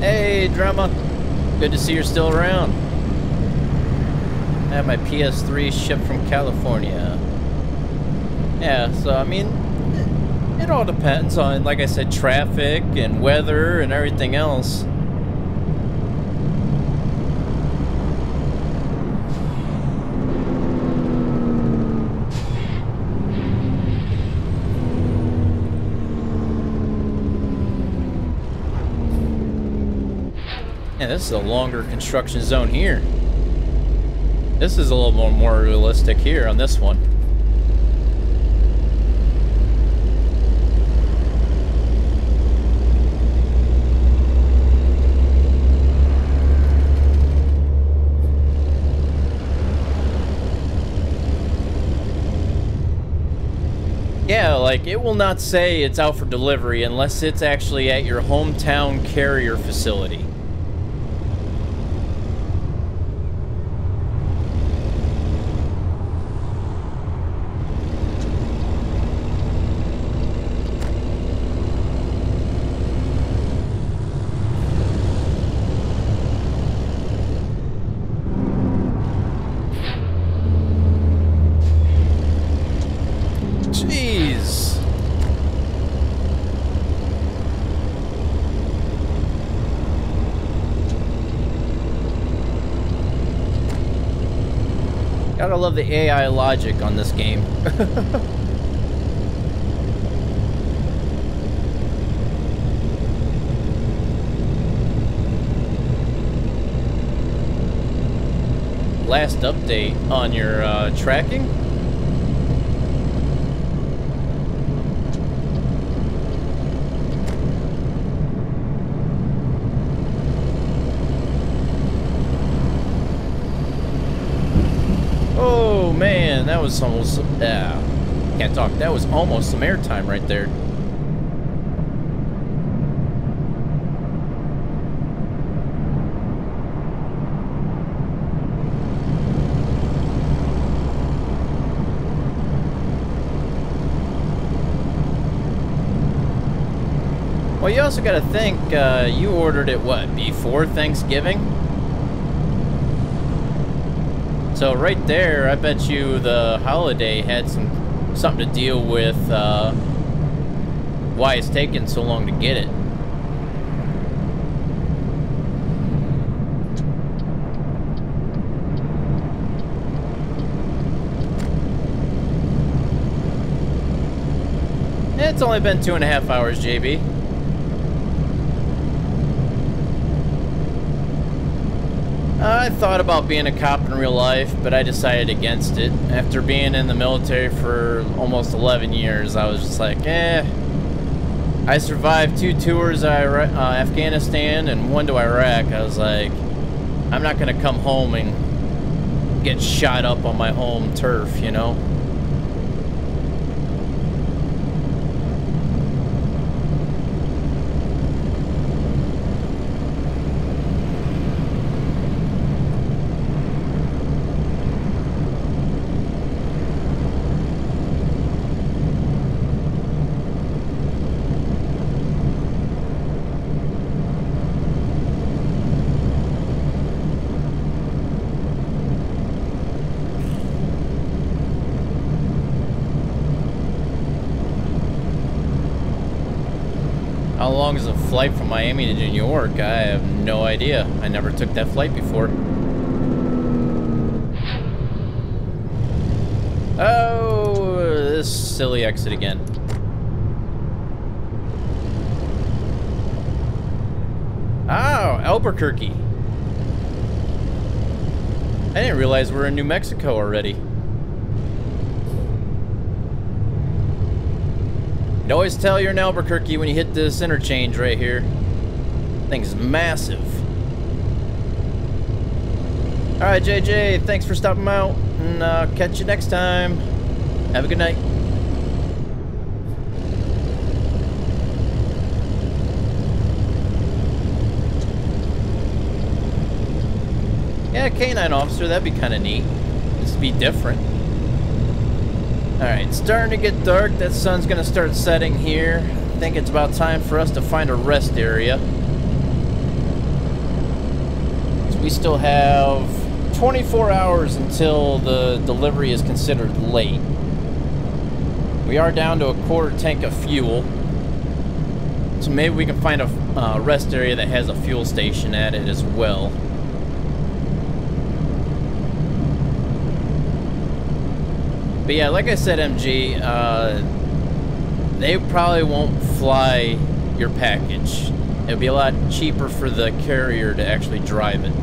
Hey, Drama. Good to see you're still around. I have my PS3 shipped from California. Yeah, so I mean, it all depends on, like I said, traffic and weather and everything else. Yeah, this is a longer construction zone here. This is a little more realistic here on this one. Yeah, like, it will not say it's out for delivery unless it's actually at your hometown carrier facility. Jeez. Gotta love the AI logic on this game. Last update on your tracking? Oh man, that was almost, can't talk, that was almost some airtime right there. Well, you also gotta think, you ordered it, what, before Thanksgiving? So right there, I bet you the holiday had something to deal with why it's taking so long to get it. It's only been 2.5 hours, JB. I thought about being a cop in real life, but I decided against it. After being in the military for almost 11 years, I was just like, I survived 2 tours of Afghanistan and 1 to Iraq. I was like, I'm not gonna come home and get shot up on my home turf, you know? How long is a flight from Miami to New York? I have no idea. I never took that flight before. Oh, this silly exit again. Oh, Albuquerque. I didn't realize we're in New Mexico already. You'd always tell you're in Albuquerque when you hit this interchange right here. Thing's massive. Alright, JJ, thanks for stopping out, and catch you next time. Have a good night. Yeah, canine officer, that'd be kind of neat. Just be different. Alright, it's starting to get dark. That sun's gonna start setting here. I think it's about time for us to find a rest area. So we still have 24 hours until the delivery is considered late. We are down to a quarter tank of fuel. So maybe we can find a rest area that has a fuel station at it as well. But yeah, like I said, MG, they probably won't fly your package. It'll be a lot cheaper for the carrier to actually drive it.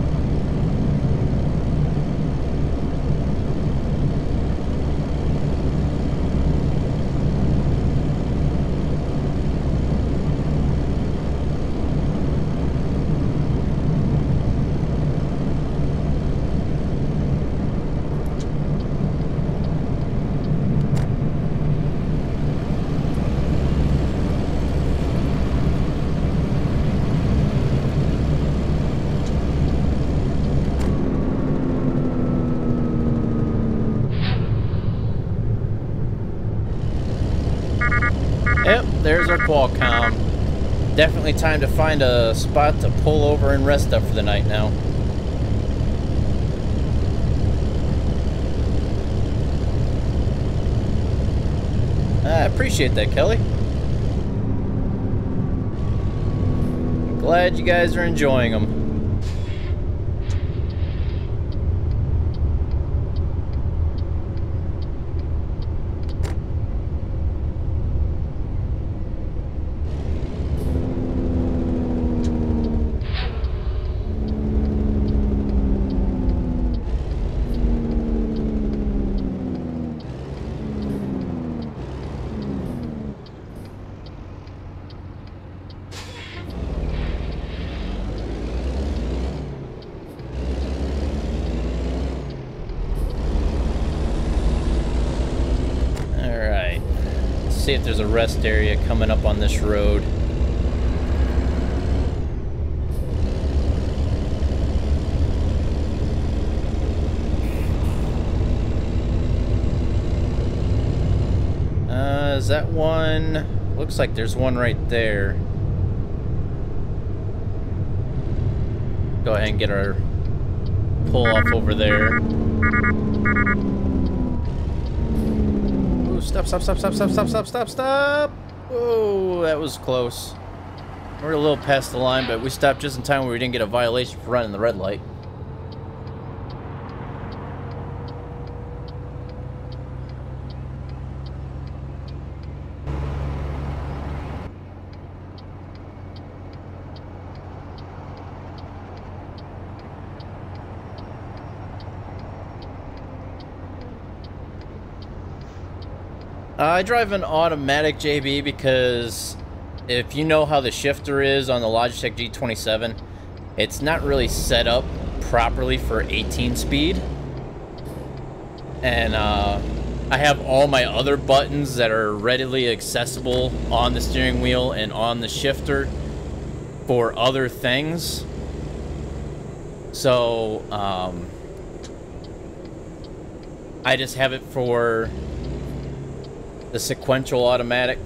Yep, there's our Qualcomm. Definitely time to find a spot to pull over and rest up for the night now. I appreciate that, Kelly. I'm glad you guys are enjoying them. See if there's a rest area coming up on this road. Is that one? Looks like there's one right there. Go ahead and get our pull off over there. Stop, stop, stop, stop, stop, stop, stop, stop, stop! Whoa, that was close. We're a little past the line, but we stopped just in time where we didn't get a violation for running the red light. I drive an automatic, JB, because if you know how the shifter is on the Logitech G27, it's not really set up properly for 18 speed. And I have all my other buttons that are readily accessible on the steering wheel and on the shifter for other things. So I just have it for the sequential automatic.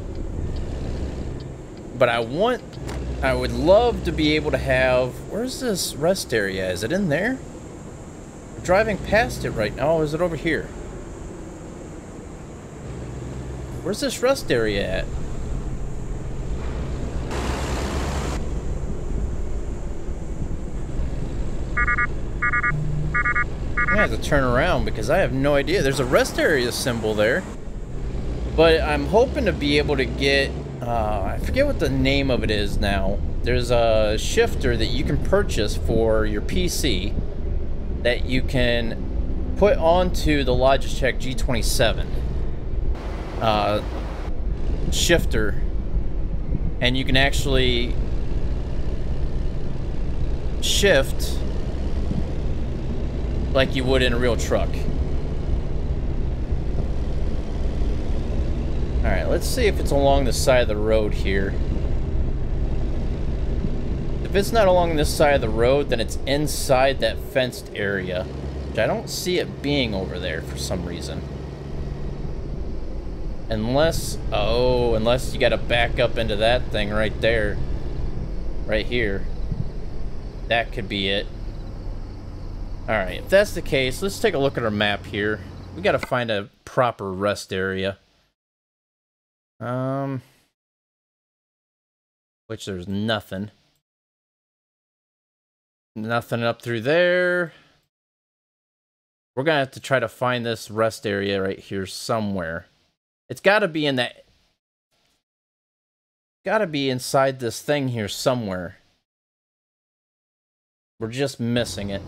But I would love to be able to have, where's this rest area? Is it in there? I'm driving past it right now. Oh, is it over here? Where's this rest area at? I'm gonna have to turn around because I have no idea. There's a rest area symbol there. But I'm hoping to be able to get, I forget what the name of it is now. There's a shifter that you can purchase for your PC that you can put onto the Logitech G27 shifter, and you can actually shift like you would in a real truck. Alright, let's see if it's along the side of the road here. If it's not along this side of the road, then it's inside that fenced area, which I don't see it being over there for some reason. Unless, oh, unless you gotta back up into that thing right there. Right here. That could be it. Alright, if that's the case, let's take a look at our map here. We gotta find a proper rest area. Which there's nothing. Nothing up through there. We're gonna have to try to find this rest area right here somewhere. It's gotta be in that... Gotta be inside this thing here somewhere. We're just missing it.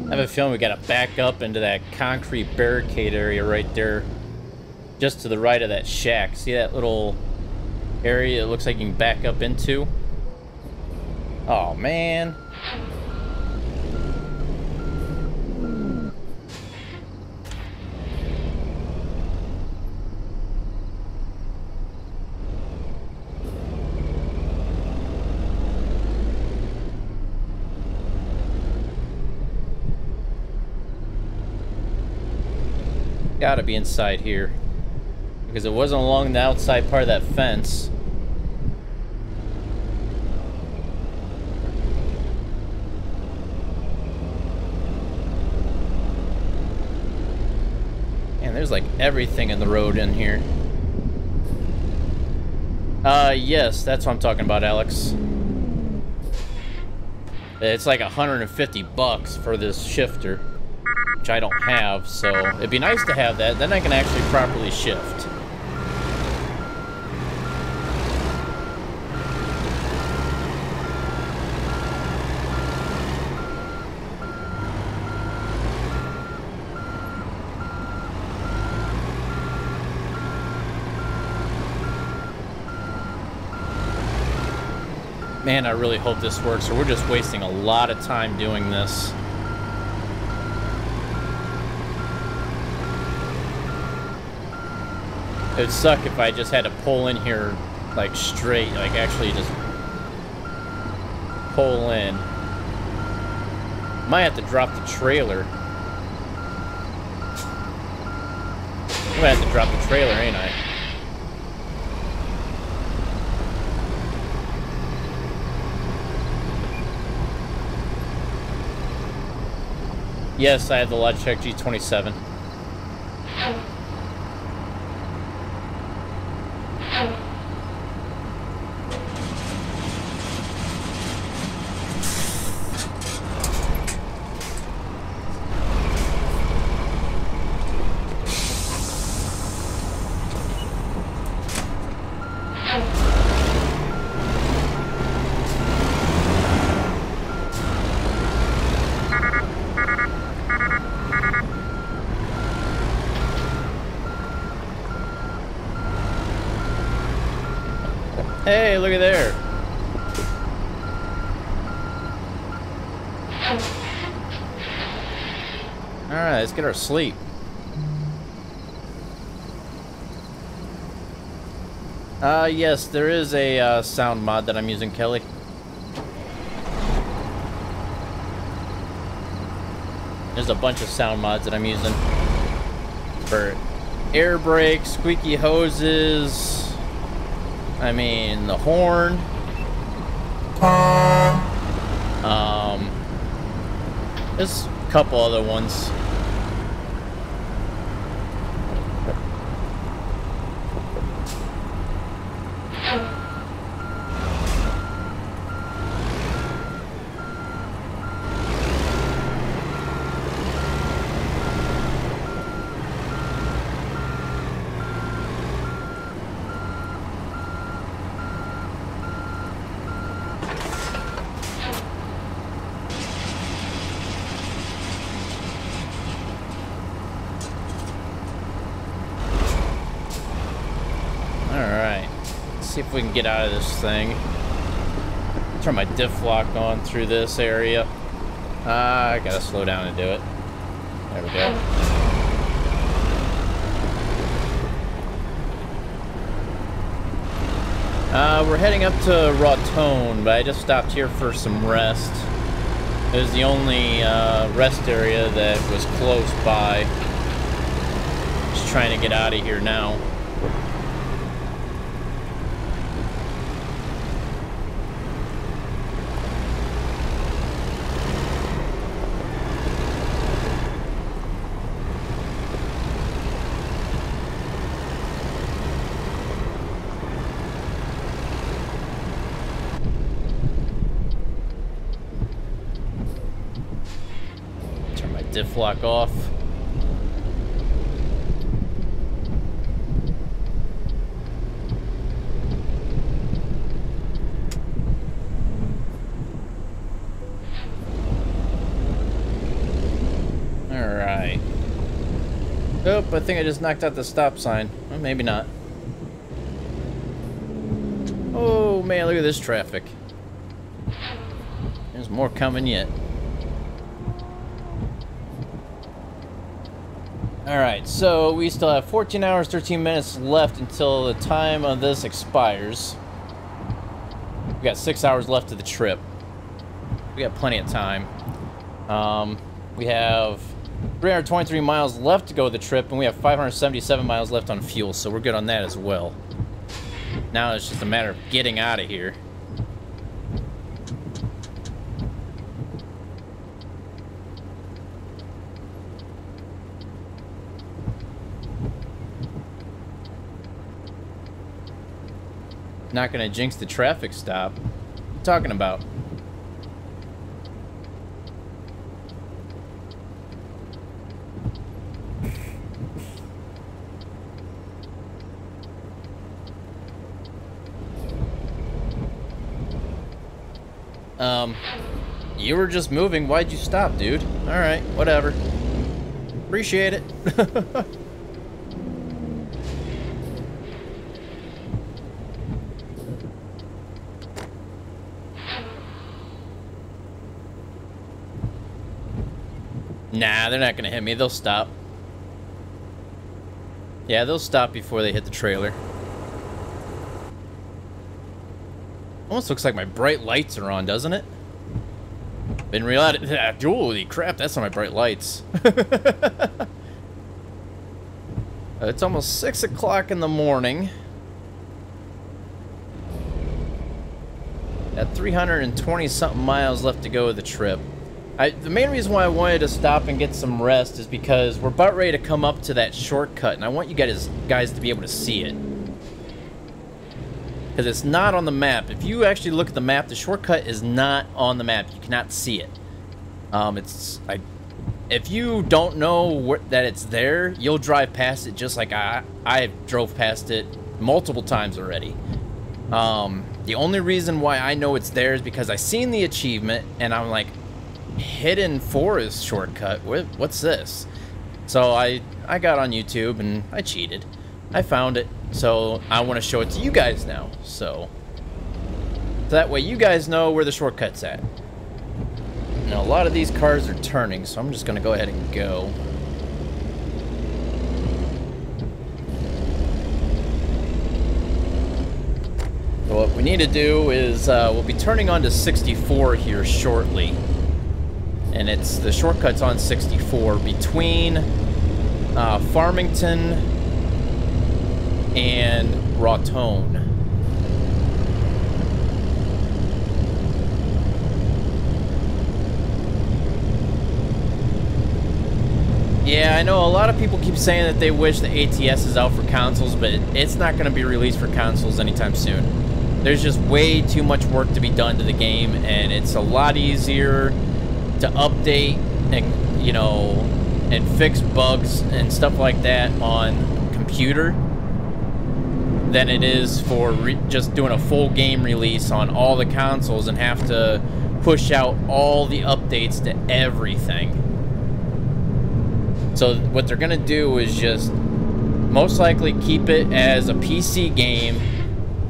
I have a feeling we gotta back up into that concrete barricade area right there, just to the right of that shack. See that little area it looks like you can back up into? Oh man. Gotta be inside here, because it wasn't along the outside part of that fence. And there's like everything in the road in here. Yes, that's what I'm talking about, Alex. It's like $150 for this shifter, which I don't have, so it'd be nice to have that. Then I can actually properly shift. Man, I really hope this works, or we're just wasting a lot of time doing this. It'd suck if I just had to pull in here, like, straight, like, actually just pull in. Might have to drop the trailer. I'm gonna have to drop the trailer, ain't I? Yes, I have the Logitech G27. Hey, look at there. Alright, let's get our sleep. Yes, there is a sound mod that I'm using, Kelly. There's a bunch of sound mods that I'm using for air brakes, squeaky hoses, I mean the horn. There's a couple other ones. See if we can get out of this thing. Turn my diff lock on through this area. I gotta slow down and do it. There we go. We're heading up to Raton, but I just stopped here for some rest. It was the only rest area that was close by. Just trying to get out of here now. Diff lock off. Alright. Oh, I think I just knocked out the stop sign. Well, maybe not. Oh man, look at this traffic. There's more coming yet. Alright, so we still have 14 hours, 13 minutes left until the time of this expires. We got 6 hours left of the trip. We got plenty of time. We have 323 miles left to go the trip, and we have 577 miles left on fuel, so we're good on that as well. Now it's just a matter of getting out of here. Not gonna jinx the traffic stop. What are you talking about? You were just moving. Why'd you stop, dude? Alright, whatever. Appreciate it. Nah, they're not gonna hit me. They'll stop. Yeah, they'll stop before they hit the trailer. Almost looks like my bright lights are on, doesn't it? Been realized. Holy crap, that's not my bright lights. It's almost 6 o'clock in the morning. Got 320 something miles left to go of the trip. The main reason why I wanted to stop and get some rest is because we're about ready to come up to that shortcut, and I want you guys to be able to see it. Because it's not on the map. If you actually look at the map, the shortcut is not on the map. You cannot see it. If you don't know that it's there, you'll drive past it just like I drove past it multiple times already. The only reason why I know it's there is because I seen the achievement, and I'm like, hidden forest shortcut? What's this? So I got on YouTube and I cheated. I found it, so I want to show it to you guys now. So So that way you guys know where the shortcut's at. Now, a lot of these cars are turning, so I'm just going to go ahead and go. So what we need to do is we'll be turning on to 64 here shortly. And it's the shortcut's on 64 between Farmington and Raton. Yeah, I know a lot of people keep saying that they wish the ATS is out for consoles, but it's not going to be released for consoles anytime soon. There's just way too much work to be done to the game, and it's a lot easier to update and, you know, and fix bugs and stuff like that on computer than it is for just doing a full game release on all the consoles and have to push out all the updates to everything. So what they're gonna do is just most likely keep it as a PC game,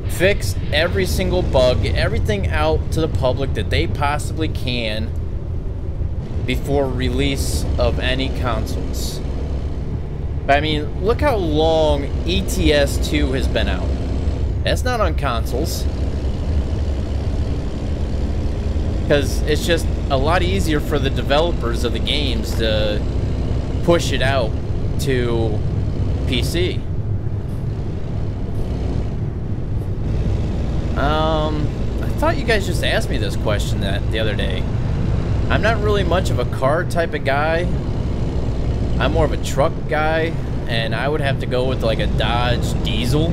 fix every single bug, get everything out to the public that they possibly can before release of any consoles. But I mean, look how long ETS 2 has been out. That's not on consoles. Because it's just a lot easier for the developers of the games to push it out to PC. I thought you guys just asked me this question the other day. I'm not really much of a car type of guy. I'm more of a truck guy, and I would have to go with like a Dodge diesel.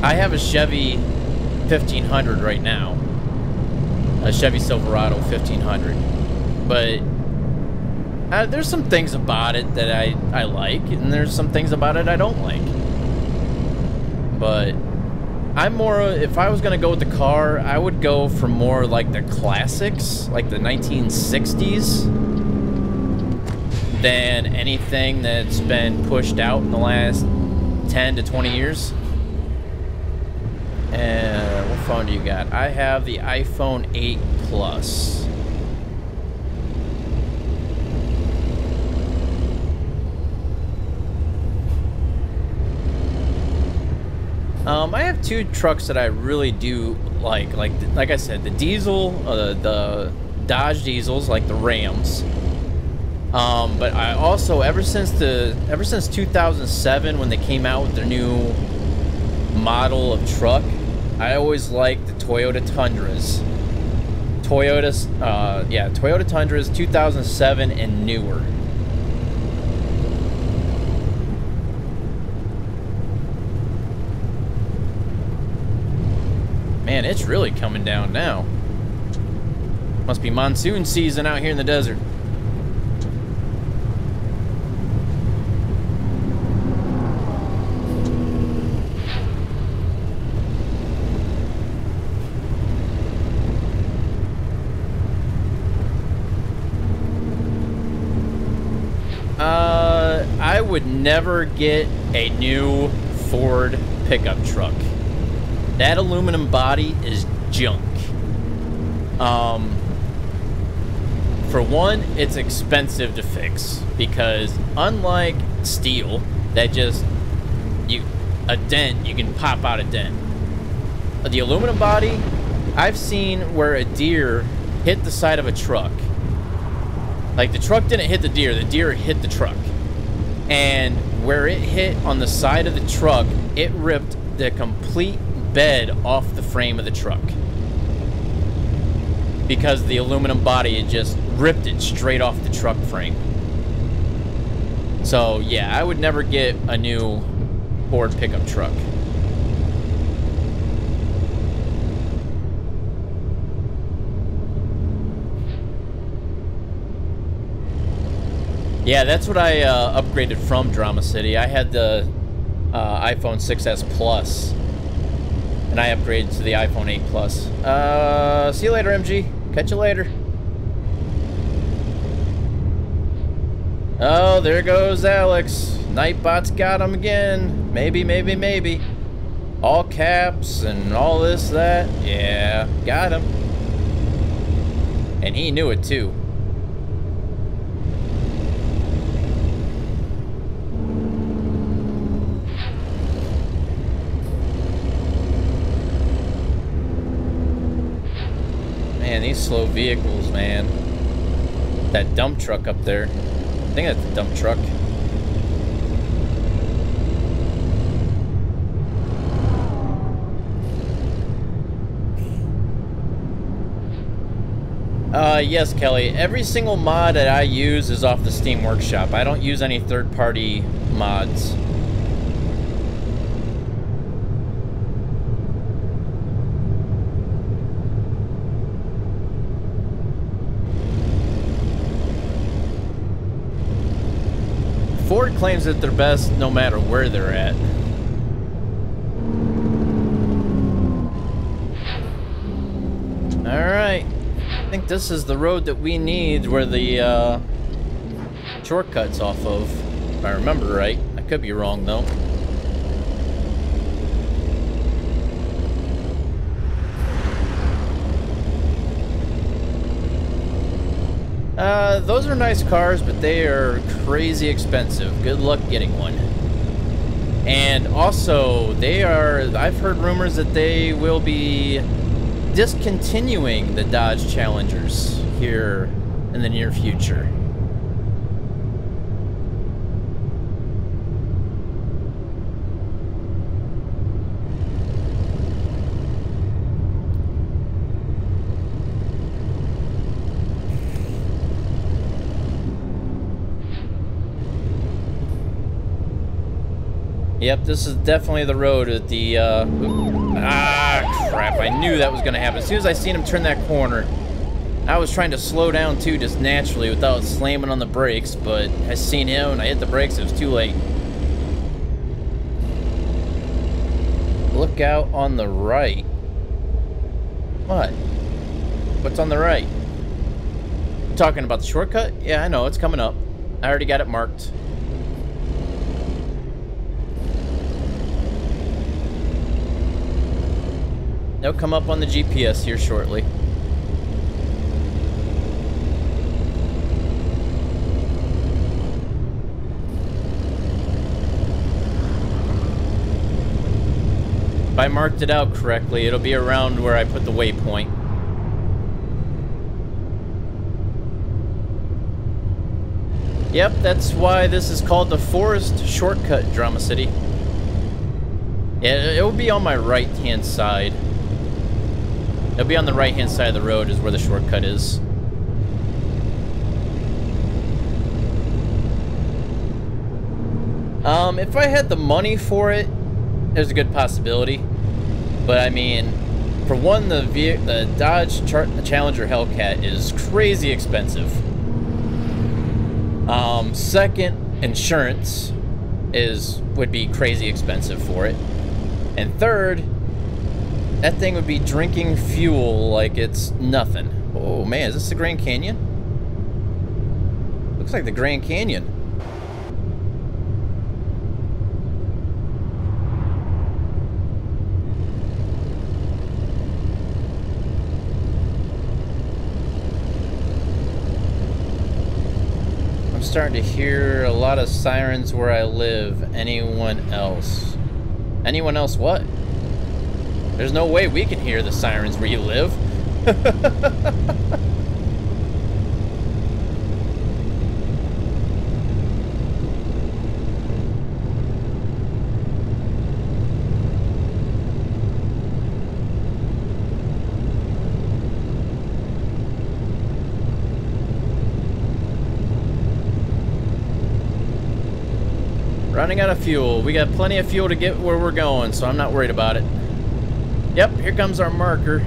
I have a Chevy 1500 right now. A Chevy Silverado 1500. But there's some things about it that I like, and there's some things about it I don't like. But I'm more, if I was going to go with the car, I would go for more like the classics, like the 1960s, than anything that's been pushed out in the last 10 to 20 years. And what phone do you got? I have the iPhone 8 Plus. I have two trucks that I really do like I said, the diesel, the Dodge diesels, like the Rams. But I also, ever since 2007, when they came out with their new model of truck, I always liked the Toyota Tundras. Toyota Tundras 2007 and newer. Man, it's really coming down now. Must be monsoon season out here in the desert. I would never get a new Ford pickup truck. That aluminum body is junk. For one, it's expensive to fix because unlike steel, that just a dent, you can pop out a dent. The aluminum body, I've seen where a deer hit the side of a truck. Like, the truck didn't hit the deer hit the truck. And where it hit on the side of the truck, it ripped the complete bed off the frame of the truck. Because the aluminum body, it just ripped it straight off the truck frame. So, yeah, I would never get a new Ford pickup truck. Yeah, that's what I upgraded from Drama City. I had the iPhone 6s Plus, and I upgraded to the iPhone 8 Plus. See you later, MG. Catch you later. Oh, there goes Alex. Nightbot's got him again. Maybe, maybe, maybe. All caps and all this, that. Yeah, got him. And he knew it too. Man, these slow vehicles, man. That dump truck up there. I think that's a dump truck. Yes, Kelly. Every single mod that I use is off the Steam Workshop. I don't use any third-party mods. Ford claims that they're best no matter where they're at. Alright. I think this is the road that we need where the shortcut's off of. If I remember right. I could be wrong though. Those are nice cars, but they are crazy expensive. Good luck getting one. And also, I've heard rumors that they will be discontinuing the Dodge Challengers here in the near future. Yep, this is definitely the road at the, crap, I knew that was gonna happen. As soon as I seen him turn that corner, I was trying to slow down too, just naturally, without slamming on the brakes, but I seen him and I hit the brakes, it was too late. Look out on the right. What? What's on the right? Talking about the shortcut? Yeah, I know, it's coming up. I already got it marked. They'll come up on the GPS here shortly. If I marked it out correctly, it'll be around where I put the waypoint. Yep, that's why this is called the Forest Shortcut, Drama City. Yeah, it will be on my right-hand side. It'll be on the right-hand side of the road is where the shortcut is. If I had the money for it, there's a good possibility. But I mean, for one, the Dodge Challenger Hellcat is crazy expensive. Second, insurance would be crazy expensive for it. And third, that thing would be drinking fuel like it's nothing. Oh man, is this the Grand Canyon? Looks like the Grand Canyon. I'm starting to hear a lot of sirens where I live. Anyone else? Anyone else what? There's no way we can hear the sirens where you live. Running out of fuel. We got plenty of fuel to get where we're going, so I'm not worried about it. Yep, here comes our marker.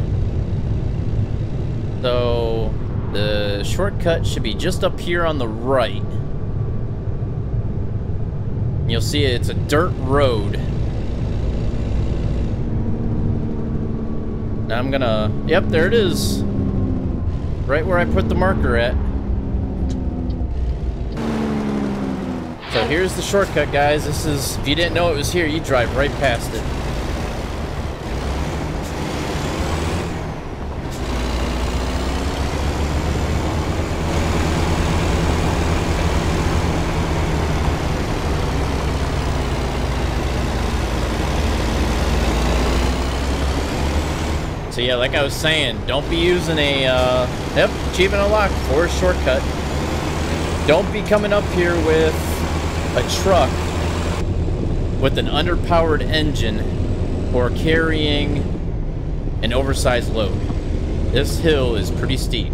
So, the shortcut should be just up here on the right. You'll see it's a dirt road. Now I'm gonna... Yep, there it is. Right where I put the marker at. So here's the shortcut, guys. This is... If you didn't know it was here, you drive right past it. So yeah, like I was saying, don't be using a, yep, achievement unlocked for a shortcut. Don't be coming up here with a truck with an underpowered engine or carrying an oversized load. This hill is pretty steep.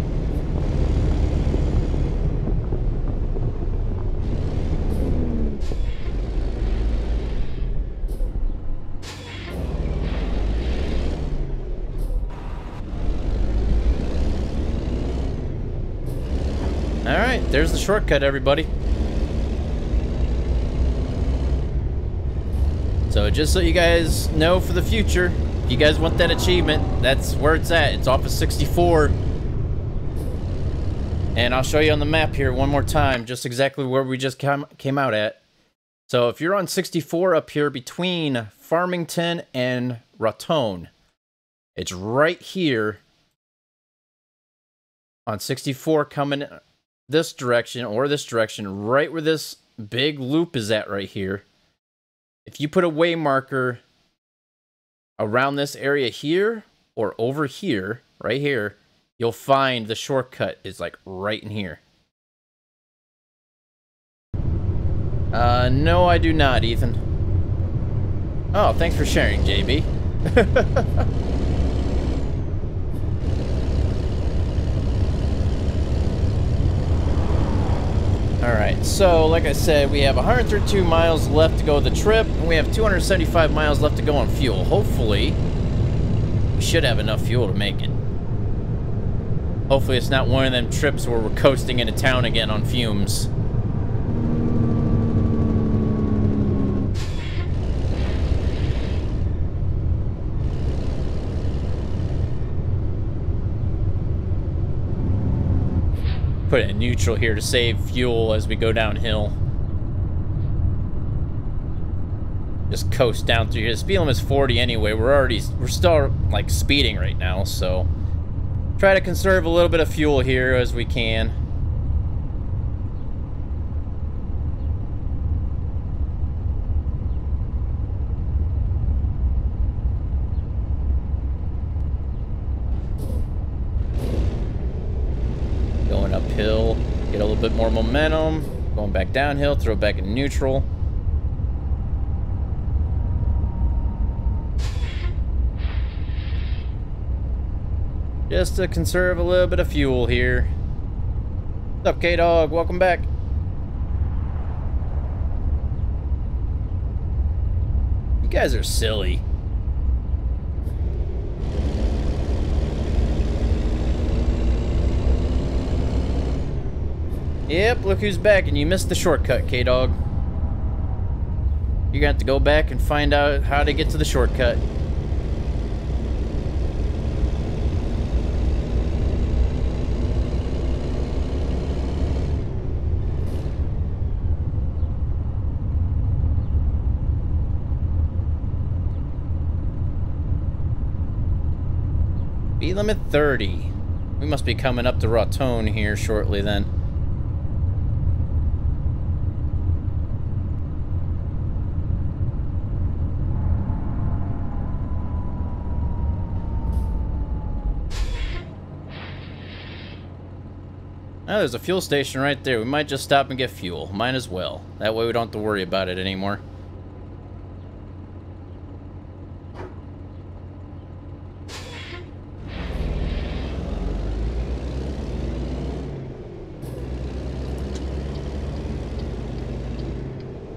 Alright, there's the shortcut, everybody. So just so you guys know for the future, if you guys want that achievement, that's where it's at. It's off of 64. And I'll show you on the map here one more time, just exactly where we just came out at. So if you're on 64 up here between Farmington and Raton, it's right here on 64 coming this direction or this direction, right where this big loop is at right here. If you put a way marker around this area here or over here, right here, you'll find the shortcut is like right in here. No, I do not, Ethan. Oh, thanks for sharing, JB. Alright, so like I said, we have 132 miles left to go the trip, and we have 275 miles left to go on fuel. Hopefully, we should have enough fuel to make it. Hopefully it's not one of them trips where we're coasting into town again on fumes. Put it in neutral here to save fuel as we go downhill. Just coast down through here. The speed limit's 40 anyway. We're still like speeding right now, so try to conserve a little bit of fuel here as we can. Going uphill, get a little bit more momentum. Going back downhill, throw it back in neutral. Just to conserve a little bit of fuel here. What's up, K-Dog? Welcome back. You guys are silly. Yep, look who's back, and you missed the shortcut, K-Dog. You're gonna have to go back and find out how to get to the shortcut. Speed limit 30. We must be coming up to Raton here shortly then. Oh, there's a fuel station right there. We might just stop and get fuel. Might as well. That way we don't have to worry about it anymore.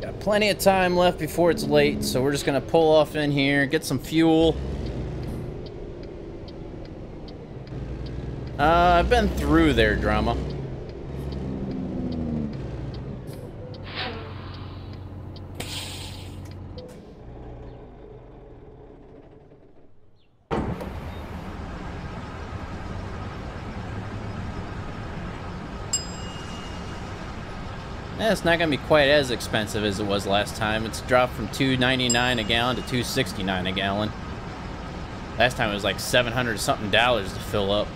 Got plenty of time left before it's late, so we're just gonna pull off in here, get some fuel. I've been through there, drama. It's not going to be quite as expensive as it was last time. It's dropped from $2.99 a gallon to $2.69 a gallon. Last time it was like $700 something to fill up.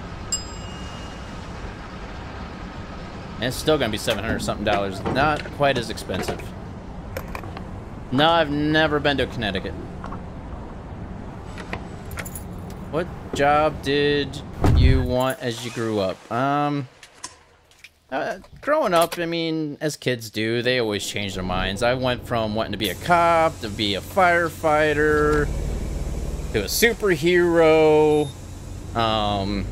And it's still going to be $700 something. Not quite as expensive. No, I've never been to Connecticut. What job did you want as you grew up? Growing up, I mean, as kids do, they always change their minds. I went from wanting to be a cop to be a firefighter to a superhero. I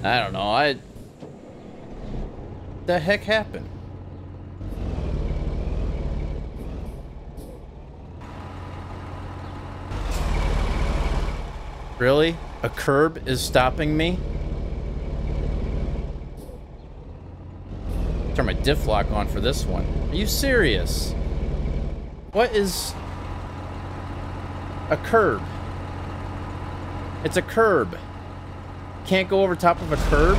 don't know. The heck happened? Really? A curb is stopping me? Turn my diff lock on for this one. Are you serious? What is a curb? It's a curb. Can't go over top of a curb?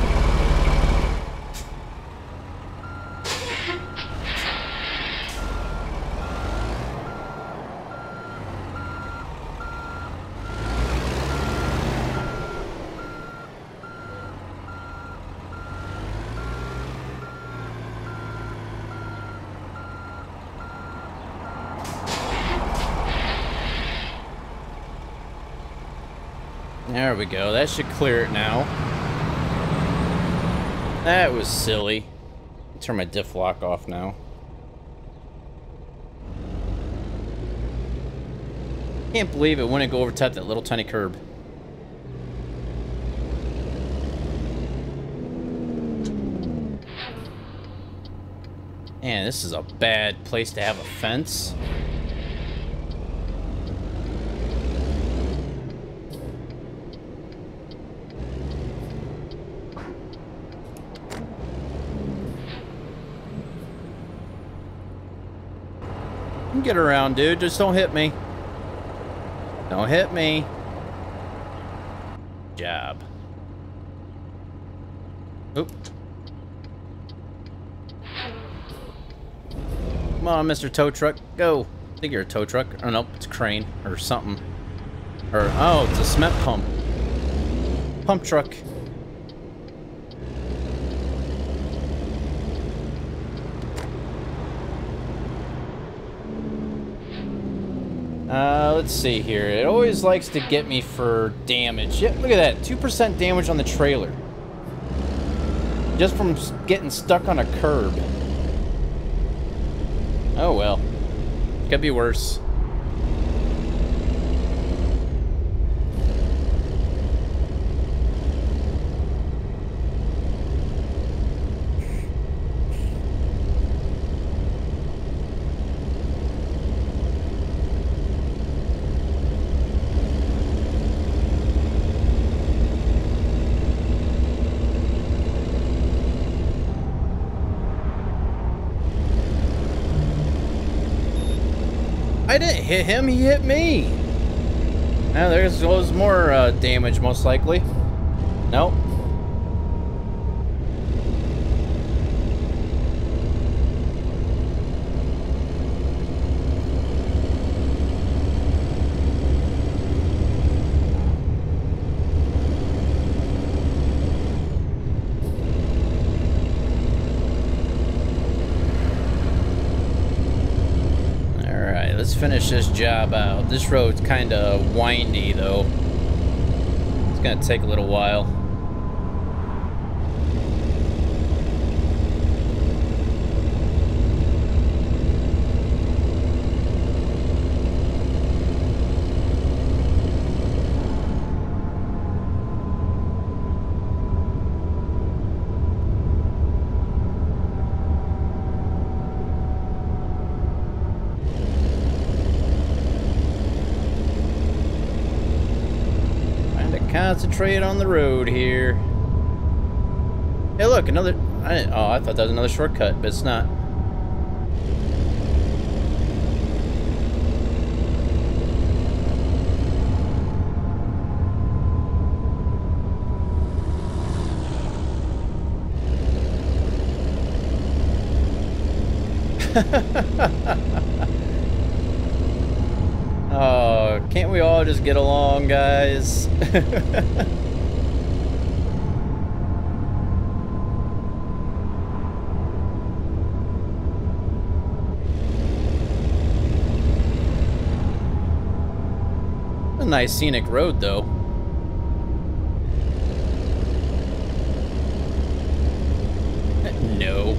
There we go. That should clear it now. That was silly. Turn my diff lock off now. Can't believe it wouldn't go over top that little tiny curb. Man, this is a bad place to have a fence. Get around, dude. Just don't hit me. Don't hit me. Job. Oop. Come on, Mr. Tow Truck. Go. I think you're a tow truck. Oh, nope. It's a crane or something. Or, oh, it's a cement pump. Pump truck. Let's see here. It always likes to get me for damage. Yeah, look at that. 2% damage on the trailer. Just from getting stuck on a curb. Oh well. Could be worse. I didn't hit him, he hit me. Now there's more damage, most likely. Nope. Let's finish this job out. This road's kind of windy, though. It's gonna take a little while. Concentrate on the road here. Hey, look, another. I thought that was another shortcut, but it's not. Oh, can't we all just get along, guys? A nice scenic road, though. No.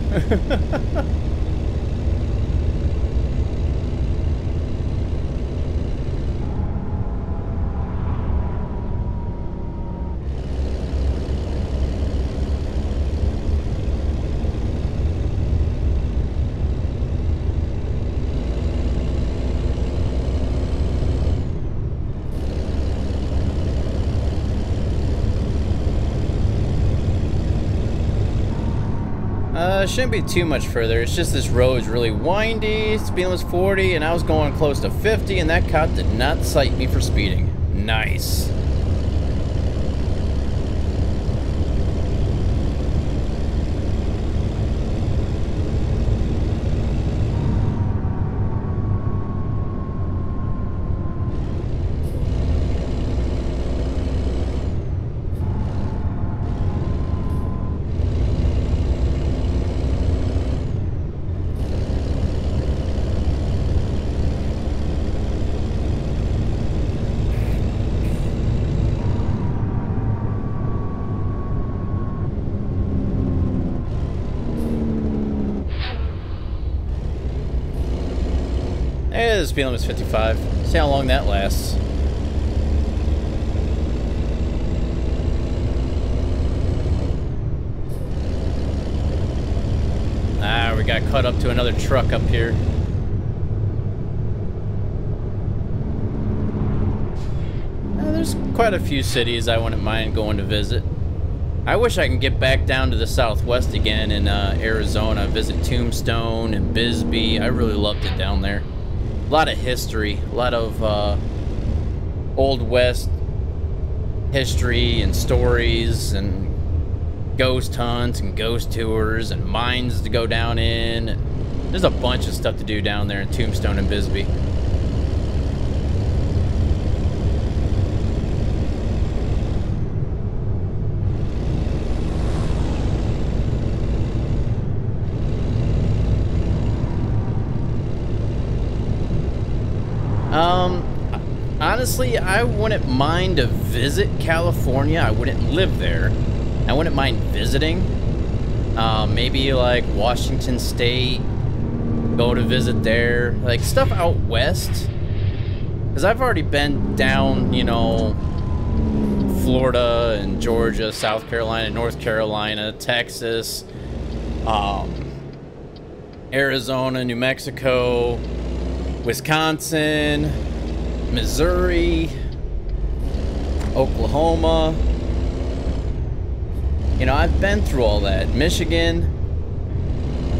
Shouldn't be too much further. It's just this road's really windy. Speed limit's 40, and I was going close to 50, and that cop did not cite me for speeding. Nice. The speed limit's 55. See how long that lasts. Ah, we got caught up to another truck up here. There's quite a few cities I wouldn't mind going to visit. I wish I can get back down to the southwest again in Arizona, visit Tombstone and Bisbee. I really loved it down there. A lot of history, a lot of Old West history and stories and ghost hunts and ghost tours and mines to go down in. There's a bunch of stuff to do down there in Tombstone and Bisbee. Honestly, I wouldn't mind to visit California. I wouldn't live there. I wouldn't mind visiting. Maybe like Washington State, go to visit there. Like stuff out west. Because I've already been down, you know, Florida and Georgia, South Carolina, North Carolina, Texas, Arizona, New Mexico, Wisconsin, Missouri, Oklahoma. You know, I've been through all that. Michigan,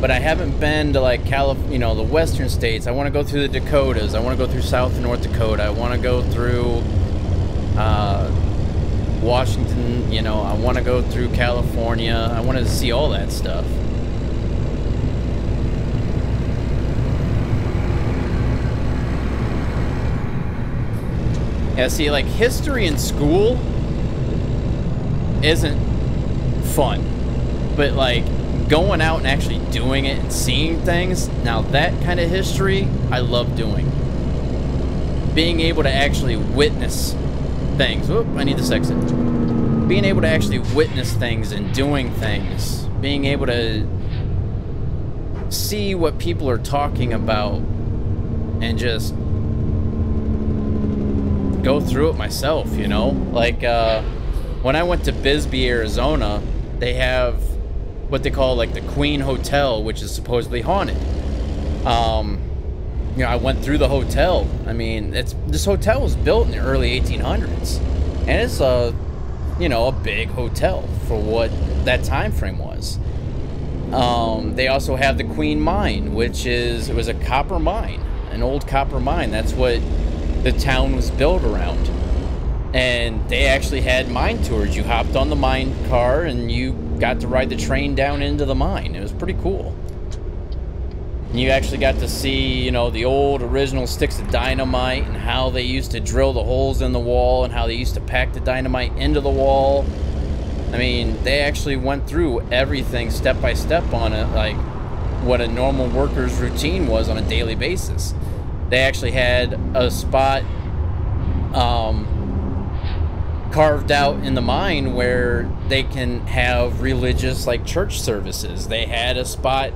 but I haven't been to like you know, the western states. I want to go through the Dakotas. I want to go through South and North Dakota. I want to go through Washington. You know, I want to go through California. I want to see all that stuff. Yeah, see, like, history in school isn't fun. But, like, going out and actually doing it and seeing things, now that kind of history, I love doing. Being able to actually witness things. Whoop, I need this exit. Being able to actually witness things and doing things. Being able to see what people are talking about and just go through it myself, you know? Like, when I went to Bisbee, Arizona, they have what they call, like, the Queen Hotel, which is supposedly haunted. You know, I went through the hotel. I mean, this hotel was built in the early 1800s. And it's a, you know, a big hotel for what that time frame was. They also have the Queen Mine, which is, it was a copper mine, an old copper mine. That's what the town was built around. And they actually had mine tours. You hopped on the mine car and you got to ride the train down into the mine. It was pretty cool. And you actually got to see, you know, the old original sticks of dynamite and how they used to drill the holes in the wall and how they used to pack the dynamite into the wall. I mean, they actually went through everything step by step on it, like what a normal worker's routine was on a daily basis. They actually had a spot carved out in the mine where they can have religious, like, church services. They had a spot,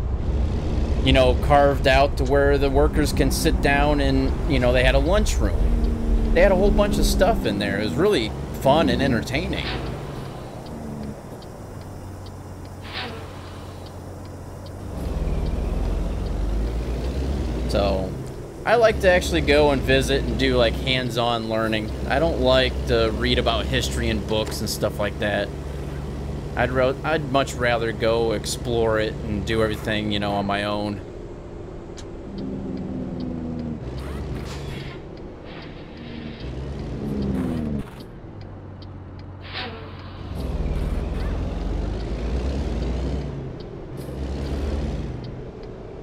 you know, carved out to where the workers can sit down, and, you know, they had a lunchroom. They had a whole bunch of stuff in there. It was really fun and entertaining. So I like to actually go and visit and do like hands-on learning. I don't like to read about history in books and stuff like that. I'd much rather go explore it and do everything, you know, on my own.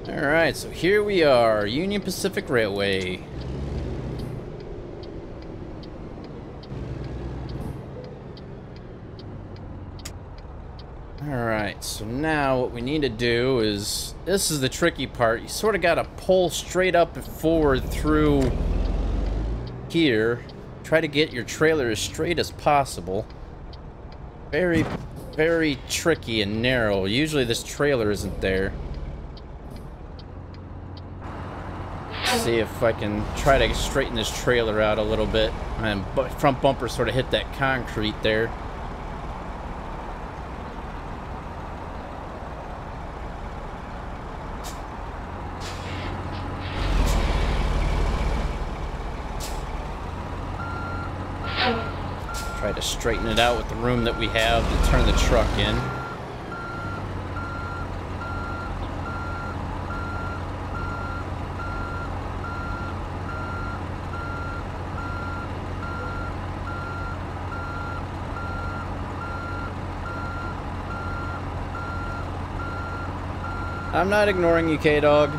Alright, so here we are, Union Pacific Railway. Alright, so now what we need to do is, this is the tricky part, you sort of got to pull straight up and forward through here. Try to get your trailer as straight as possible. Very, very tricky and narrow. Usually this trailer isn't there. See if I can try to straighten this trailer out a little bit. And front bumper sort of hit that concrete there. Try to straighten it out with the room that we have to turn the truck in. I'm not ignoring you, K-Dog.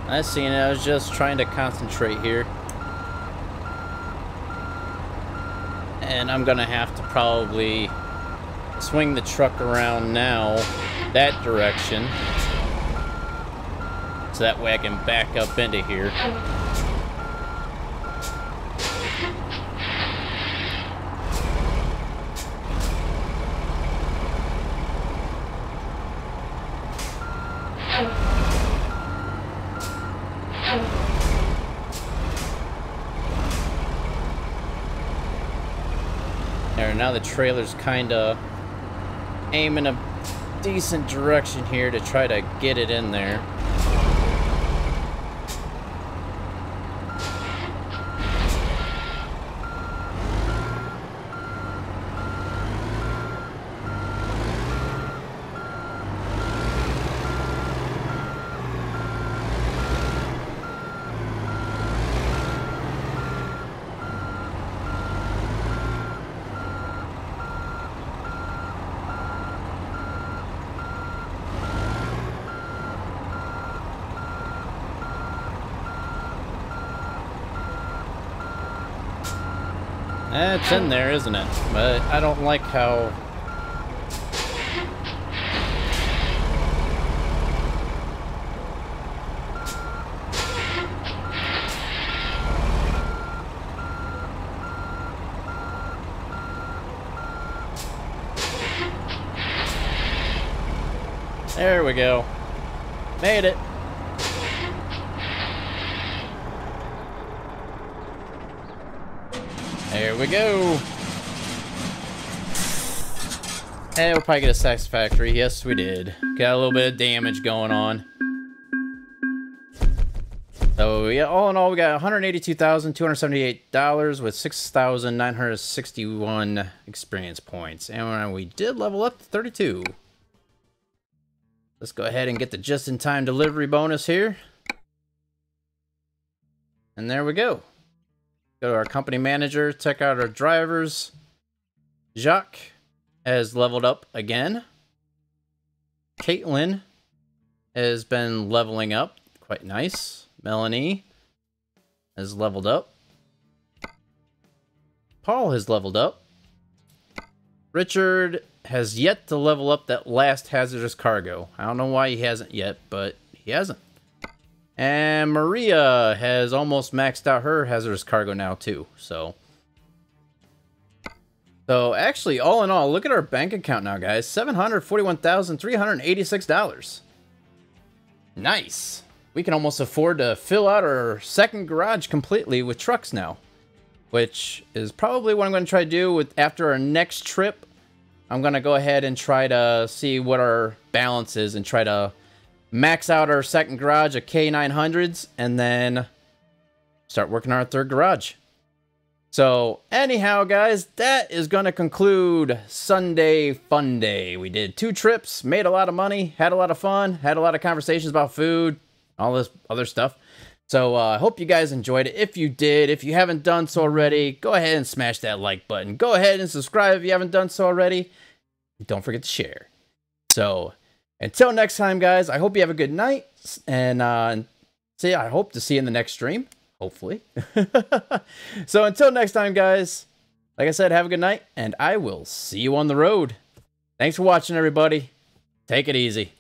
I seen it. I was just trying to concentrate here. And I'm gonna have to probably swing the truck around now that direction, so that way I can back up into here. There, now the trailer's kind of aiming a decent direction here to try to get it in there. It's in there, isn't it? But I don't like how... There we go. Made it. There we go. And we'll probably get a satisfactory. Yes, we did. Got a little bit of damage going on. So, yeah, all in all, we got $182,278 with 6,961 experience points. And we did level up to 32. Let's go ahead and get the just-in-time delivery bonus here. And there we go. Go to our company manager, check out our drivers. Jacques has leveled up again. Caitlin has been leveling up. Quite nice. Melanie has leveled up. Paul has leveled up. Richard has yet to level up that last hazardous cargo. I don't know why he hasn't yet, but he hasn't. And Maria has almost maxed out her hazardous cargo now too. So So actually, all in all, look at our bank account now, guys. $741,386. Nice. We can almost afford to fill out our second garage completely with trucks now, which is probably what I'm going to try to do after our next trip. I'm going to go ahead and try to see what our balance is and try to max out our second garage of K900s and then start working on our third garage. So anyhow, guys, that is going to conclude Sunday Fun Day. We did 2 trips, made a lot of money, had a lot of fun, had a lot of conversations about food, all this other stuff. So I hope you guys enjoyed it. If you did, if you haven't done so already, go ahead and smash that like button. Go ahead and subscribe if you haven't done so already. Don't forget to share. So until next time, guys, I hope you have a good night. And I hope to see you in the next stream. Hopefully. So until next time, guys, like I said, have a good night, and I will see you on the road. Thanks for watching, everybody. Take it easy.